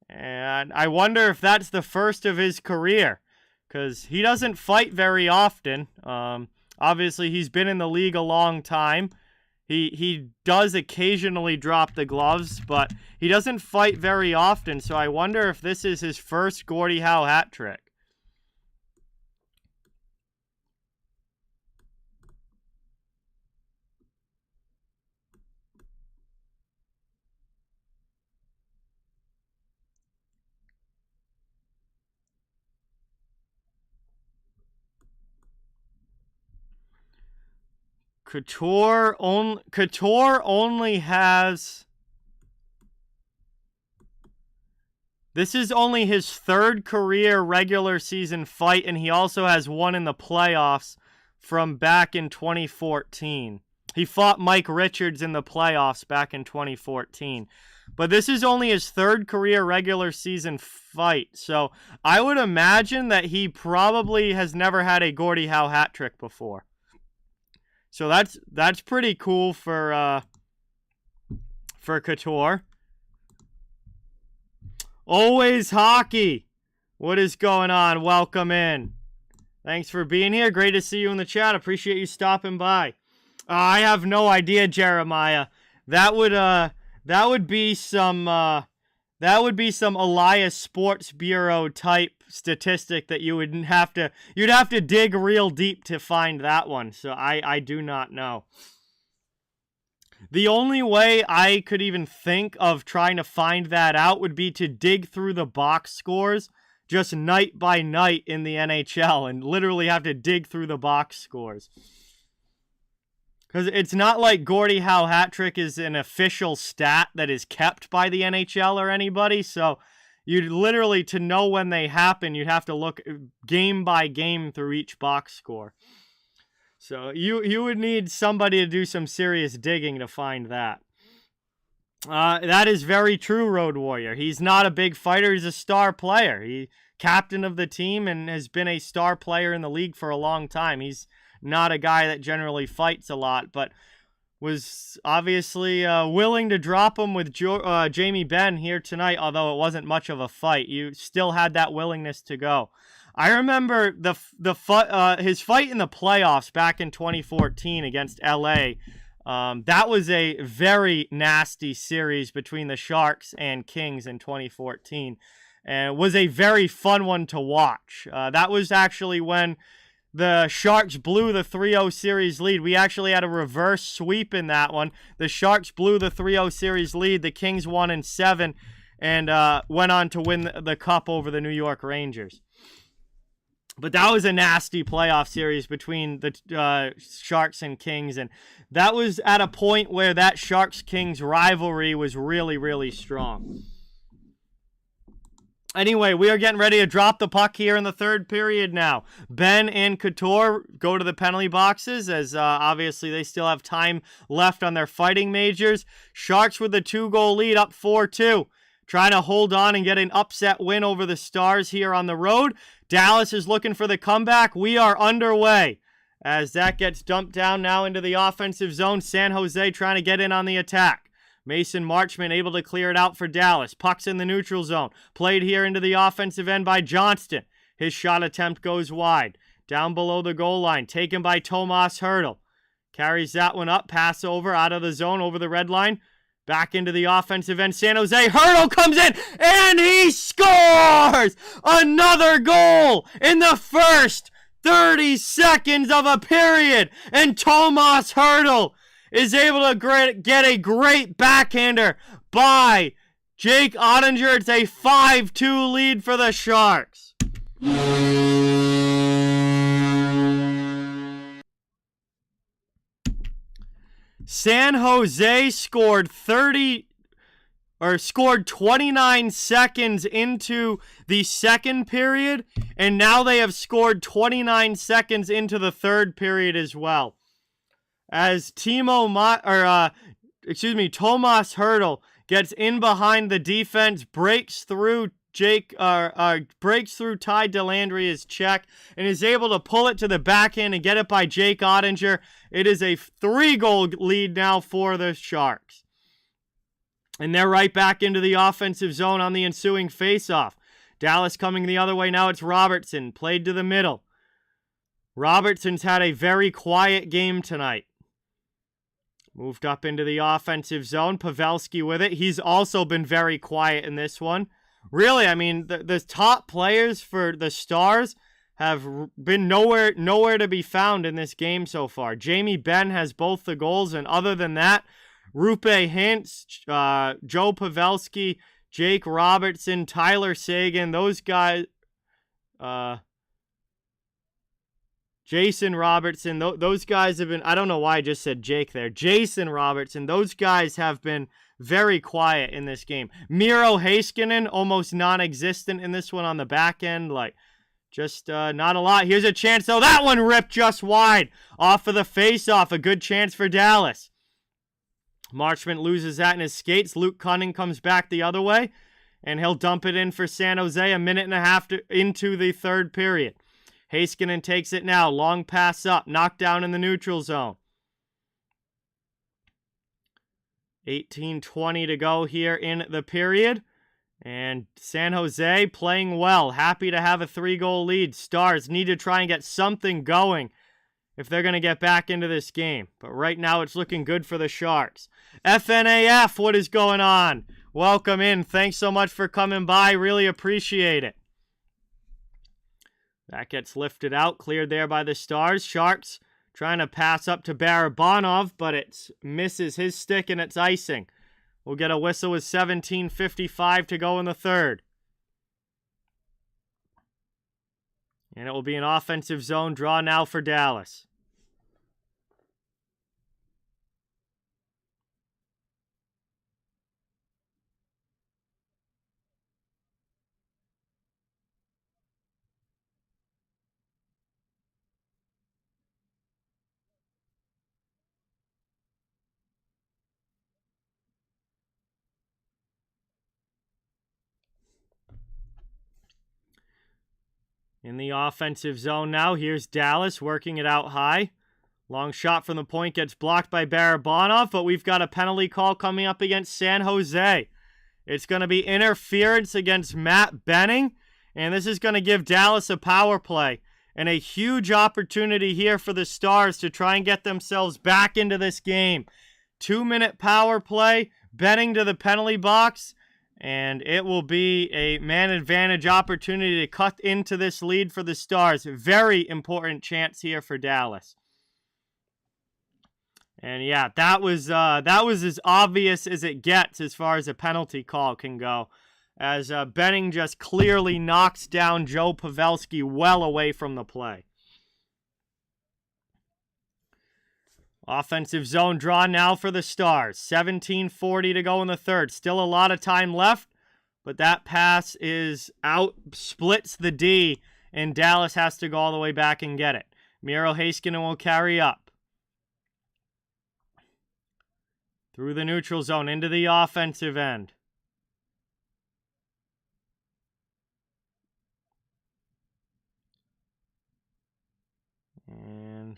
And I wonder if that's the first of his career, because he doesn't fight very often. Obviously, he's been in the league a long time. He does occasionally drop the gloves, but he doesn't fight very often, so I wonder if this is his first Gordie Howe hat trick. Couture only has... This is only his 3rd career regular season fight, and he also has one in the playoffs from back in 2014. He fought Mike Richards in the playoffs back in 2014. But this is only his third career regular season fight. So I would imagine that he probably has never had a Gordie Howe hat trick before. So that's pretty cool for Couture. Always Hockey. What is going on? Welcome in. Thanks for being here. Great to see you in the chat. Appreciate you stopping by. I have no idea, Jeremiah. That would be some Elias Sports Bureau type statistic that you'd have to dig real deep to find that one. So I do not know. The only way I could even think of trying to find that out would be to dig through the box scores just night by night in the NHL and literally have to dig through the box scores. Because it's not like Gordie Howe hat trick is an official stat that is kept by the NHL or anybody. So you'd literally, to know when they happen, you'd have to look game by game through each box score. So you would need somebody to do some serious digging to find that. That is very true, Road Warrior. He's not a big fighter. He's a star player. He's captain of the team and has been a star player in the league for a long time. He's not a guy that generally fights a lot, but was obviously willing to drop him with Jamie Benn here tonight, although it wasn't much of a fight. You still had that willingness to go. I remember his fight in the playoffs back in 2014 against LA. That was a very nasty series between the Sharks and Kings in 2014. And it was a very fun one to watch. That was actually when the Sharks blew the 3-0 series lead. We actually had a reverse sweep in that one. The Sharks blew the 3-0 series lead. The Kings won in 7 and went on to win the cup over the New York Rangers. But that was a nasty playoff series between the Sharks and Kings. And that was at a point where that Sharks-Kings rivalry was really, really strong. Anyway, we are getting ready to drop the puck here in the third period now. Ben and Couture go to the penalty boxes as obviously they still have time left on their fighting majors. Sharks with the 2-goal lead up 4-2. Trying to hold on and get an upset win over the Stars here on the road. Dallas is looking for the comeback. We are underway as that gets dumped down now into the offensive zone. San Jose trying to get in on the attack. Mason Marchment able to clear it out for Dallas. Puck's in the neutral zone. Played here into the offensive end by Johnston. His shot attempt goes wide. Down below the goal line. Taken by Tomas Hertl. Carries that one up. Pass over out of the zone over the red line. Back into the offensive end, San Jose. Hertl comes in, and he scores! Another goal in the first 30 seconds of a period. And Tomas Hertl is able to get a great backhander by Jake Ottinger. It's a 5-2 lead for the Sharks. San Jose scored 29 seconds into the second period, and now they have scored 29 seconds into the third period as well. As Tomas Hertl gets in behind the defense, breaks through Ty Dellandria's check and is able to pull it to the backhand and get it by Jake Ottinger. It is a 3-goal lead now for the Sharks. And they're right back into the offensive zone on the ensuing faceoff. Dallas coming the other way now. It's Robertson, played to the middle. Robertson's had a very quiet game tonight. Moved up into the offensive zone. Pavelski with it. He's also been very quiet in this one. Really, I mean, the top players for the Stars have been nowhere to be found in this game so far. Jamie Benn has both the goals, and other than that, Rupe Hintz, Joe Pavelski, Jake Robertson, Tyler Seguin, those guys, Jason Robertson, those guys have been, I don't know why I just said Jake there. Jason Robertson, those guys have been very quiet in this game. Miro Heiskanen, almost non-existent in this one on the back end. Just not a lot. Here's a chance, though. That one ripped just wide off of the face-off. A good chance for Dallas. Marchment loses that in his skates. Luke Cunning comes back the other way, and he'll dump it in for San Jose a minute and a half into the third period. Heiskanen takes it now. Long pass up. Knocked down in the neutral zone. 18:20 to go here in the period. And San Jose playing well. Happy to have a 3-goal lead. Stars need to try and get something going if they're going to get back into this game. But right now it's looking good for the Sharks. FNAF, what is going on? Welcome in. Thanks so much for coming by. Really appreciate it. That gets lifted out. Cleared there by the Stars. Sharks trying to pass up to Barabanov, but it misses his stick and it's icing. We'll get a whistle with 17:55 to go in the third. And it will be an offensive zone draw now for Dallas. In the offensive zone now, here's Dallas working it out high. Long shot from the point gets blocked by Barabanov, but we've got a penalty call coming up against San Jose. It's going to be interference against Matt Benning, and this is going to give Dallas a power play. And a huge opportunity here for the Stars to try and get themselves back into this game. 2-minute power play, Benning to the penalty box. And it will be a man advantage opportunity to cut into this lead for the Stars. Very important chance here for Dallas. And yeah, that was as obvious as it gets as far as a penalty call can go. As Benning just clearly knocks down Joe Pavelski well away from the play. Offensive zone draw now for the Stars. 17:40 to go in the third. Still a lot of time left, but that pass is out, splits the D, and Dallas has to go all the way back and get it. Miro Heiskanen will carry up. Through the neutral zone into the offensive end. And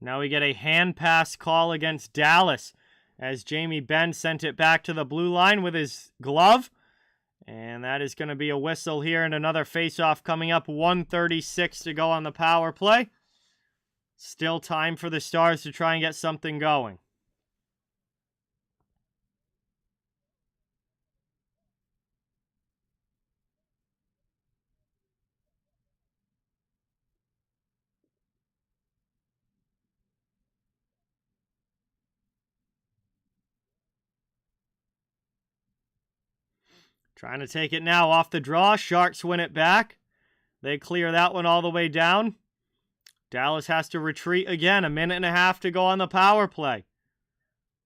now we get a hand pass call against Dallas as Jamie Benn sent it back to the blue line with his glove. And that is going to be a whistle here and another face-off coming up. 1:36 to go on the power play. Still time for the Stars to try and get something going. Trying to take it now off the draw. Sharks win it back. They clear that one all the way down. Dallas has to retreat again. 1.5 minutes to go on the power play.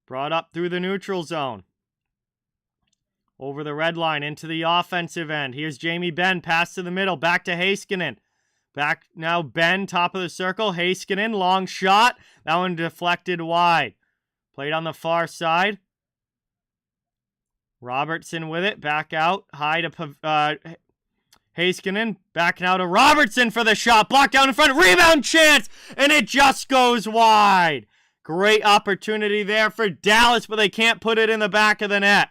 Brought up through the neutral zone. Over the red line into the offensive end. Here's Jamie Benn. Pass to the middle. Back to Heiskanen. Back now Benn, top of the circle. Heiskanen, long shot. That one deflected wide. Played on the far side. Robertson with it, back out, high to Heiskanen, back now to Robertson for the shot, blocked down in front, rebound chance, and it just goes wide. Great opportunity there for Dallas, but they can't put it in the back of the net.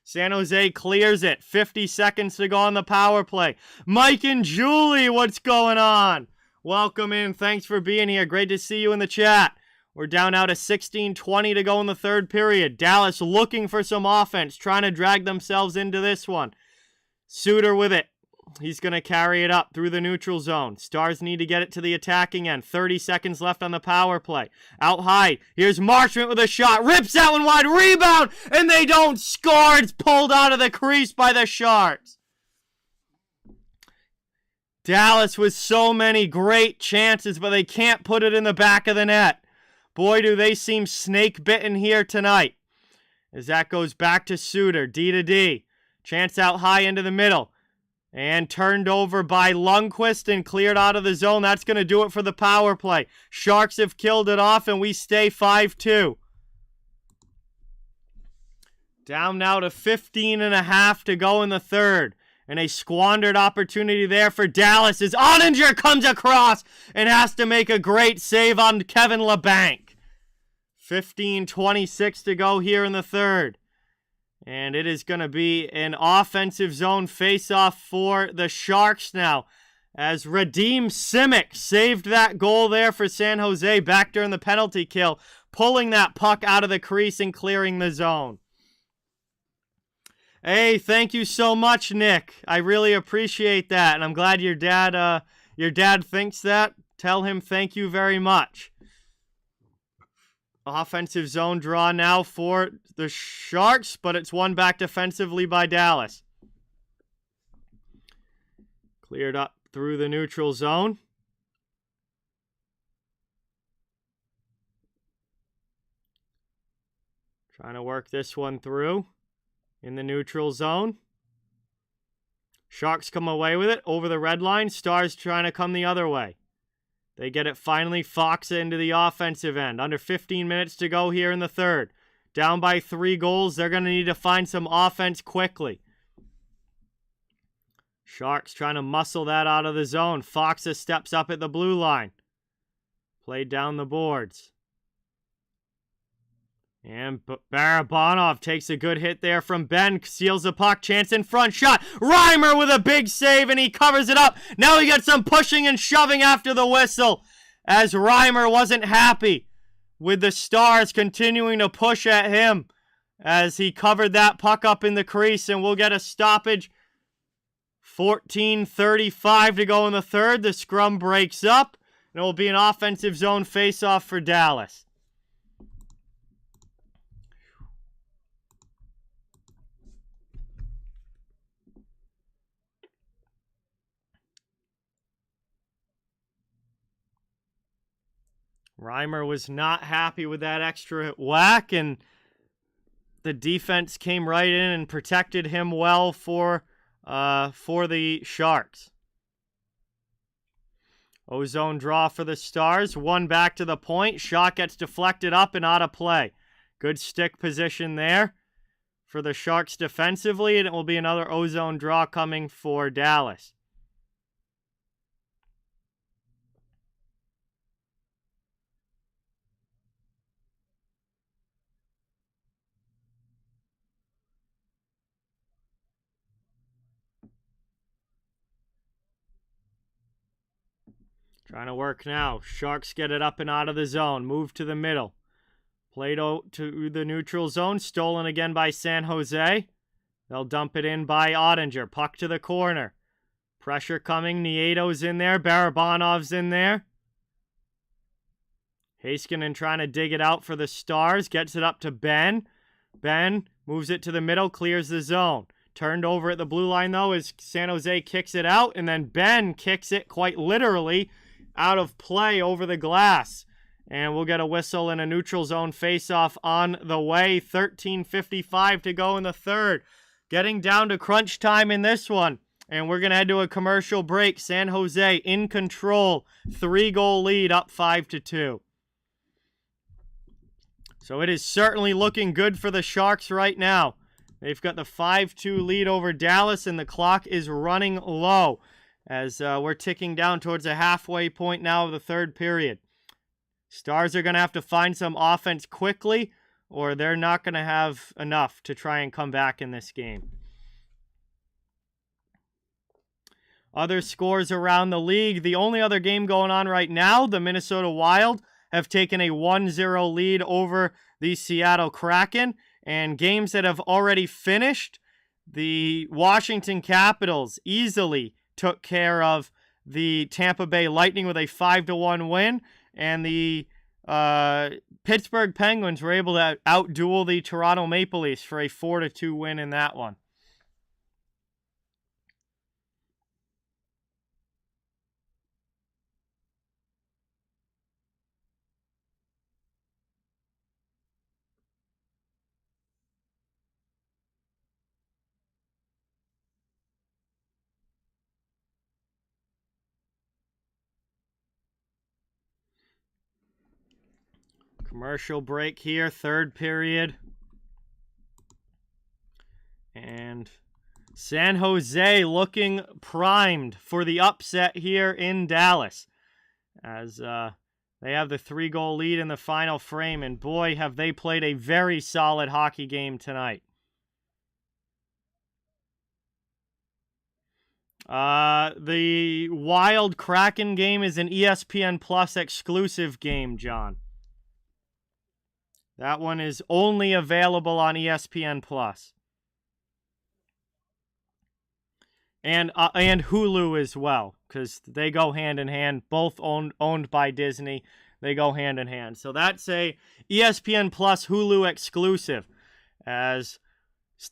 San Jose clears it, 50 seconds to go on the power play. Mike and Julie, what's going on? Welcome in, thanks for being here, great to see you in the chat. We're down now to 16:20 to go in the third period. Dallas looking for some offense, trying to drag themselves into this one. Suter with it. He's going to carry it up through the neutral zone. Stars need to get it to the attacking end. 30 seconds left on the power play. Out high. Here's Marchment with a shot. Rips that one wide. Rebound. And they don't score. It's pulled out of the crease by the Sharks. Dallas with so many great chances, but they can't put it in the back of the net. Boy, do they seem snake-bitten here tonight. As that goes back to Suter, D to D. Chance out high into the middle. And turned over by Lundqvist and cleared out of the zone. That's going to do it for the power play. Sharks have killed it off, and we stay 5-2. Down now to 15.5 to go in the third. And a squandered opportunity there for Dallas as Ottinger comes across and has to make a great save on Kevin LeBanc. 15:26 to go here in the third. And it is going to be an offensive zone faceoff for the Sharks now, as Radim Simic saved that goal there for San Jose back during the penalty kill, pulling that puck out of the crease and clearing the zone. Hey, thank you so much, Nick. I really appreciate that, and I'm glad your dad thinks that. Tell him thank you very much. Offensive zone draw now for the Sharks, but it's won back defensively by Dallas. Cleared up through the neutral zone. Trying to work this one through in the neutral zone. Sharks come away with it over the red line. Stars trying to come the other way. They get it finally. Fox into the offensive end. Under 15 minutes to go here in the third. Down by 3 goals. They're going to need to find some offense quickly. Sharks trying to muscle that out of the zone. Fox steps up at the blue line. Played down the boards. And Barabanov takes a good hit there from Ben. Seals the puck. Chance in front. Shot. Reimer with a big save, and he covers it up. Now he gets some pushing and shoving after the whistle, as Reimer wasn't happy with the Stars continuing to push at him as he covered that puck up in the crease, and we'll get a stoppage. 14:35 to go in the third. The scrum breaks up, and it will be an offensive zone faceoff for Dallas. Reimer was not happy with that extra whack, and the defense came right in and protected him well for the Sharks. Ozone draw for the Stars. One back to the point. Shot gets deflected up and out of play. Good stick position there for the Sharks defensively, and it will be another ozone draw coming for Dallas. Trying to work now. Sharks get it up and out of the zone. Move to the middle. Played to the neutral zone. Stolen again by San Jose. They'll dump it in by Ottinger. Puck to the corner. Pressure coming. Nieto's in there. Barabanov's in there. Heiskanen trying to dig it out for the Stars. Gets it up to Ben. Ben moves it to the middle. Clears the zone. Turned over at the blue line, though, as San Jose kicks it out. And then Ben kicks it quite literally out of play over the glass. And we'll get a whistle and a neutral zone faceoff on the way. 13:55 to go in the third. Getting down to crunch time in this one. And we're going to head to a commercial break. San Jose in control. 3-goal lead, up 5-2. So it is certainly looking good for the Sharks right now. They've got the 5-2 lead over Dallas, and the clock is running low as we're ticking down towards the halfway point now of the third period. Stars are going to have to find some offense quickly, or they're not going to have enough to try and come back in this game. Other scores around the league. The only other game going on right now, the Minnesota Wild have taken a 1-0 lead over the Seattle Kraken. And games that have already finished, the Washington Capitals easily took care of the Tampa Bay Lightning with a 5-1 win. And the Pittsburgh Penguins were able to outduel the Toronto Maple Leafs for a 4-2 win in that one. Commercial break here, third period. And San Jose looking primed for the upset here in Dallas, as they have the 3-goal lead in the final frame, and boy, have they played a very solid hockey game tonight. The Wild Kraken game is an ESPN Plus exclusive game, John. That one is only available on ESPN Plus. And Hulu as well, because they go hand in hand, both owned by Disney. They go hand in hand. So that's a ESPN Plus Hulu exclusive, as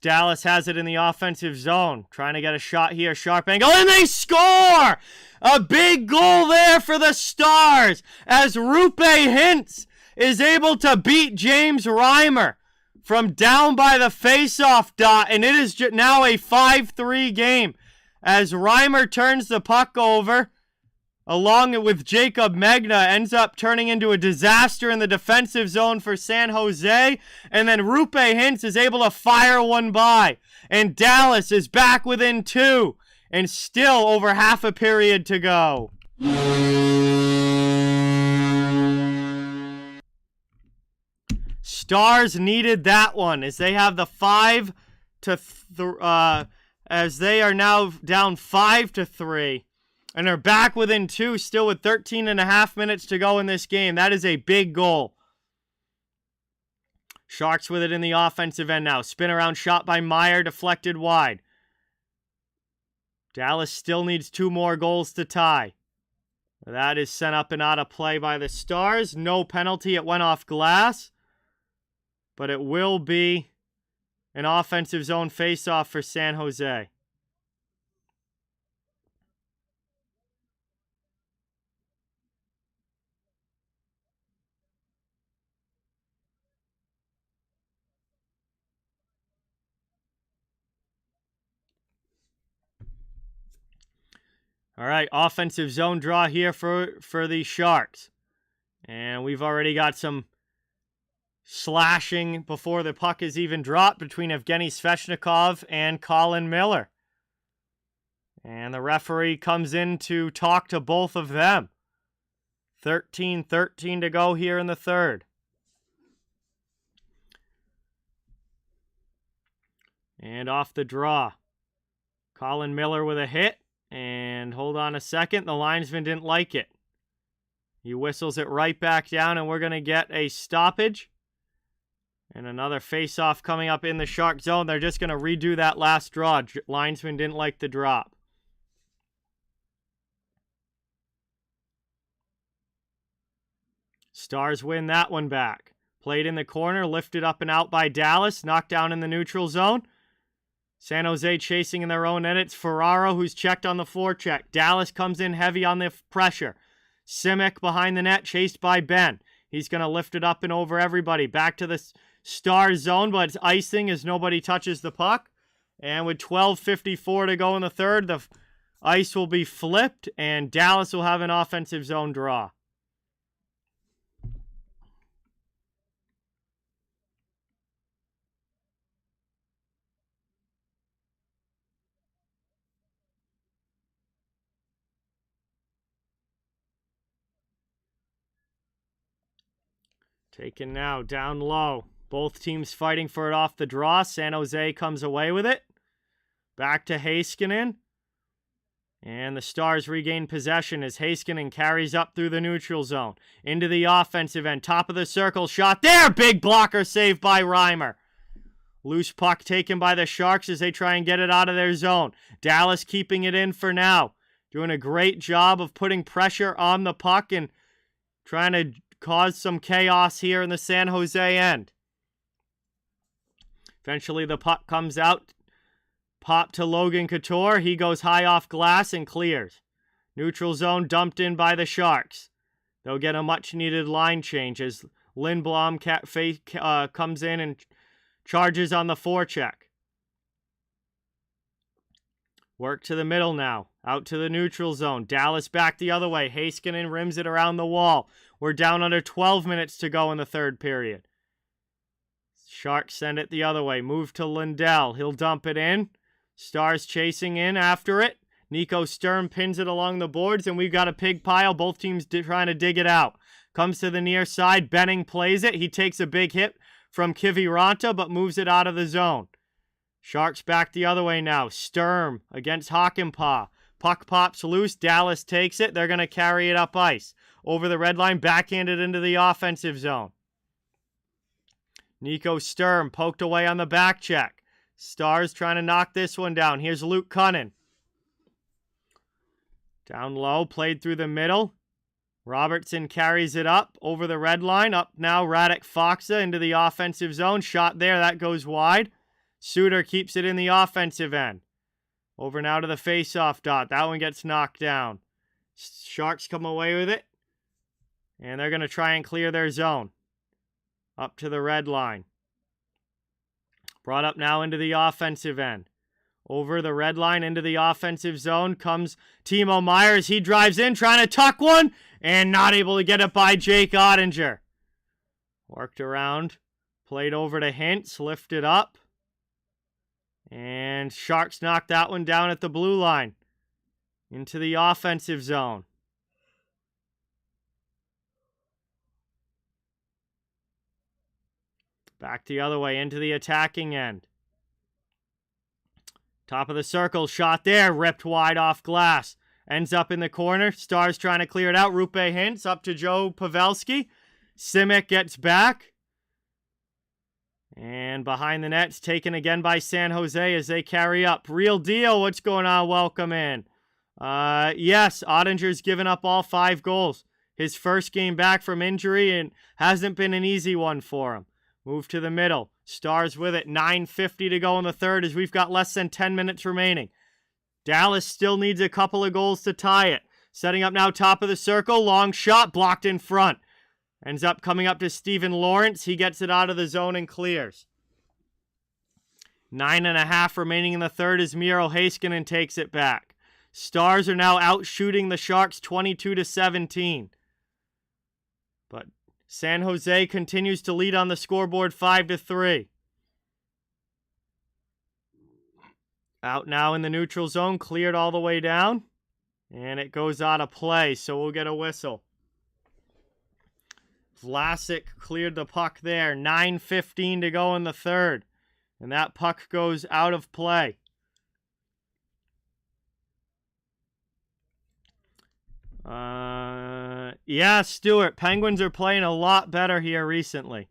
Dallas has it in the offensive zone, trying to get a shot here, sharp angle, and they score! A big goal there for the Stars, as Roope Hintz is able to beat James Reimer from down by the faceoff dot, and it is now a 5-3 game, as Reimer turns the puck over, along with Jacob Megna, ends up turning into a disaster in the defensive zone for San Jose, and then Roope Hintz is able to fire one by, and Dallas is back within 2, and still over half a period to go. Stars needed that one, as they have the 5 to as they are now down 5-3 and are back within 2, still with 13 and a half minutes to go in this game. That is a big goal. Sharks with it in the offensive end now. Spin around shot by Meyer, deflected wide. Dallas still needs 2 more goals to tie. That is sent up and out of play by the Stars. No penalty. It went off glass. But it will be an offensive zone faceoff for San Jose. All right, offensive zone draw here for the Sharks. And we've already got some slashing before the puck is even dropped between Evgeny Svechnikov and Colin Miller. And the referee comes in to talk to both of them. 13-13 to go here in the third. And off the draw. Colin Miller with a hit. And hold on a second, the linesman didn't like it. He whistles it right back down, and we're going to get a stoppage. And another face-off coming up in the Shark zone. They're just going to redo that last draw. Linesman didn't like the drop. Stars win that one back. Played in the corner, lifted up and out by Dallas, knocked down in the neutral zone. San Jose chasing in their own end. It's Ferraro who's checked on the forecheck. Dallas comes in heavy on the pressure. Simic behind the net, chased by Ben. He's going to lift it up and over everybody. Back to the Star zone, but it's icing as nobody touches the puck. And with 12:54 to go in the third, the ice will be flipped, and Dallas will have an offensive zone draw. Taken now, down low. Both teams fighting for it off the draw. San Jose comes away with it. Back to Heiskanen. And the Stars regain possession as Heiskanen carries up through the neutral zone. Into the offensive end. Top of the circle. Shot there. Big blocker saved by Reimer. Loose puck taken by the Sharks as they try and get it out of their zone. Dallas keeping it in for now. Doing a great job of putting pressure on the puck and trying to cause some chaos here in the San Jose end. Eventually the puck comes out. Pop to Logan Couture. He goes high off glass and clears. Neutral zone dumped in by the Sharks. They'll get a much-needed line change as Lindblom comes in and charges on the forecheck. Work to the middle now. Out to the neutral zone. Dallas back the other way. Heiskanen rims it around the wall. We're down under 12 minutes to go in the third period. Sharks send it the other way. Move to Lindell. He'll dump it in. Stars chasing in after it. Nico Sturm pins it along the boards, and we've got a pig pile. Both teams trying to dig it out. Comes to the near side. Benning plays it. He takes a big hit from Kiviranta, but moves it out of the zone. Sharks back the other way now. Sturm against Hakanpää. Puck pops loose. Dallas takes it. They're going to carry it up ice. Over the red line, backhanded into the offensive zone. Nico Sturm poked away on the back check. Stars trying to knock this one down. Here's Luke Cunnin. Down low, played through the middle. Robertson carries it up over the red line. Up now, Radek Faksa into the offensive zone. Shot there, that goes wide. Suter keeps it in the offensive end. Over now to the face-off dot. That one gets knocked down. Sharks come away with it. And they're going to try and clear their zone. Up to the red line. Brought up now into the offensive end. Over the red line into the offensive zone comes Timo Myers. He drives in, trying to tuck one, and not able to get it by Jake Ottinger. Worked around, played over to Hintz, lifted up. And Sharks knocked that one down at the blue line. Into the offensive zone. Back the other way, into the attacking end. Top of the circle, shot there, ripped wide off glass. Ends up in the corner. Stars trying to clear it out. Rupe Hintz up to Joe Pavelski. Simic gets back. And behind the net's taken again by San Jose as they carry up. Real deal, what's going on? Welcome in. Yes, Ottinger's given up all 5 goals. His first game back from injury and hasn't been an easy one for him. Move to the middle. Stars with it. 9:50 to go in the third as we've got less than 10 minutes remaining. Dallas still needs a couple of goals to tie it. Setting up now top of the circle. Long shot blocked in front. Ends up coming up to Steven Lawrence. He gets it out of the zone and clears. 9.5 remaining in the third as Miro Heiskanen takes it back. Stars are now out shooting the Sharks 22-17. But San Jose continues to lead on the scoreboard 5-3. Out now in the neutral zone, cleared all the way down. And it goes out of play, so we'll get a whistle. Vlasic cleared the puck there. 9:15 to go in the third. And that puck goes out of play. Yeah, Stuart, Penguins are playing a lot better here recently.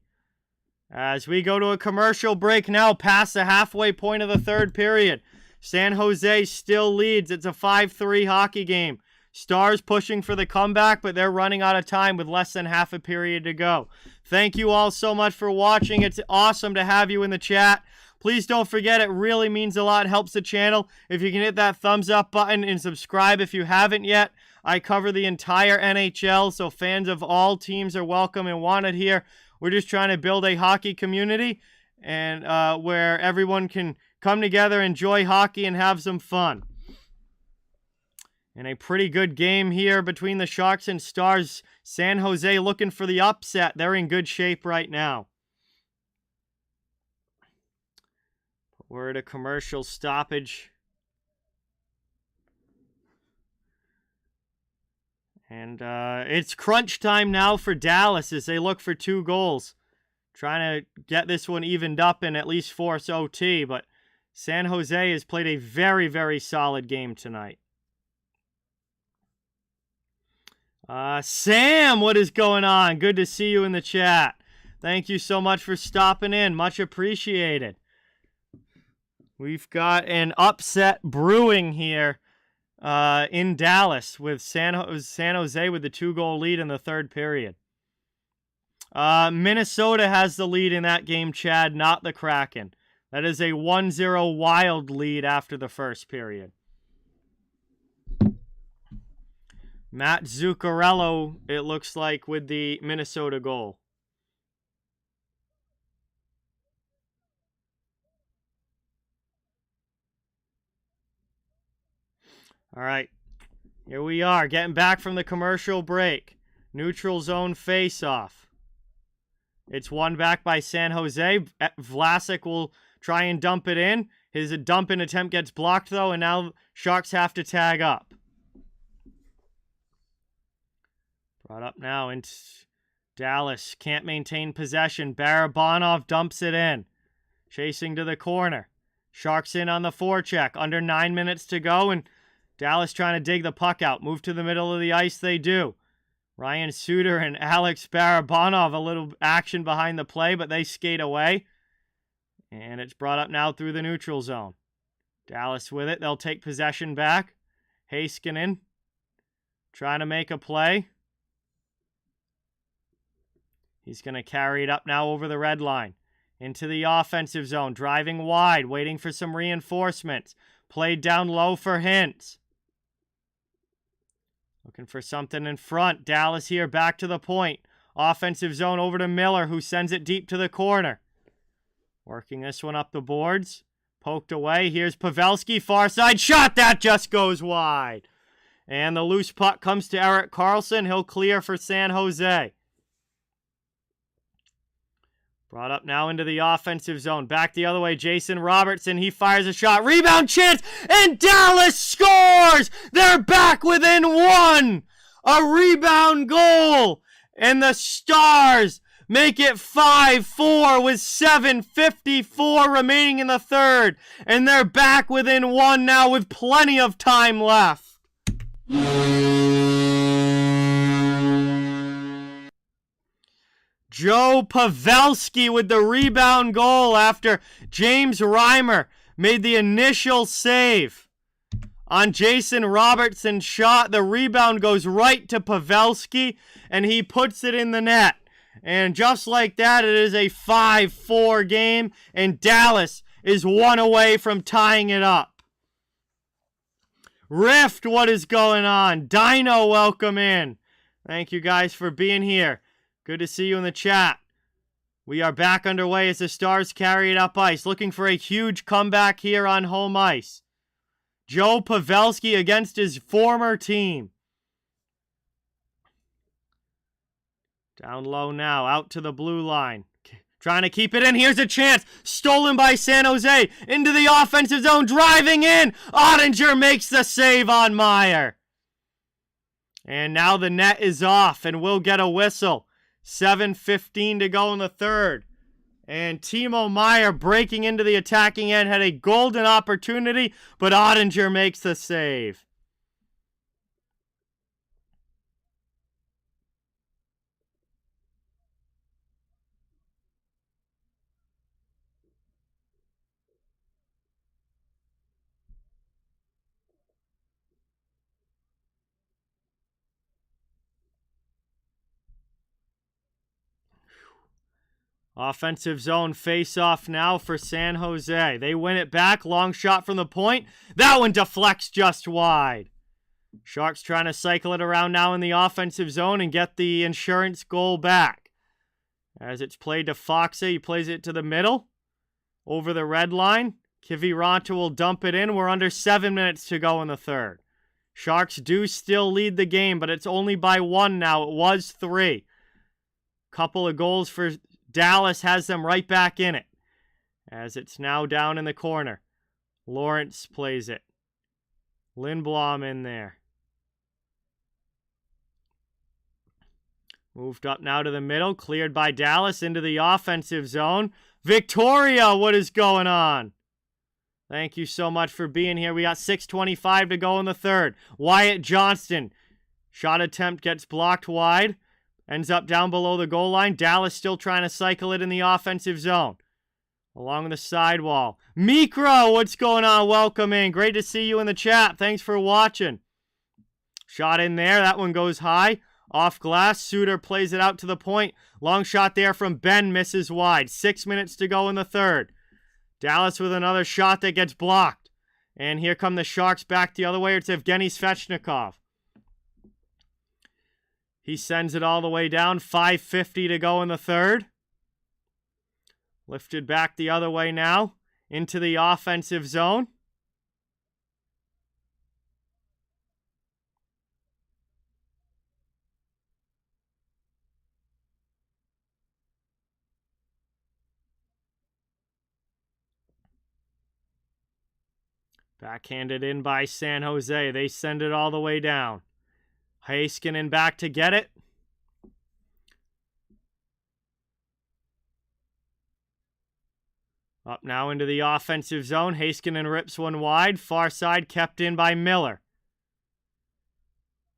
As we go to a commercial break now, past the halfway point of the third period. San Jose still leads. It's a 5-3 hockey game. Stars pushing for the comeback, but they're running out of time with less than half a period to go. Thank you all so much for watching. It's awesome to have you in the chat. Please don't forget, it really means a lot. It helps the channel. If you can hit that thumbs up button and subscribe if you haven't yet. I cover the entire NHL, so fans of all teams are welcome and wanted here. We're just trying to build a hockey community and where everyone can come together, enjoy hockey, and have some fun. And a pretty good game here between the Sharks and Stars. San Jose looking for the upset. They're in good shape right now. We're at a commercial stoppage. And it's crunch time now for Dallas as they look for 2 goals. Trying to get this one evened up and at least force OT. But San Jose has played a very, very solid game tonight. Sam, what is going on? Good to see you in the chat. Thank you so much for stopping in. Much appreciated. We've got an upset brewing here in Dallas with San Jose with the 2-goal lead in the third period. Minnesota has the lead in that game, Chad, not the Kraken. That is a 1-0 Wild lead after the first period. Matt Zuccarello, it looks like, with the Minnesota goal. All right, here we are, getting back from the commercial break. Neutral zone face-off. It's won back by San Jose. Vlasic will try and dump it in. His dump-in attempt gets blocked, though, and now Sharks have to tag up. Brought up now, and Dallas can't maintain possession. Barabanov dumps it in. Chasing to the corner. Sharks in on the forecheck. Under 9 minutes to go, and Dallas trying to dig the puck out. Move to the middle of the ice, they do. Ryan Suter and Alex Barabanov, a little action behind the play, but they skate away. And it's brought up now through the neutral zone. Dallas with it. They'll take possession back. Heiskanen trying to make a play. He's going to carry it up now over the red line. Into the offensive zone. Driving wide. Waiting for some reinforcements. Played down low for Hintz. Looking for something in front. Dallas here back to the point. Offensive zone over to Miller, who sends it deep to the corner. Working this one up the boards. Poked away. Here's Pavelski. Far side shot. That just goes wide. And the loose puck comes to Erik Karlsson. He'll clear for San Jose. Brought up now into the offensive zone. Back the other way. Jason Robertson. He fires a shot. Rebound chance. And Dallas scores. They're back within one. A rebound goal. And the Stars make it 5-4 with 7:54 remaining in the third. And they're back within one now with plenty of time left. Joe Pavelski with the rebound goal after James Reimer made the initial save on Jason Robertson's shot. The rebound goes right to Pavelski, and he puts it in the net. And just like that, it is a 5-4 game, and Dallas is one away from tying it up. Rift, what is going on? Dino, welcome in. Thank you guys for being here. Good to see you in the chat. We are back underway as the Stars carry it up ice, looking for a huge comeback here on home ice. Joe Pavelski against his former team. Down low now, out to the blue line. Trying to keep it in. Here's a chance. Stolen by San Jose. Into the offensive zone. Driving in. Ottinger makes the save on Meyer. And now the net is off, and we'll get a whistle. 7:15 to go in the third. And Timo Meyer breaking into the attacking end had a golden opportunity, but Ottinger makes the save. Offensive zone face-off now for San Jose. They win it back. Long shot from the point. That one deflects just wide. Sharks trying to cycle it around now in the offensive zone and get the insurance goal back. As it's played to Foxe, he plays it to the middle. Over the red line. Kiviranta will dump it in. We're under 7 minutes to go in the third. Sharks do still lead the game, but it's only by one now. It was 3. Couple of goals for Dallas has them right back in it. As it's now down in the corner. Lawrence plays it. Lindblom in there. Moved up now to the middle. Cleared by Dallas into the offensive zone. Victoria, what is going on? Thank you so much for being here. We got 6:25 to go in the third. Wyatt Johnston. Shot attempt gets blocked wide. Ends up down below the goal line. Dallas still trying to cycle it in the offensive zone. Along the sidewall. Mikro, what's going on? Welcome in. Great to see you in the chat. Thanks for watching. Shot in there. That one goes high. Off glass. Suter plays it out to the point. Long shot there from Ben. Misses wide. 6 minutes to go in the third. Dallas with another shot that gets blocked. And here come the Sharks back the other way. It's Evgeny Svechnikov. He sends it all the way down. 5:50 to go in the third. Lifted back the other way now. Into the offensive zone. Backhanded in by San Jose. They send it all the way down. Heiskanen back to get it. Up now into the offensive zone. Heiskanen rips one wide. Far side kept in by Miller.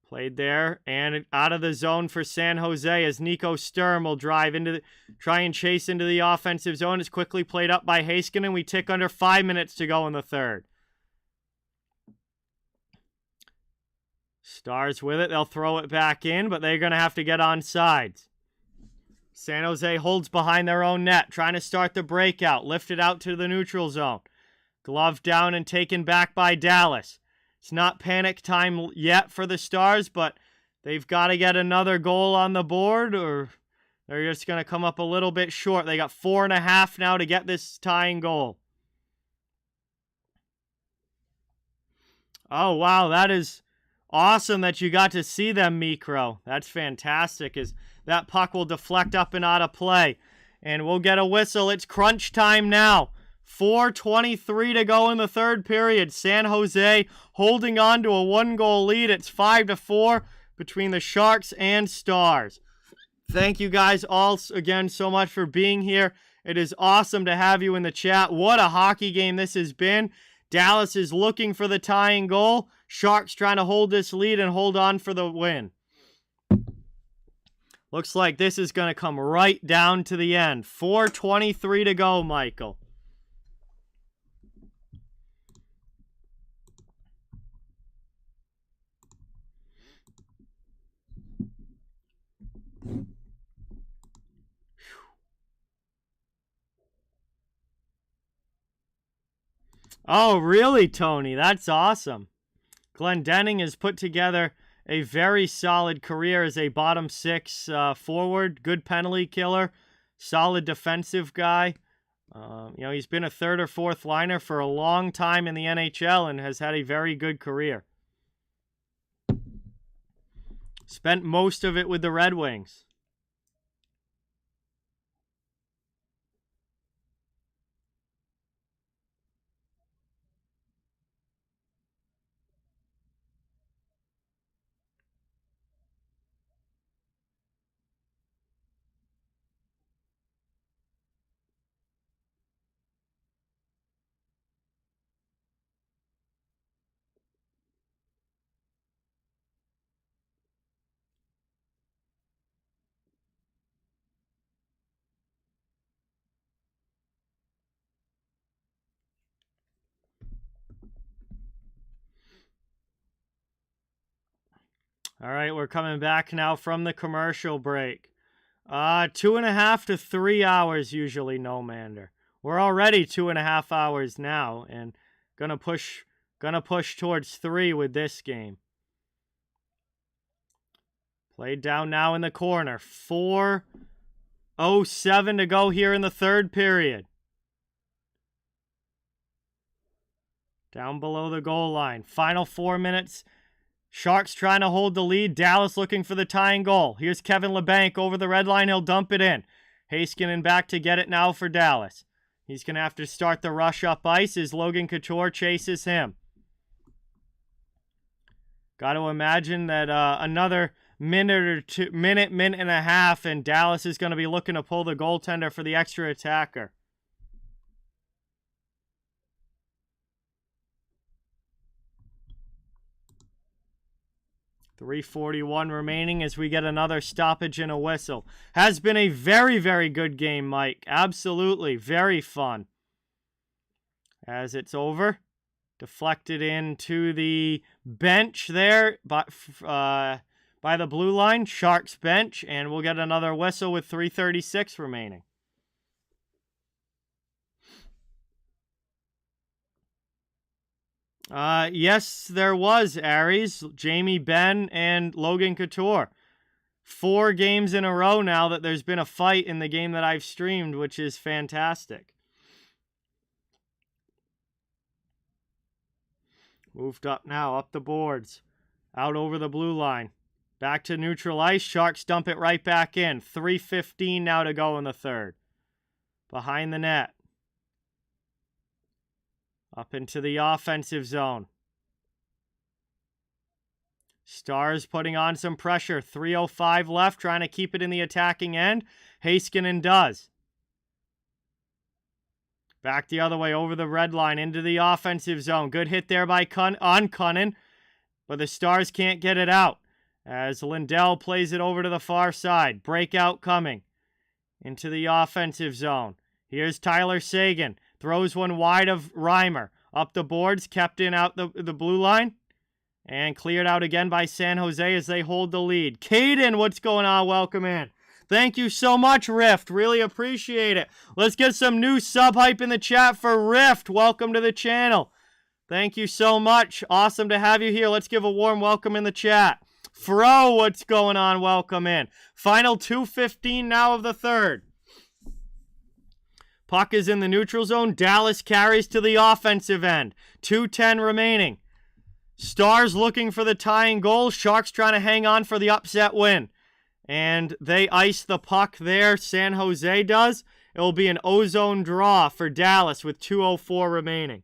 Played there and out of the zone for San Jose as Nico Sturm will drive try and chase into the offensive zone. It's quickly played up by Heiskanen. We tick under 5 minutes to go in the third. Stars with it. They'll throw it back in, but they're going to have to get on sides. San Jose holds behind their own net, trying to start the breakout. Lifted out to the neutral zone. Glove down and taken back by Dallas. It's not panic time yet for the Stars, but they've got to get another goal on the board or they're just going to come up a little bit short. They got 4.5 now to get this tying goal. Oh, wow, that is awesome that you got to see them, Mikro. That's fantastic as that puck will deflect up and out of play. And we'll get a whistle. It's crunch time now. 4:23 to go in the third period. San Jose holding on to a 1-goal lead. It's 5-4 between the Sharks and Stars. Thank you guys all again so much for being here. It is awesome to have you in the chat. What a hockey game this has been. Dallas is looking for the tying goal. Sharks trying to hold this lead and hold on for the win. Looks like this is going to come right down to the end. 4:23 to go, Michael. Oh, really, Tony? That's awesome. Glendening has put together a very solid career as a bottom six forward, good penalty killer, solid defensive guy. He's been a third or fourth liner for a long time in the NHL and has had a very good career. Spent most of it with the Red Wings. All right, we're coming back now from the commercial break. 2.5 to 3 hours usually, no Mander. We're already 2.5 hours now, and gonna push towards 3 with this game. Played down now in the corner. 4:07 to go here in the third period. Down below the goal line. Final 4 minutes. Sharks trying to hold the lead. Dallas looking for the tying goal. Here's Kevin LeBanc over the red line. He'll dump it in. Heiskanen back to get it now for Dallas. He's going to have to start the rush up ice as Logan Couture chases him. Got to imagine that another minute and a half, and Dallas is going to be looking to pull the goaltender for the extra attacker. .341 remaining as we get another stoppage and a whistle. Has been a very, very good game, Mike. Absolutely. Very fun. As it's over. Deflected into the bench there by the blue line. Sharks bench. And we'll get another whistle with 3:36 remaining. Yes, there was, Aries, Jamie Benn, and Logan Couture. 4 games in a row now that there's been a fight in the game that I've streamed, which is fantastic. Moved up now, up the boards. Out over the blue line. Back to neutral ice. Sharks dump it right back in. 3:15 now to go in the third. Behind the net. Up into the offensive zone. Stars putting on some pressure. 3:05 left, trying to keep it in the attacking end. Heiskanen does. Back the other way over the red line into the offensive zone. Good hit there by Cunnin, but the Stars can't get it out as Lindell plays it over to the far side. Breakout coming into the offensive zone. Here's Tyler Seguin. Throws one wide of Reimer. Up the boards, kept in out the blue line. And cleared out again by San Jose as they hold the lead. Caden, what's going on? Welcome in. Thank you so much, Rift. Really appreciate it. Let's get some new sub hype in the chat for Rift. Welcome to the channel. Thank you so much. Awesome to have you here. Let's give a warm welcome in the chat. Fro, what's going on? Welcome in. Final 2:15 now of the third. Puck is in the neutral zone. Dallas carries to the offensive end. 2:10 remaining. Stars looking for the tying goal. Sharks trying to hang on for the upset win. And they ice the puck there. San Jose does. It will be an ozone draw for Dallas with 2:04 remaining.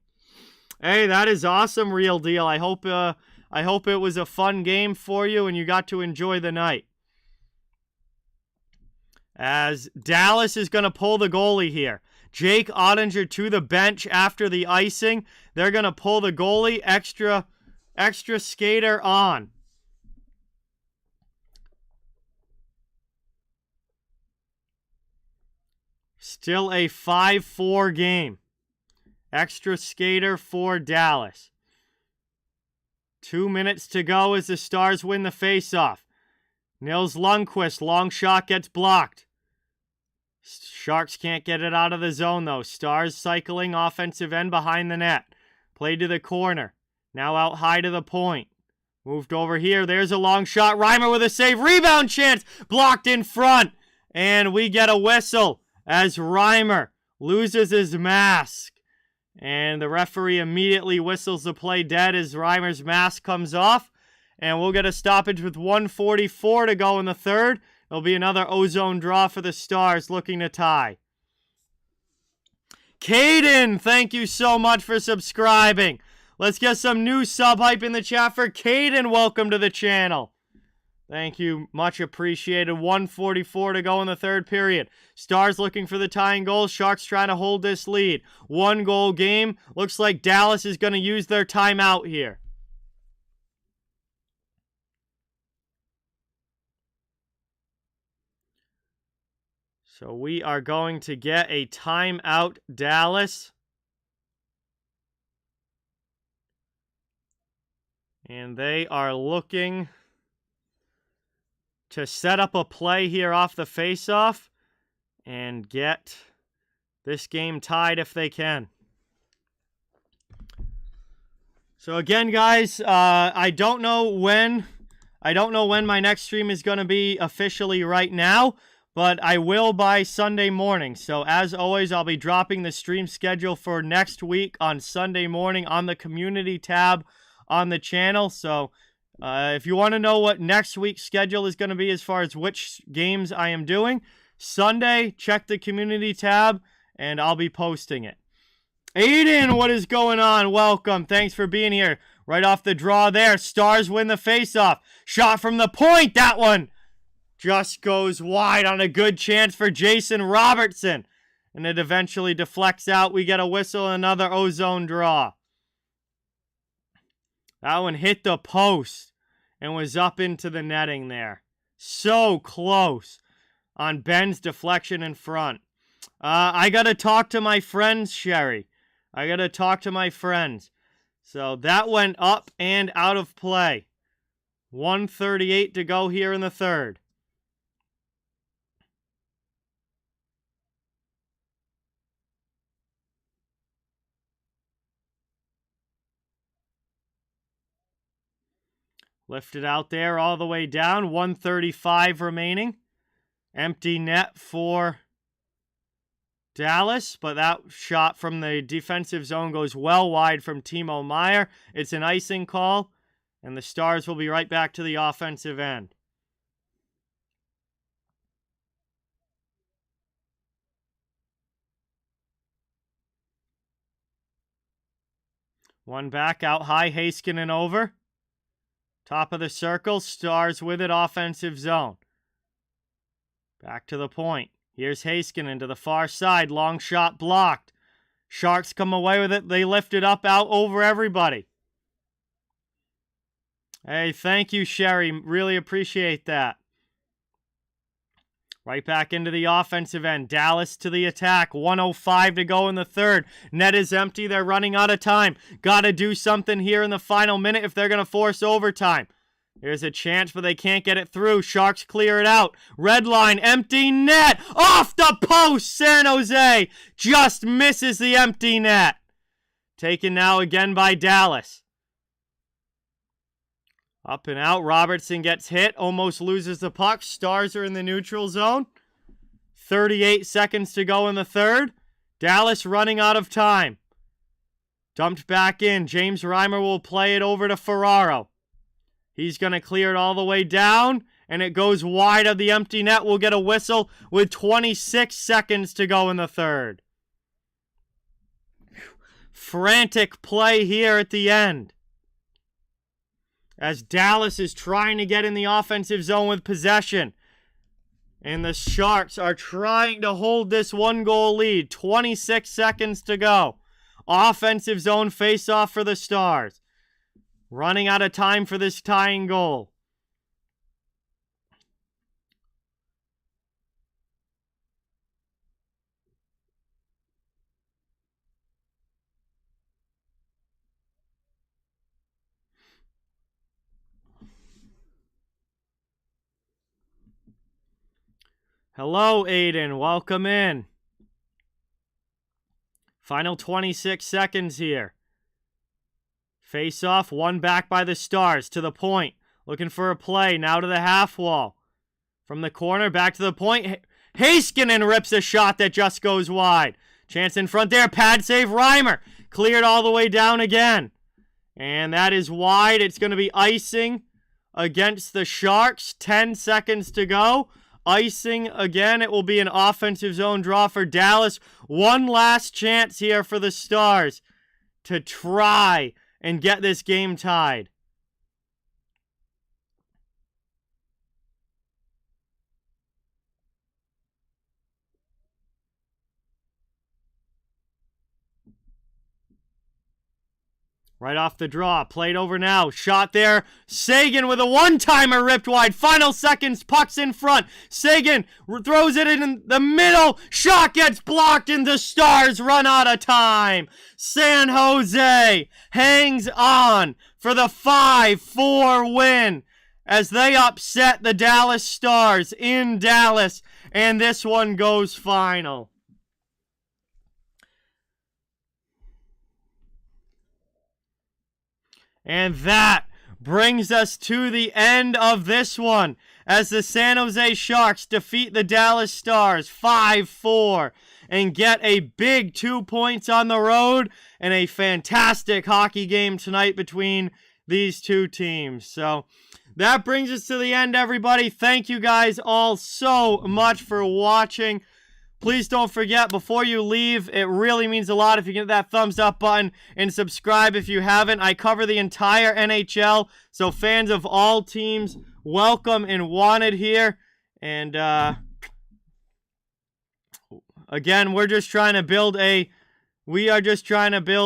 Hey, that is awesome, Real Deal. I hope it was a fun game for you and you got to enjoy the night. As Dallas is going to pull the goalie here. Jake Ottinger to the bench after the icing. They're going to pull the goalie. Extra skater on. Still a 5-4 game. Extra skater for Dallas. 2 minutes to go as the Stars win the faceoff. Nils Lundqvist, long shot gets blocked. Sharks can't get it out of the zone though. Stars cycling offensive end behind the net. Played to the corner. Now out high to the point. Moved over here. There's a long shot. Reimer with a save. Rebound chance. Blocked in front. And we get a whistle as Reimer loses his mask. And the referee immediately whistles the play dead as Reimer's mask comes off. And we'll get a stoppage with 1:44 to go in the third. It'll be another ozone draw for the Stars looking to tie. Caden, thank you so much for subscribing. Let's get some new sub hype in the chat for Caden. Welcome to the channel. Thank you. Much appreciated. 1:44 to go in the third period. Stars looking for the tying goal. Sharks trying to hold this lead. 1-goal game. Looks like Dallas is going to use their timeout here. So we are going to get a timeout, Dallas. And they are looking to set up a play here off the faceoff and get this game tied if they can. So again, guys, I don't know when my next stream is going to be officially right now, but I will by Sunday morning. So as always, I'll be dropping the stream schedule for next week on Sunday morning on the community tab on the channel. So if you want to know what next week's schedule is going to be as far as which games I am doing, Sunday, check the community tab and I'll be posting it. Aiden, what is going on? Welcome. Thanks for being here. Right off the draw there. Stars win the faceoff. Shot from the point. That one just goes wide on a good chance for Jason Robertson. And it eventually deflects out. We get a whistle and another ozone draw. That one hit the post and was up into the netting there. So close on Ben's deflection in front. I got to talk to my friends, Sherry. I got to talk to my friends. So that went up and out of play. 1:38 to go here in the third. Lifted out there all the way down. 1:35 remaining. Empty net for Dallas, but that shot from the defensive zone goes well wide from Timo Meier. It's an icing call, and the Stars will be right back to the offensive end. One back, out high, Heiskanen over. Top of the circle, Stars with it, offensive zone. Back to the point. Here's Heiskanen to the far side, long shot blocked. Sharks come away with it, they lift it up out over everybody. Hey, thank you, Sherry, really appreciate that. Right back into the offensive end. Dallas to the attack. 1:05 to go in the third. Net is empty. They're running out of time. Got to do something here in the final minute if they're going to force overtime. There's a chance, but they can't get it through. Sharks clear it out. Red line, empty net. Off the post. San Jose just misses the empty net. Taken now again by Dallas. Up and out, Robertson gets hit, almost loses the puck. Stars are in the neutral zone. 38 seconds to go in the third. Dallas running out of time. Dumped back in. James Reimer will play it over to Ferraro. He's going to clear it all the way down, and it goes wide of the empty net. We'll get a whistle with 26 seconds to go in the third. Frantic play here at the end, as Dallas is trying to get in the offensive zone with possession. And the Sharks are trying to hold this 1-goal lead. 26 seconds to go. Offensive zone face-off for the Stars. Running out of time for this tying goal. Hello, Aiden. Welcome in. Final 26 seconds here. Face off, one back by the Stars to the point. Looking for a play, now to the half wall. From the corner, back to the point. Heiskanen rips a shot that just goes wide. Chance in front there, pad save, Reimer. Cleared all the way down again. And that is wide. It's going to be icing against the Sharks. 10 seconds to go. Icing again. It will be an offensive zone draw for Dallas. One last chance here for the Stars to try and get this game tied. Right off the draw. Played over now. Shot there. Seguin with a one-timer ripped wide. Final seconds. Puck's in front. Seguin throws it in the middle. Shot gets blocked and the Stars run out of time. San Jose hangs on for the 5-4 win as they upset the Dallas Stars in Dallas. And this one goes final. And that brings us to the end of this one as the San Jose Sharks defeat the Dallas Stars 5-4 and get a big 2 points on the road and a fantastic hockey game tonight between these two teams. So that brings us to the end, everybody. Thank you guys all so much for watching. Please don't forget, before you leave, it really means a lot if you get that thumbs up button and subscribe if you haven't. I cover the entire NHL, so fans of all teams, welcome and wanted here. And again, we are just trying to build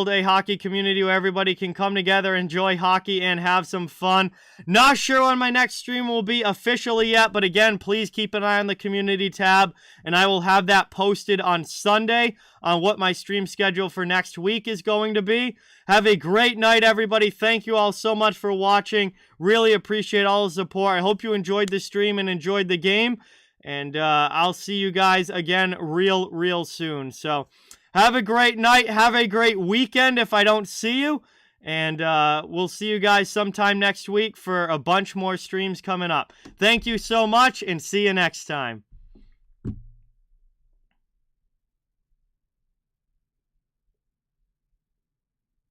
a hockey community where everybody can come together, enjoy hockey, and have some fun. Not sure when my next stream will be officially yet, but again, please keep an eye on the community tab, and I will have that posted on Sunday on what my stream schedule for next week is going to be. Have a great night, everybody. Thank you all so much for watching. Really appreciate all the support. I hope you enjoyed the stream and enjoyed the game, and I'll see you guys again real soon. So have a great night. Have a great weekend if I don't see you. And we'll see you guys sometime next week for a bunch more streams coming up. Thank you so much, and see you next time.